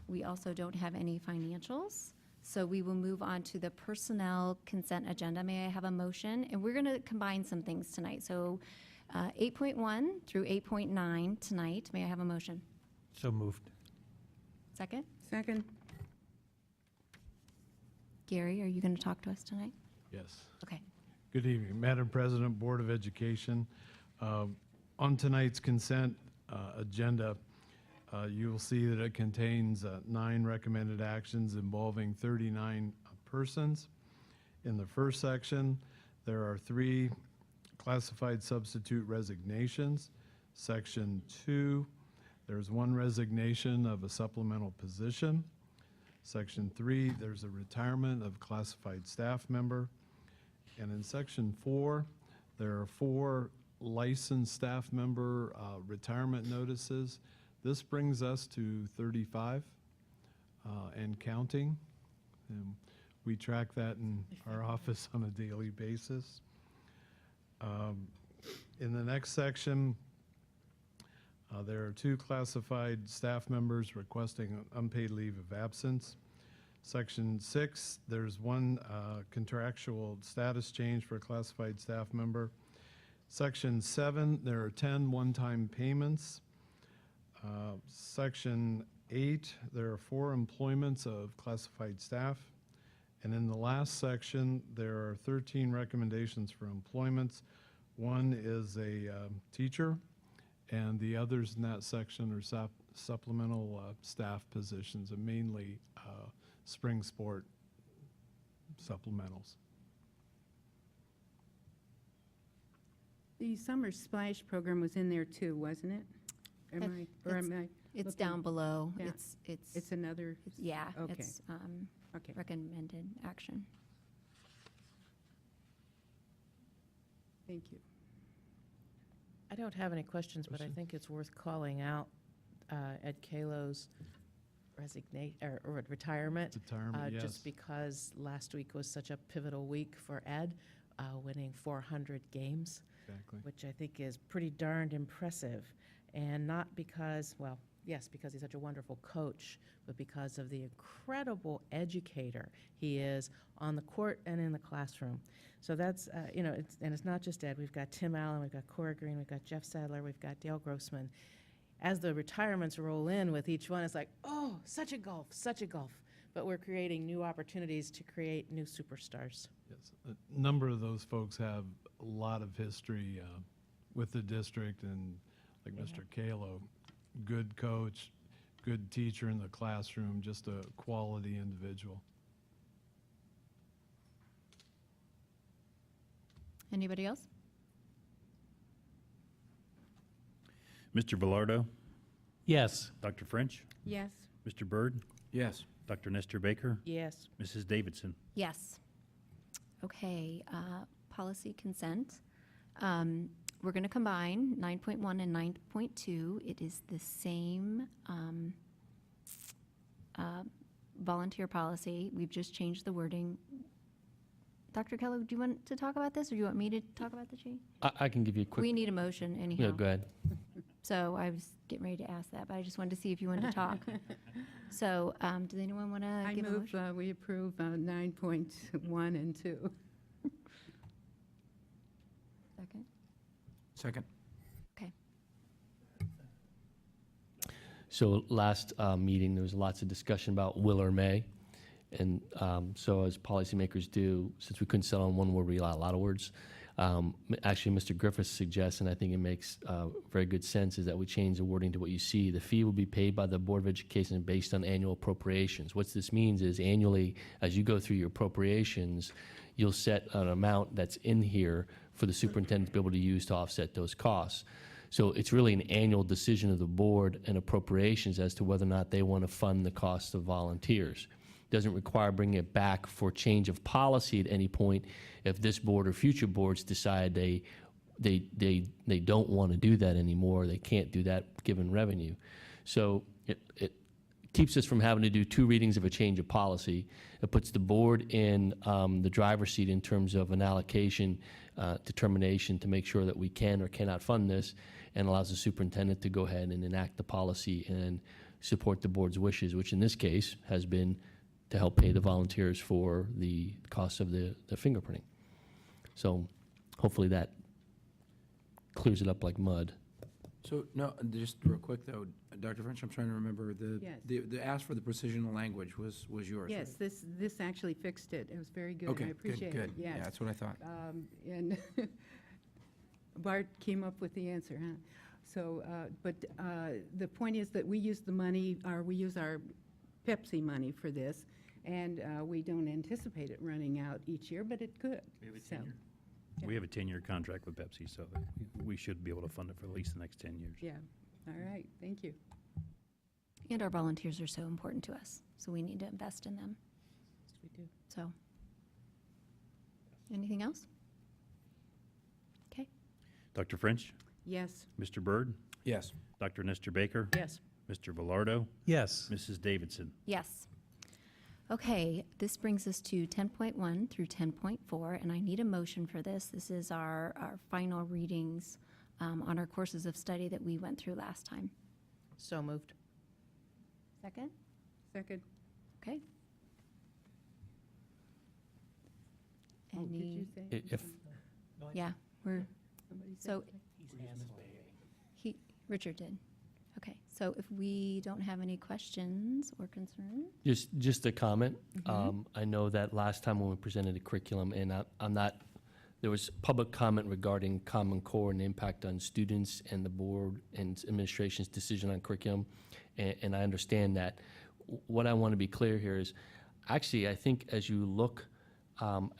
We also don't have any financials, so we will move on to the personnel consent agenda. May I have a motion? And we're going to combine some things tonight. So 8.1 through 8.9 tonight. May I have a motion? So moved. Second? second, Gary, are you going to talk to us tonight? Yes. Okay. Good evening, Madam President, Board of Education. On tonight's consent agenda, you will see that it contains 9 recommended actions involving 39 persons. In the first section, there are 3 classified substitute resignations. Section 2, there's 1 resignation of a supplemental position. Section 3, there's a retirement of classified staff member. And in Section 4, there are 4 licensed staff member retirement notices. This brings us to 35 and counting. And we track that in our office on a daily basis. In the next section, there are 2 classified staff members requesting unpaid leave of absence. Section 6, there's 1 contractual status change for a classified staff member. Section 7, there are 10 one-time payments. Section 8, there are 4 employments of classified staff. And in the last section, there are 13 recommendations for employments. One is a teacher, and the others in that section are supplemental staff positions, and mainly spring sport supplementals. The Summer Splash program was in there too, wasn't it? Am I, or am I? It's looking- down below. Yeah. It's another, yeah, okay. it's okay. recommended action. Thank you. I don't have any questions, but I think it's worth calling out Ed Kalo's resignation or retirement. Retirement, yes. Just because last week was such a pivotal week for Ed, winning 400 games, Exactly. which I think is pretty darned impressive. And not because, well, yes, because he's such a wonderful coach, but because of the incredible educator he is on the court and in the classroom. So that's, it's not just Ed. We've got Tim Allen, we've got Cora Green, we've got Jeff Sadler, we've got Dale Grossman. As the retirements roll in with each one, it's like, oh, such a gulf, such a gulf. But we're creating new opportunities to create new superstars. Yes, a number of those folks have a lot of history with the district, and like Mr. Kalo, good coach, good teacher in the classroom, just a quality individual. Anybody else? Mr. Velardo, Yes. Dr. French, Yes. Mr. Byrd, Yes. Dr. Nestor Baker, Yes. Mrs. Davidson. Yes. Okay, policy consent. We're going to combine 9.1 and 9.2. It is the same volunteer policy. We've just changed the wording. Dr. Keller, do you want to talk about this, or do you want me to talk about the change? I can give you a quick. We need a motion anyhow. Yeah, go ahead. So I was getting ready to ask that, but I just wanted to see if you wanted to talk. So does anyone want to I give a move motion? we approve 9.1 and 2. Second? Second. Okay. So last meeting, there was lots of discussion about will or may. And so as policymakers do, since we couldn't settle on one word, we allow a lot of words. Actually, Mr. Griffith suggests, and I think it makes very good sense, is that we change the wording to what you see. The fee will be paid by the Board of Education based on annual appropriations. What this means is annually, as you go through your appropriations, you'll set an amount that's in here for the superintendent to be able to use to offset those costs. So it's really an annual decision of the board and appropriations as to whether or not they want to fund the cost of volunteers. Doesn't require bringing it back for change of policy at any point if this board or future boards decide they don't want to do that anymore. They can't do that given revenue. So it keeps us from having to do two readings of a change of policy. It puts the board in the driver's seat in terms of an allocation determination to make sure that we can or cannot fund this, and allows the superintendent to go ahead and enact the policy and support the board's wishes, which in this case has been to help pay the volunteers for the cost of the fingerprinting. So hopefully that clears it up like mud. So, no, just real quick, though, Dr. French, I'm trying to remember, Yes. the ask for the precision of language was yours, Yes, right? this actually fixed it. It was very good. Okay, I good, appreciate good. it. Yes. Yeah, that's what I thought. And Bart came up with the answer, huh? So, but the point is that we use the money, or we use our Pepsi money for this, and we don't anticipate it running out each year, but it could. We have a So, 10-year. yeah. We have a 10-year contract with Pepsi, so that we should be able to fund it for at least the next 10 years. Yeah, all right, thank you. And our volunteers are so important to us, so we need to invest in them. Yes, we do. So, anything else? Okay. Dr. French, Yes, Mr. Byrd, Yes. Dr. Nestor Baker, Yes. Mr. Velardo, Yes. Mrs. Davidson. Yes. Okay, this brings us to 10.1 through 10.4, and I need a motion for this. This is our final readings on our courses of study that we went through last time. So moved. Second? second. Okay. Oh, did you say? If, Yeah, we're, Somebody said so, something? Richard did. Okay, so if we don't have any questions or concerns? Just a comment. I know that last time when we presented the curriculum, and I'm not, there was public comment regarding Common Core and the impact on students and the board and administration's decision on curriculum, and I understand that. What I want to be clear here is, actually, I think as you look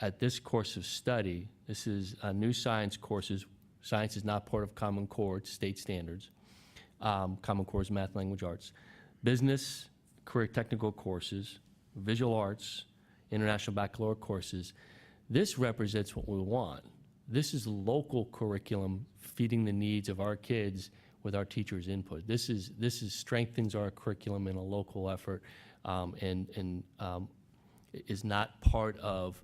at this course of study, this is new science courses. Science is not part of Common Core, it's state standards. Common Core is math, language, arts. Business, career technical courses, visual arts, international baccalaureate courses. This represents what we want. This is local curriculum feeding the needs of our kids with our teachers' input. This is strengthens our curriculum in a local effort, and is not part of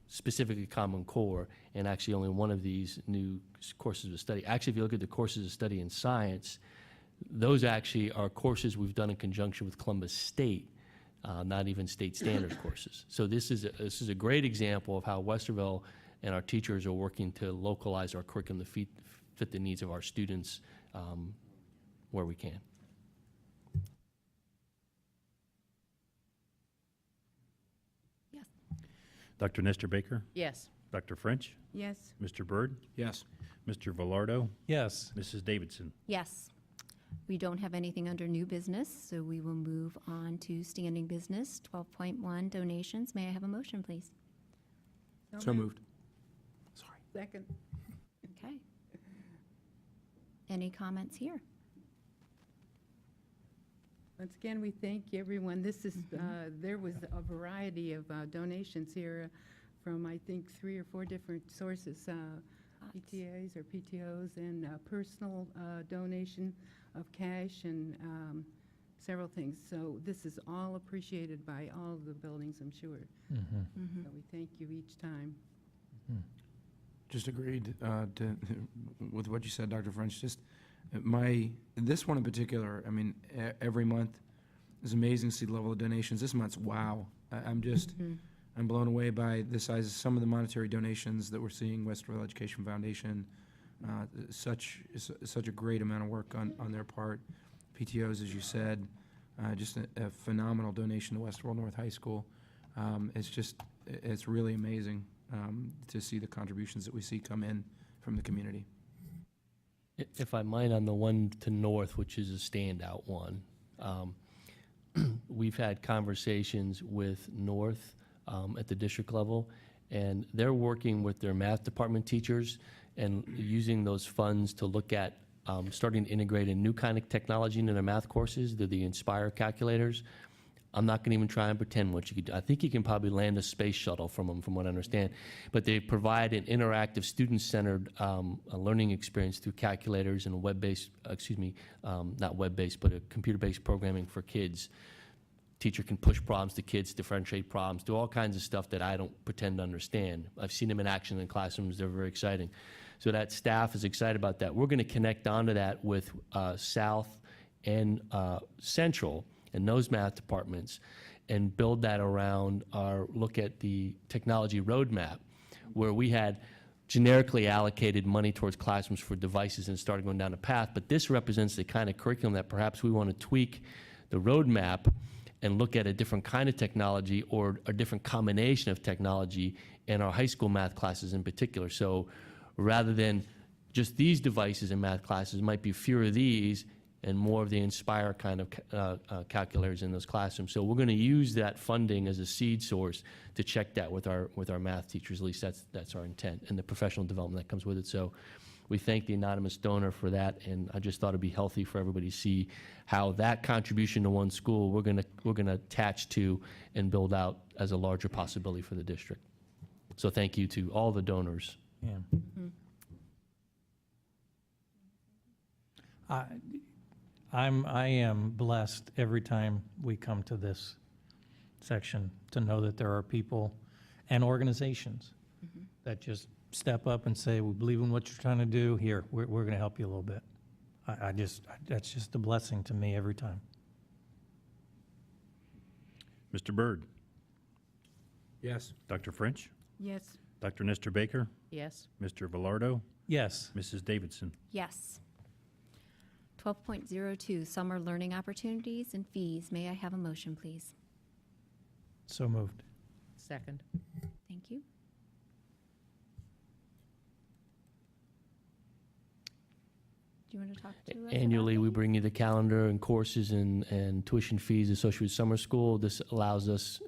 specifically Common Core, and actually only one of these new courses of study. Actually, if you look at the courses of study in science, those actually are courses we've done in conjunction with Columbus State, not even state standard courses. So this is a great example of how Westerville and our teachers are working to localize our curriculum to fit the needs of our students where we can. Yes. Dr. Nestor Baker? Yes. Dr. French? Yes. Mr. Byrd? Yes. Mr. Velardo? Yes. Mrs. Davidson? Yes. We don't have anything under new business, so we will move on to standing business. 12.1 donations. May I have a motion, please? So moved. Second. Okay. Any comments here? Once again, we thank everyone. This is, there was a variety of donations here from, I think, 3 or 4 different sources, PTAs or PTOs, and personal donation of cash and several things. So this is all appreciated by all of the buildings, I'm sure. So we thank you each time. Just agreed with what you said, Dr. French. Just this one in particular, I mean, every month is amazing to see the level of donations. This month's, wow. I'm blown away by the size of some of the monetary donations that we're seeing. Westerville Education Foundation, such a great amount of work on their part. PTOs, as you said, just a phenomenal donation to Westerville North High School. It's really amazing to see the contributions that we see come in from the community. If I might, on the one to North, which is a standout one, we've had conversations with North at the district level, and they're working with their math department teachers and using those funds to look at starting to integrate a new kind of technology into their math courses. They're the Inspire calculators. I'm not going to even try and pretend what you could do. I think you can probably land a space shuttle from them, from what I understand. But they provide an interactive, student-centered learning experience through calculators and a web-based, not web-based, but a computer-based programming for kids. Teacher can push problems to kids, differentiate problems, do all kinds of stuff that I don't pretend to understand. I've seen them in action in classrooms. They're very exciting. So that staff is excited about that. We're going to connect onto that with South and Central and those math departments and build that around our look at the technology roadmap, where we had generically allocated money towards classrooms for devices and started going down a path. But this represents the kind of curriculum that perhaps we want to tweak the roadmap and look at a different kind of technology or a different combination of technology in our high school math classes in particular. So rather than just these devices in math classes, might be fewer of these and more of the Inspire kind of calculators in those classrooms. So we're going to use that funding as a seed source to check that with our math teachers. At least that's our intent, and the professional development that comes with it. So we thank the anonymous donor for that, and I just thought it'd be healthy for everybody to see how that contribution to one school we're going to attach to and build out as a larger possibility for the district. So thank you to all the donors. Yeah. I am blessed every time we come to this section to know that there are people and organizations that just step up and say, we believe in what you're trying to do. Here, we're going to help you a little bit. That's just a blessing to me every time. Mr. Byrd? Yes. Dr. French? Yes. Dr. Nestor Baker? Yes. Mr. Velardo? Yes. Mrs. Davidson? Yes. 12.02, summer learning opportunities and fees. May I have a motion, please? So moved. Second. Thank you. Do you want to talk to us about Annually, we these? bring you the calendar and courses and tuition fees associated with summer school. This allows us,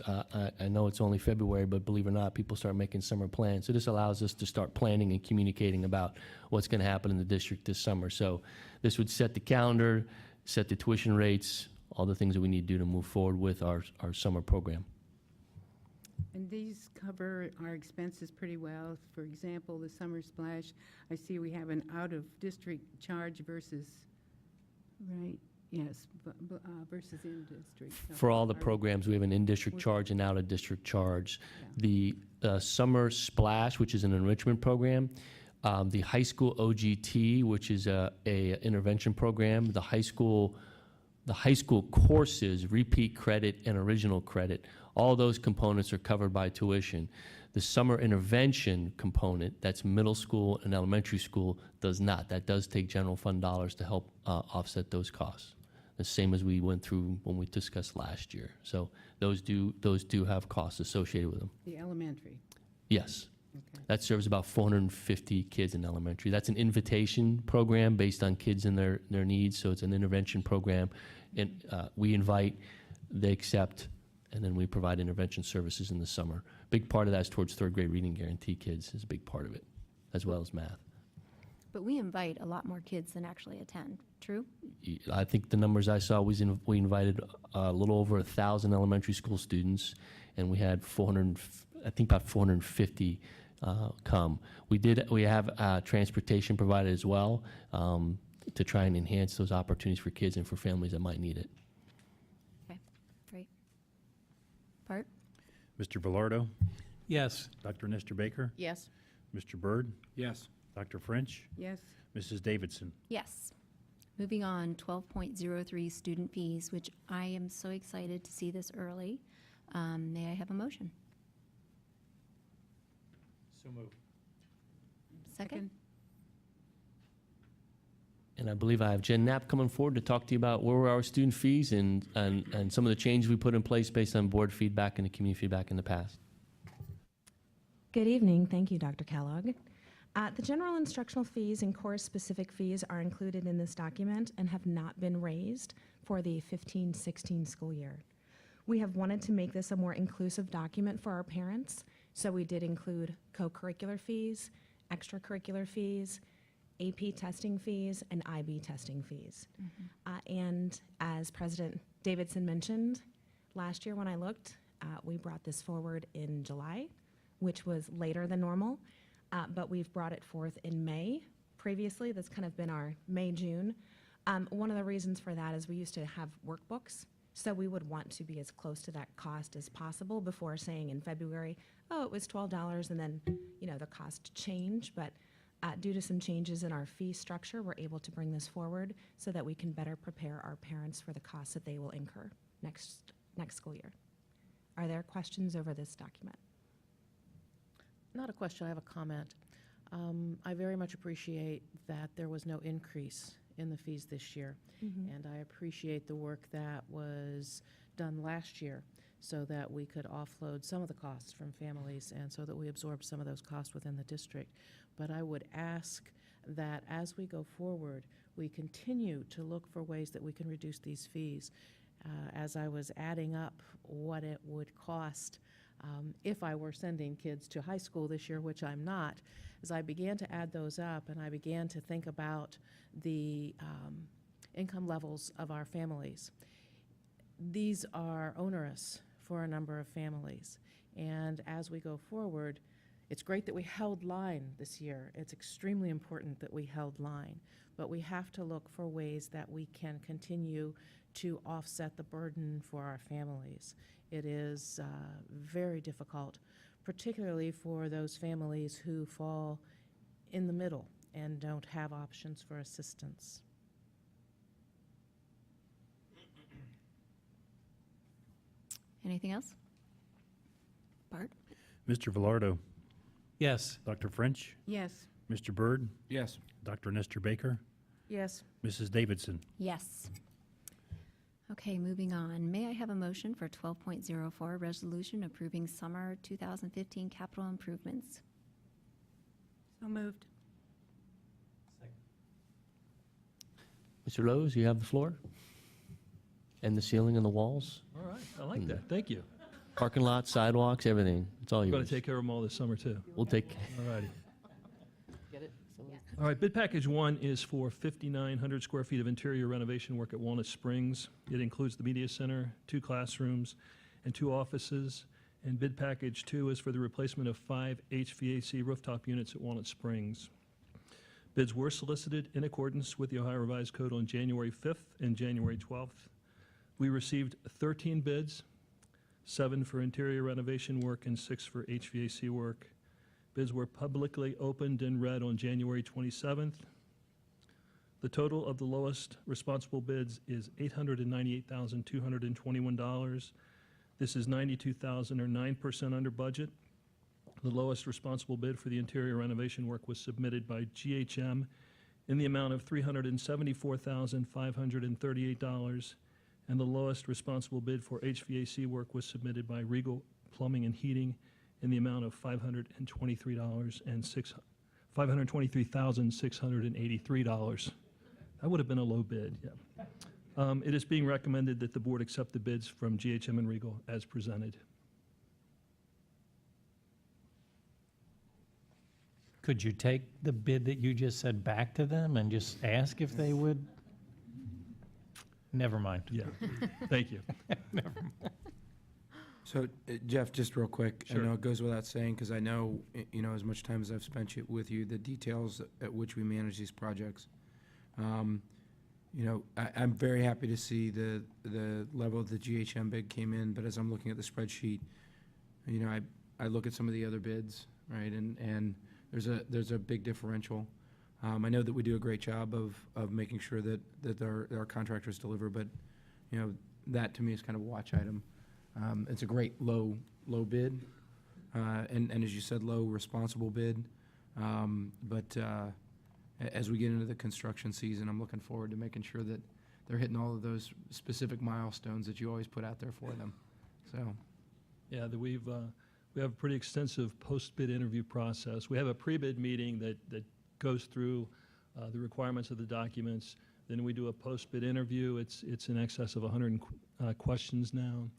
I know it's only February, but believe it or not, people start making summer plans. So this allows us to start planning and communicating about what's going to happen in the district this summer. So this would set the calendar, set the tuition rates, all the things that we need to do to move forward with our summer program. And these cover our expenses pretty well. For example, the Summer Splash, I see we have an out-of-district charge versus, right, yes, versus in-district. So For all the are- programs, we have an in-district We're- charge and out-of-district charge. Yeah. The Summer Splash, which is an enrichment program, the high school OGT, which is a intervention program, the high school courses, repeat credit and original credit, all those components are covered by tuition. The summer intervention component, that's middle school and elementary school, does not. That does take general fund dollars to help offset those costs. The same as we went through when we discussed last year. So those do have costs associated with them. The elementary. Yes. Okay. That serves about 450 kids in elementary. That's an invitation program based on kids and their needs, so it's an intervention program. And we invite, they accept, and then we provide intervention services in the summer. Big part of that is towards third grade reading guarantee kids is a big part of it, as well as math. But we invite a lot more kids than actually attend, true? I think the numbers I saw, we invited a little over 1,000 elementary school students, and we had about 450 come. We have transportation provided as well to try and enhance those opportunities for kids and for families that might need it. Okay, great. Bart? Mr. Velardo, Yes. Dr. Nestor Baker, Yes. Mr. Byrd, Yes. Dr. French, Yes, Mrs. Davidson. Yes. Moving on, 12.03, student fees, which I am so excited to see this early. May I have a motion? So moved. Second? And I believe I have Jen Knapp coming forward to talk to you about where were our student fees and some of the changes we put in place based on board feedback and the community feedback in the past. Good evening. Thank you, Dr. Kellogg. The general instructional fees and course-specific fees are included in this document and have not been raised for the 15-16 school year. We have wanted to make this a more inclusive document for our parents, so we did include co-curricular fees, extracurricular fees, AP testing fees, and IB testing fees. And as President Davidson mentioned, last year when I looked, we brought this forward in July, which was later than normal, but we've brought it forth in May. Previously, that's kind of been our May, June. One of the reasons for that is we used to have workbooks, so we would want to be as close to that cost as possible before saying in February, oh, it was $12, and then, the cost changed. But due to some changes in our fee structure, we're able to bring this forward so that we can better prepare our parents for the costs that they will incur next school year. Are there questions over this document? Not a question, I have a comment. I very much appreciate that there was no increase in the fees this year. And I appreciate the work that was done last year so that we could offload some of the costs from families and so that we absorb some of those costs within the district. But I would ask that as we go forward, we continue to look for ways that we can reduce these fees. As I was adding up what it would cost if I were sending kids to high school this year, which I'm not, as I began to add those up and I began to think about the income levels of our families, these are onerous for a number of families. And as we go forward, it's great that we held line this year. It's extremely important that we held line. But we have to look for ways that we can continue to offset the burden for our families. It is very difficult, particularly for those families who fall in the middle and don't have options for assistance. Anything else? Bart? Mr. Velardo, Yes. Dr. French, yes, Mr. Byrd, Yes. Dr. Nestor Baker, Yes. Mrs. Davidson. Yes. Okay, moving on. May I have a motion for 12.04, resolution approving summer 2015 capital improvements? So moved. Mr. Lowe's, you have the floor. And the ceiling and the walls, All right, I like that, thank you. parking lots, sidewalks, everything. It's all We're yours. going to take care of them all this summer, too. We'll take, All righty. Get it? All right, bid package 1 is for 5,900 square feet of interior renovation work at Walnut Springs. It includes the media center, 2 classrooms, and 2 offices. And bid package 2 is for the replacement of 5 HVAC rooftop units at Walnut Springs. Bids were solicited in accordance with the Ohio Revised Code on January 5th and January 12th. We received 13 bids, 7 for interior renovation work and 6 for HVAC work. Bids were publicly opened and read on January 27th. The total of the lowest responsible bids is $898,221. This is $92,000 or 9% under budget. The lowest responsible bid for the interior renovation work was submitted by GHM in the amount of $374,538, and the lowest responsible bid for HVAC work was submitted by Regal Plumbing and Heating in the amount of $523,683. That would have been a low bid, yeah. It is being recommended that the board accept the bids from GHM and Regal as presented. Could you take the bid that you just said back to them and just ask if they would? Never mind. Yeah, thank you. So, Jeff, just real quick, I Sure. know it goes without saying, because I know, as much time as I've spent with you, the details at which we manage these projects. I'm very happy to see the level of the GHM bid came in, but as I'm looking at the spreadsheet, I look at some of the other bids, right, and there's a big differential. I know that we do a great job of making sure that our contractors deliver, but, that to me is kind of a watch item. It's a great low bid, and as you said, low responsible bid. But as we get into the construction season, I'm looking forward to making sure that they're hitting all of those specific milestones that you always put out there for them. So, Yeah, we have a pretty extensive post-bid interview process. We have a pre-bid meeting that goes through the requirements of the documents. Then we do a post-bid interview. It's in excess of 100 questions now.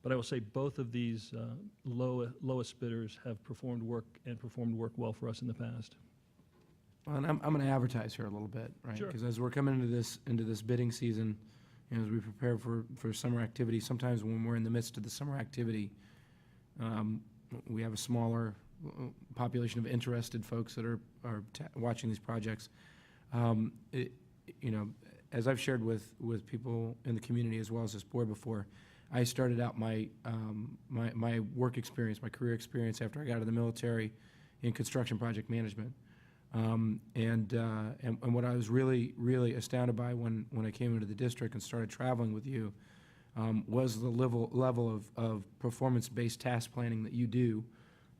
But I will say both of these lowest bidders have performed work well for us in the past. well, and I'm going to advertise here a little bit, right? Sure. Because as we're coming into this bidding season, as we prepare for summer activity, sometimes when we're in the midst of the summer activity, we have a smaller population of interested folks that are watching these projects. As I've shared with people in the community as well as this board before, I started out my work experience, my career experience after I got out of the military in construction project management. And what I was really, really astounded by when I came into the district and started traveling with you was the level of performance-based task planning that you do,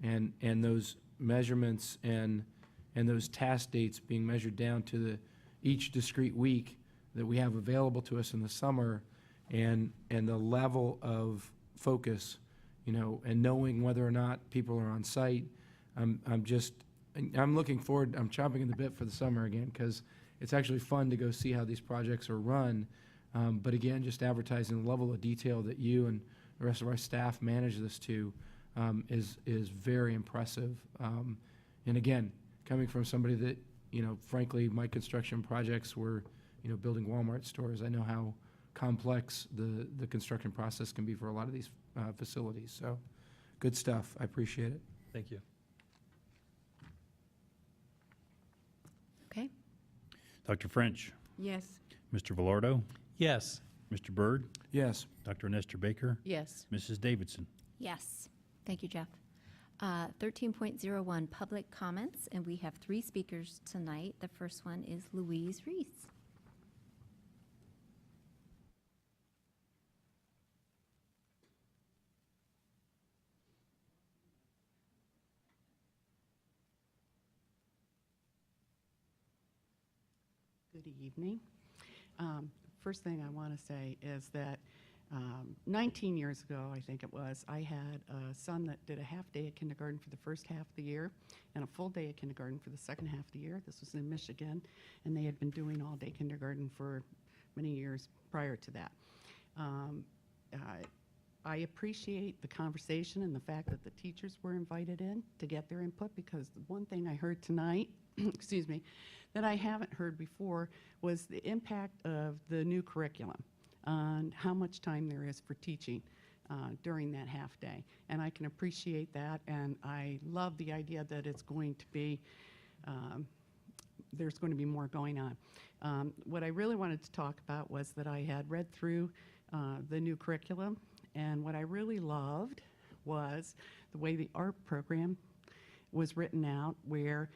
and those measurements and those task dates being measured down to each discrete week that we have available to us in the summer, and the level of focus, and knowing whether or not people are on site. I'm looking forward, I'm chomping at the bit for the summer again, because it's actually fun to go see how these projects are run. But again, just advertising the level of detail that you and the rest of our staff manage this to is very impressive. And again, coming from somebody that, frankly, my construction projects were, building Walmart stores, I know how complex the construction process can be for a lot of these facilities. So, good stuff. I appreciate it. Thank you. Okay. Dr. French. Yes. Mr. Velardo. Yes. Mr. Byrd. Yes. Dr. Nestor Baker. Yes. Mrs. Davidson. Yes. Thank you, Jeff. 13.01, public comments, and we have 3 speakers tonight. The first one is Louise Reese. Good evening. First thing I want to say is that 19 years ago, I think it was, I had a son that did a half day of kindergarten for the first half of the year and a full day of kindergarten for the second half of the year. This was in Michigan, and they had been doing all day kindergarten for many years prior to that. I appreciate the conversation and the fact that the teachers were invited in to get their input, because the one thing I heard tonight, excuse me, that I haven't heard before was the impact of the new curriculum on how much time there is for teaching during that half day. And I can appreciate that, and I love the idea that it's going to be, there's going to be more going on. What I really wanted to talk about was that I had read through the new curriculum, and what I really loved was the way the art program was written out, where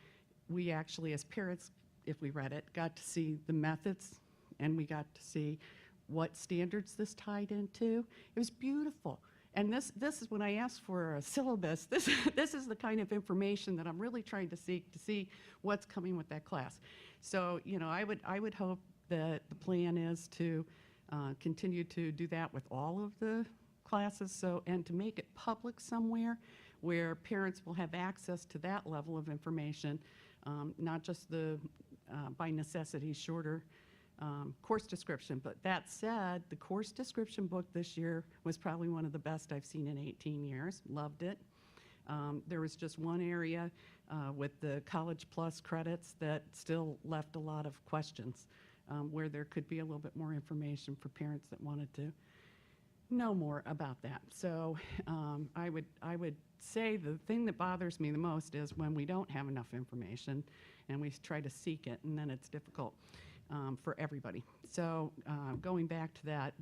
we actually, as parents, if we read it, got to see the methods, and we got to see what standards this tied into. It was beautiful. And this is when I asked for a syllabus, this is the kind of information that I'm really trying to seek to see what's coming with that class. So, you know, I would hope that the plan is to continue to do that with all of the classes, so, and to make it public somewhere where parents will have access to that level of information, not just the, by necessity, shorter course description. But that said, the course description book this year was probably one of the best I've seen in 18 years. Loved it. There was just one area with the College Plus credits that still left a lot of questions, where there could be a little bit more information for parents that wanted to know more about that. So I would say the thing that bothers me the most is when we don't have enough information and we try to seek it, and then it's difficult for everybody. So going back to that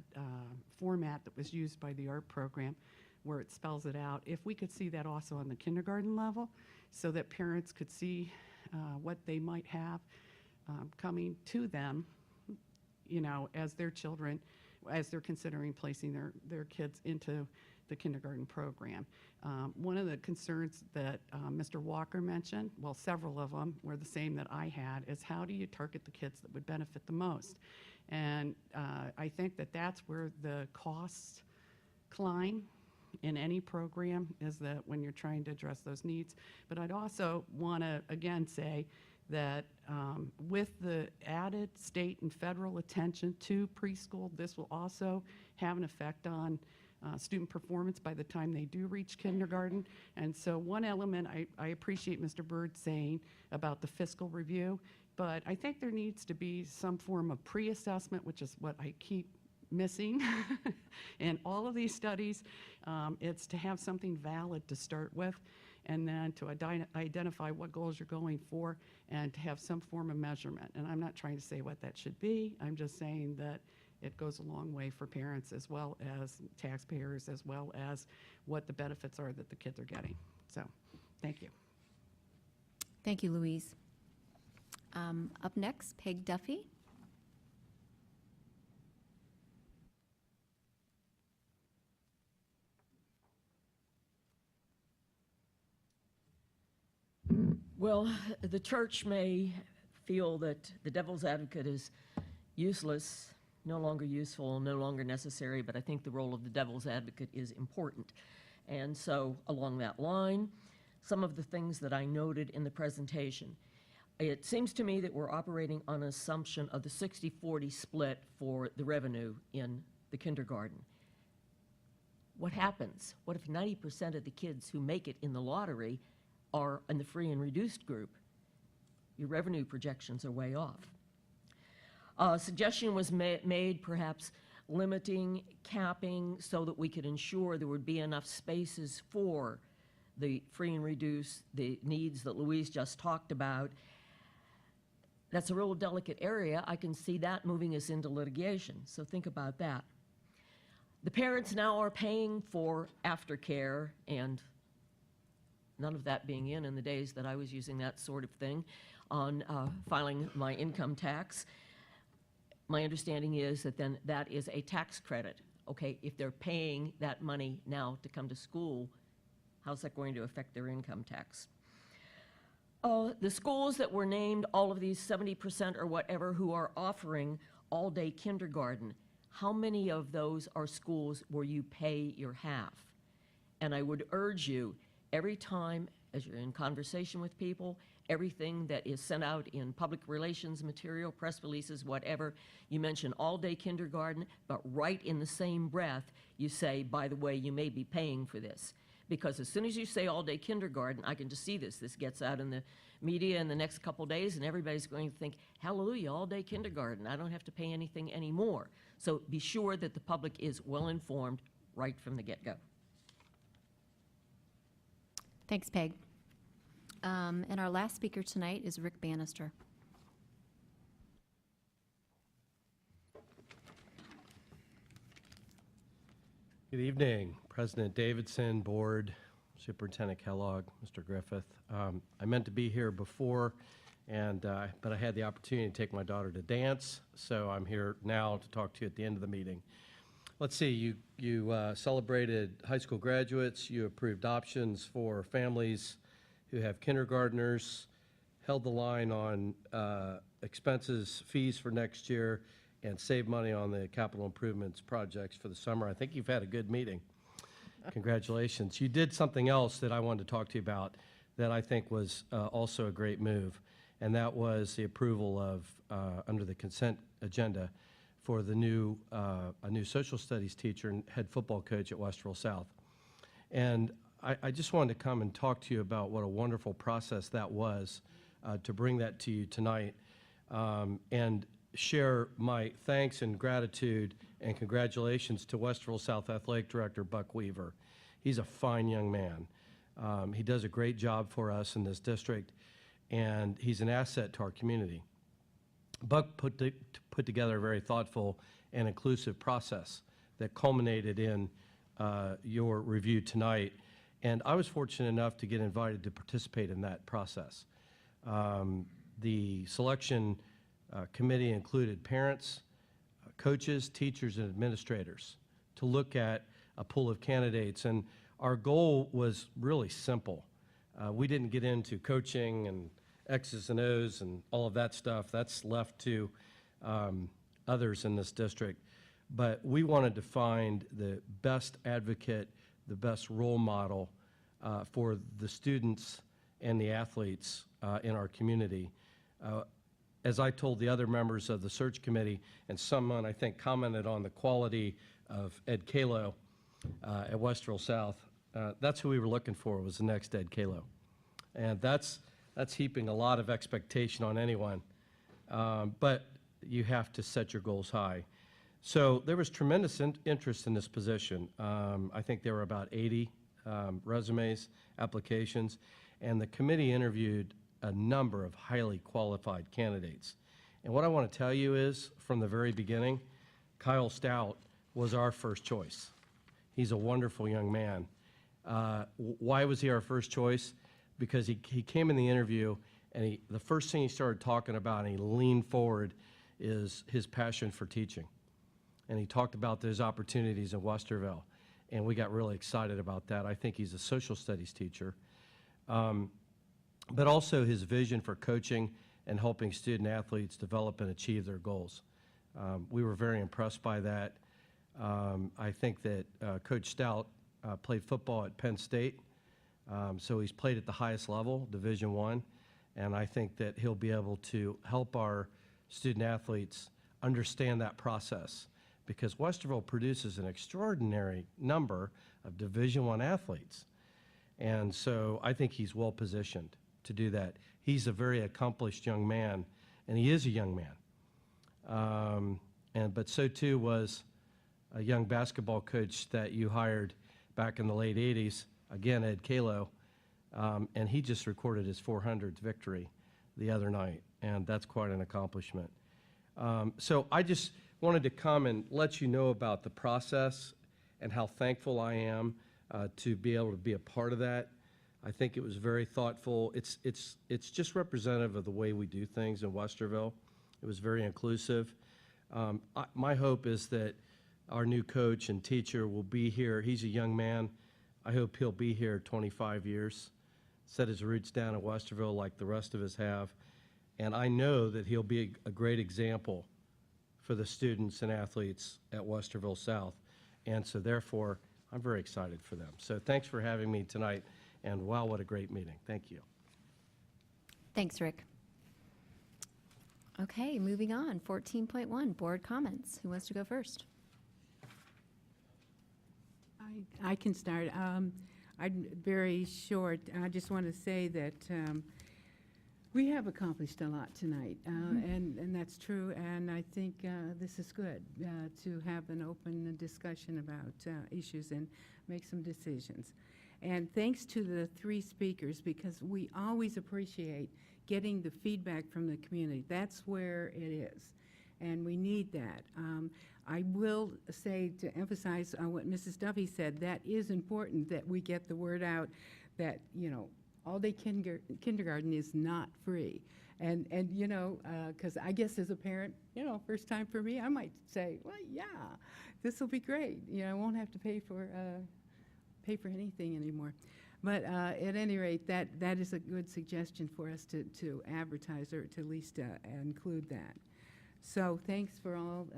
format that was used by the art program, where it spells it out, if we could see that also on the kindergarten level, so that parents could see what they might have coming to them, you know, as their children, as they're considering placing their kids into the kindergarten program. One of the concerns that Mr. Walker mentioned, well, several of them were the same that I had, is how do you target the kids that would benefit the most? And I think that that's where the costs climb in any program, is that when you're trying to address those needs. But I'd also want to, again, say that with the added state and federal attention to preschool, this will also have an effect on student performance by the time they do reach kindergarten. And so one element I appreciate Mr. Byrd saying about the fiscal review, but I think there needs to be some form of pre-assessment, which is what I keep missing in all of these studies. It's to have something valid to start with, and then to identify what goals you're going for, and to have some form of measurement. And I'm not trying to say what that should be. I'm just saying that it goes a long way for parents as well as taxpayers, as well as what the benefits are that the kids are getting. So, thank you. Thank you, Louise. Up next, Peg Duffy. Well, the church may feel that the devil's advocate is useless, no longer useful, no longer necessary, but I think the role of the devil's advocate is important. And so along that line, some of the things that I noted in the presentation, it seems to me that we're operating on an assumption of the 60-40 split for the revenue in the kindergarten. What happens? What if 90% of the kids who make it in the lottery are in the free and reduced group? Your revenue projections are way off. A suggestion was made, perhaps limiting, capping, so that we could ensure there would be enough spaces for the free and reduced, the needs that Louise just talked about. That's a real delicate area. I can see that moving us into litigation, so think about that. The parents now are paying for aftercare, and none of that being in the days that I was using that sort of thing on filing my income tax. My understanding is that then that is a tax credit. Okay, if they're paying that money now to come to school, how's that going to affect their income tax? The schools that were named, all of these 70% or whatever, who are offering all-day kindergarten, how many of those are schools where you pay your half? And I would urge you, every time, as you're in conversation with people, everything that is sent out in public relations material, press releases, whatever, you mention all-day kindergarten, but right in the same breath, you say, by the way, you may be paying for this. Because as soon as you say all-day kindergarten, I can just see this. This gets out in the media in the next couple days, and everybody's going to think, hallelujah, all-day kindergarten. I don't have to pay anything anymore. So be sure that the public is well-informed right from the get-go. Thanks, Peg. And our last speaker tonight is Rick Bannister. Good evening, President Davidson, Board, Superintendent Kellogg, Mr. Griffith. I meant to be here before, but I had the opportunity to take my daughter to dance, so I'm here now to talk to you at the end of the meeting. Let's see, you celebrated high school graduates, you approved options for families who have kindergartners, held the line on expenses, fees for next year, and saved money on the capital improvements projects for the summer. I think you've had a good meeting. Congratulations. You did something else that I wanted to talk to you about that I think was also a great move, and that was the approval of, under the consent agenda, for the new, a new social studies teacher and head football coach at Westerville South. And I just wanted to come and talk to you about what a wonderful process that was to bring that to you tonight, and share my thanks and gratitude and congratulations to Westerville South Athletic Director Buck Weaver. He's a fine young man. He does a great job for us in this district, and he's an asset to our community. Buck put together a very thoughtful and inclusive process that culminated in your review tonight, and I was fortunate enough to get invited to participate in that process. The selection committee included parents, coaches, teachers, and administrators to look at a pool of candidates, and our goal was really simple. We didn't get into coaching and X's and O's and all of that stuff. That's left to others in this district. But we wanted to find the best advocate, the best role model for the students and the athletes in our community. As I told the other members of the search committee, and someone I think commented on the quality of Ed Kalo at Westerville South, that's who we were looking for, was the next Ed Kalo. And that's heaping a lot of expectation on anyone, but you have to set your goals high. So there was tremendous interest in this position. I think there were about 80 resumes, applications, and the committee interviewed a number of highly qualified candidates. And what I want to tell you is, from the very beginning, Kyle Stout was our first choice. He's a wonderful young man. Why was he our first choice? Because he came in the interview, and the first thing he started talking about, and he leaned forward, is his passion for teaching. And he talked about those opportunities in Westerville, and we got really excited about that. I think he's a social studies teacher. But also his vision for coaching and helping student athletes develop and achieve their goals. We were very impressed by that. I think that Coach Stout played football at Penn State, so he's played at the highest level, Division I, and I think that he'll be able to help our student athletes understand that process, because Westerville produces an extraordinary number of Division I athletes. And so I think he's well positioned to do that. He's a very accomplished young man, and he is a young man. But so too was a young basketball coach that you hired back in the late 80s, again, Ed Kalo, and he just recorded his 400th victory the other night, and that's quite an accomplishment. So I just wanted to come and let you know about the process and how thankful I am to be able to be a part of that. I think it was very thoughtful. It's just representative of the way we do things in Westerville. It was very inclusive. My hope is that our new coach and teacher will be here. He's a young man. I hope he'll be here 25 years. set his roots down in Westerville like the rest of us have. And I know that he'll be a great example for the students and athletes at Westerville South. And so therefore, I'm very excited for them. So thanks for having me tonight. And wow, what a great meeting. Thank you. Thanks, Rick. Okay, moving on. 14.1, board comments. Who wants to go first? I can start. I'm very short. I just want to say that we have accomplished a lot tonight, and that's true. And I think this is good to have an open discussion about issues and make some decisions. And thanks to the three speakers, because we always appreciate getting the feedback from the community. That's where it is, and we need that. I will say, to emphasize what Mrs. Duffy said, that is important that we get the word out that, you know, all-day kindergarten is not free. And you know, because I guess as a parent, you know, first time for me, I might say, well, yeah, this will be great. You know, I won't have to pay for anything anymore. But at any rate, that is a good suggestion for us to advertise, or to at least include that. So thanks for all,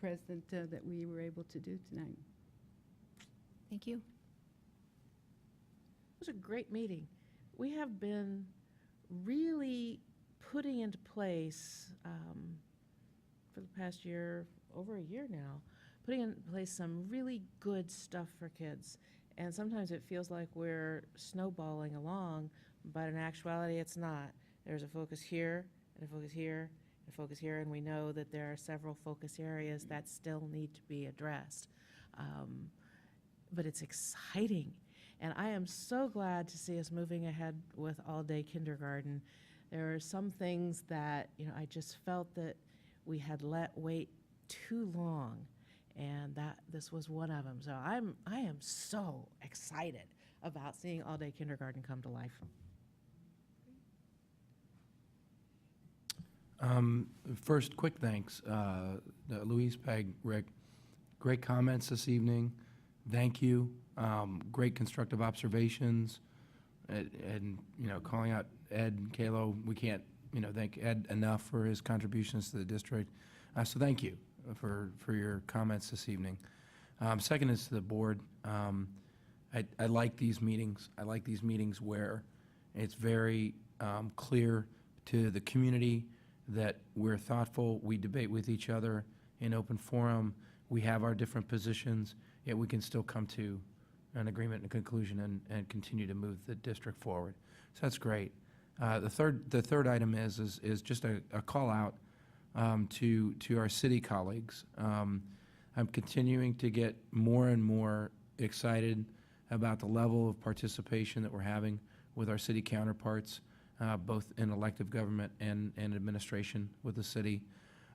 President, that we were able to do tonight. Thank you. It was a great meeting. We have been really putting into place, for the past year, over a year now, putting in place some really good stuff for kids. And sometimes it feels like we're snowballing along, but in actuality, it's not. There's a focus here, and a focus here, and a focus here, and we know that there are several focus areas that still need to be addressed. But it's exciting. And I am so glad to see us moving ahead with all-day kindergarten. There are some things that, you know, I just felt that we had let wait too long, and that this was one of them. So I am so excited about seeing all-day kindergarten come to life. First, quick thanks. Louise, Peg, Rick, great comments this evening. Thank you. Great constructive observations. And you know, calling out Ed and Kalo, we can't, you know, thank Ed enough for his contributions to the district. So thank you for your comments this evening. Second is to the board. I like these meetings. I like these meetings where it's very clear to the community that we're thoughtful, we debate with each other in open forum, we have our different positions, yet we can still come to an agreement and a conclusion and continue to move the district forward. So that's great. The third item is just a call out to our city colleagues. I'm continuing to get more and more excited about the level of participation that we're having with our city counterparts, both in elective government and administration with the city.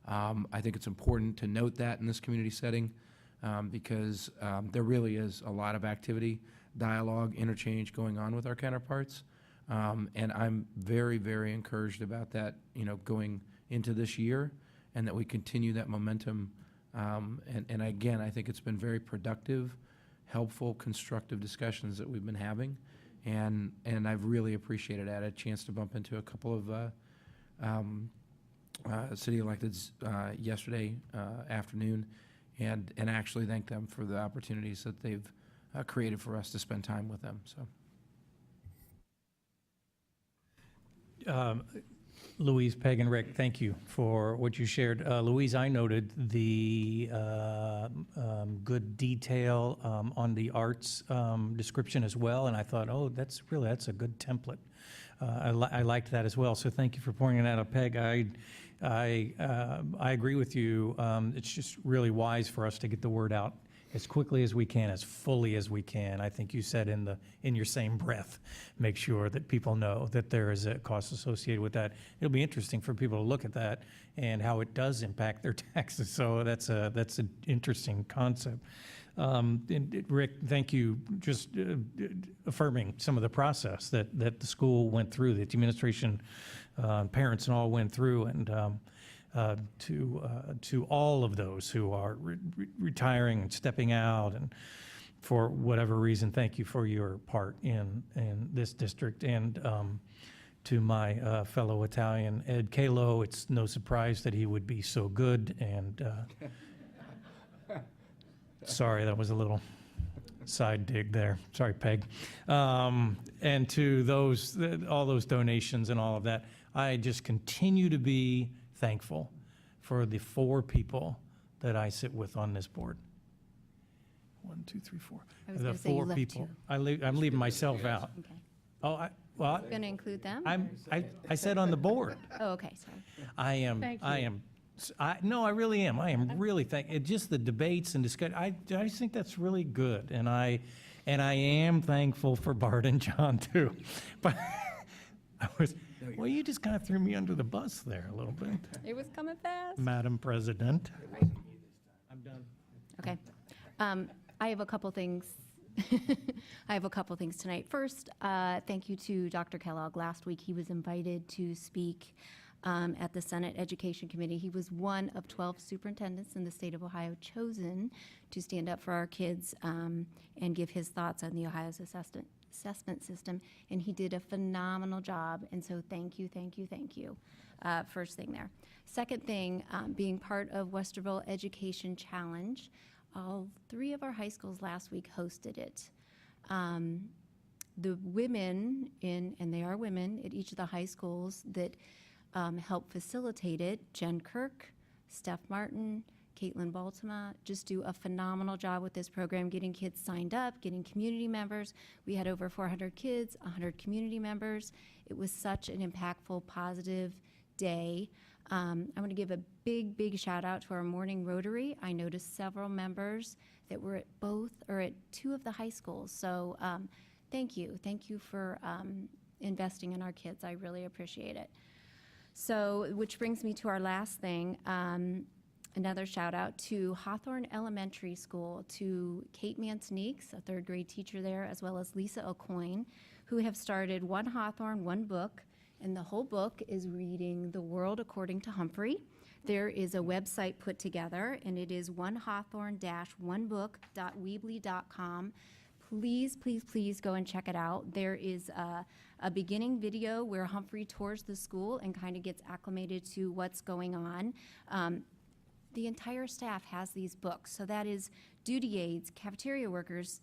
I think it's important to note that in this community setting because there really is a lot of activity, dialogue, interchange going on with our counterparts. And I'm very, very encouraged about that, you know, going into this year, and that we continue that momentum. And again, I think it's been very productive, helpful, constructive discussions that we've been having. And I've really appreciated it. I had a chance to bump into a couple of city electeds yesterday afternoon, and actually thank them for the opportunities that they've created for us to spend time with them. So. Louise, Peg, and Rick, thank you for what you shared. Louise, I noted the good detail on the arts description as well, and I thought, oh, that's a good template. I liked that as well, so thank you for pointing that out, Peg. I agree with you. It's just really wise for us to get the word out as quickly as we can, as fully as we can. I think you said in your same breath, make sure that people know that there is a cost associated with that. It'll be interesting for people to look at that and how it does impact their taxes. So that's an interesting concept. And Rick, thank you just affirming some of the process that the school went through, that the administration, parents and all went through, and to all of those who are retiring and stepping out and for whatever reason, thank you for your part in this district. And to my fellow Italian, Ed Calo, it's no surprise that he would be so good. And sorry, that was a little side dig there. Sorry, Peg. And to those, all those donations and all of that, I just continue to be thankful for the 4 people that I sit with on this board. 1, 2, 3, 4. I was The gonna say you 4 left people. 2. I'm leaving myself out. Okay. Oh, Going to include them? I said on the board. Oh, okay, sorry. I really am. I am really just the debates and discussion. I just think that's really good. And I am thankful for Bart and John too. But well, you just kind of threw me under the bus there a little bit. It was coming fast. Madam President. I'm done. Okay. I have a couple things. I have a couple things tonight. First, thank you to Dr. Kellogg. Last week, he was invited to speak at the Senate Education Committee. He was one of 12 superintendents in the state of Ohio chosen to stand up for our kids and give his thoughts on the Ohio's assessment system, and he did a phenomenal job, and so thank you, thank you, thank you. First thing there. Second thing, being part of Westerville Education Challenge, all 3 of our high schools last week hosted it. The women and they are women at each of the high schools that help facilitate it, Jen Kirk, Steph Martin, Caitlin Baltima, just do a phenomenal job with this program, getting kids signed up, getting community members. We had over 400 kids, 100 community members. It was such an impactful, positive day. I want to give a big, big shout out to our morning Rotary. I noticed several members that were at 2 of the high schools. So thank you. Thank you for investing in our kids. I really appreciate it. So, which brings me to our last thing. Another shout out to Hawthorne Elementary School, to Kate Mansoniques, a 3rd grade teacher there, as well as Lisa O'Coin, who have started One Hawthorne, One Book. And the whole book is reading The World According to Humphrey. There is a website put together, and it is onehawthorne-onebook.weebly.com. Please, please, please go and check it out. There is a beginning video where Humphrey tours the school and kind of gets acclimated to what's going on. The entire staff has these books. So that is duty aides, cafeteria workers,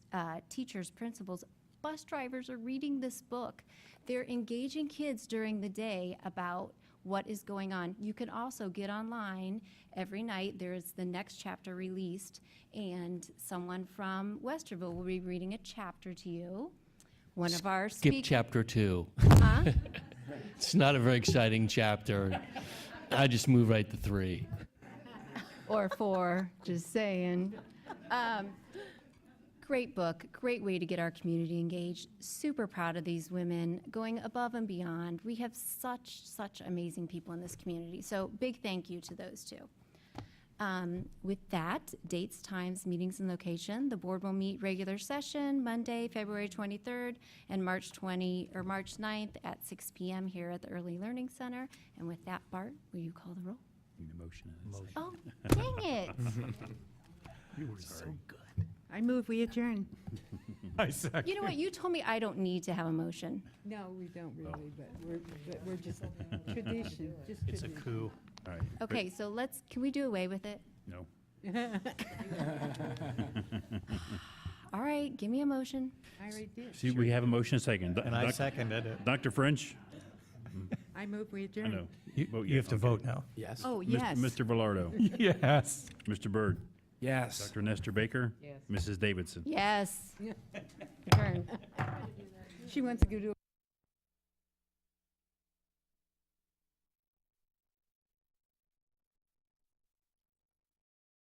teachers, principals, bus drivers are reading this book. They're engaging kids during the day about what is going on. You can also get online every night. There's the next chapter released, and someone from Westerville will be reading a chapter to you. One of our Skip chapter 2. Huh? It's not a very exciting chapter. I just move right to 3. Or 4, just saying. Great book, great way to get our community engaged. Super proud of these women going above and beyond. We have such amazing people in this community. So big thank you to those 2. With that, dates, times, meetings, and location. The board will meet regular session Monday, February 23rd, and March 9th at 6 p.m. here at the Early Learning Center. And with that, Bart, will you call the roll? Need a motion. Oh, dang it. You were so good. I move we adjourn. I second. You know what? You told me I don't need to have a motion. No, we don't really, but we're just tradition, just It's a tradition. coup. All right. Okay, so can we do away with it? No. All right, give me a motion. I already did. See, we have a motion, second. And I seconded it. Dr. French? I move we I adjourn. know. You have to vote now. Yes. Oh, yes. Mr. Velardo? Yes. Mr. Byrd? Yes. Dr. Nestor Baker? Yes. Mrs. Davidson? Yes. Turn. She wants to go to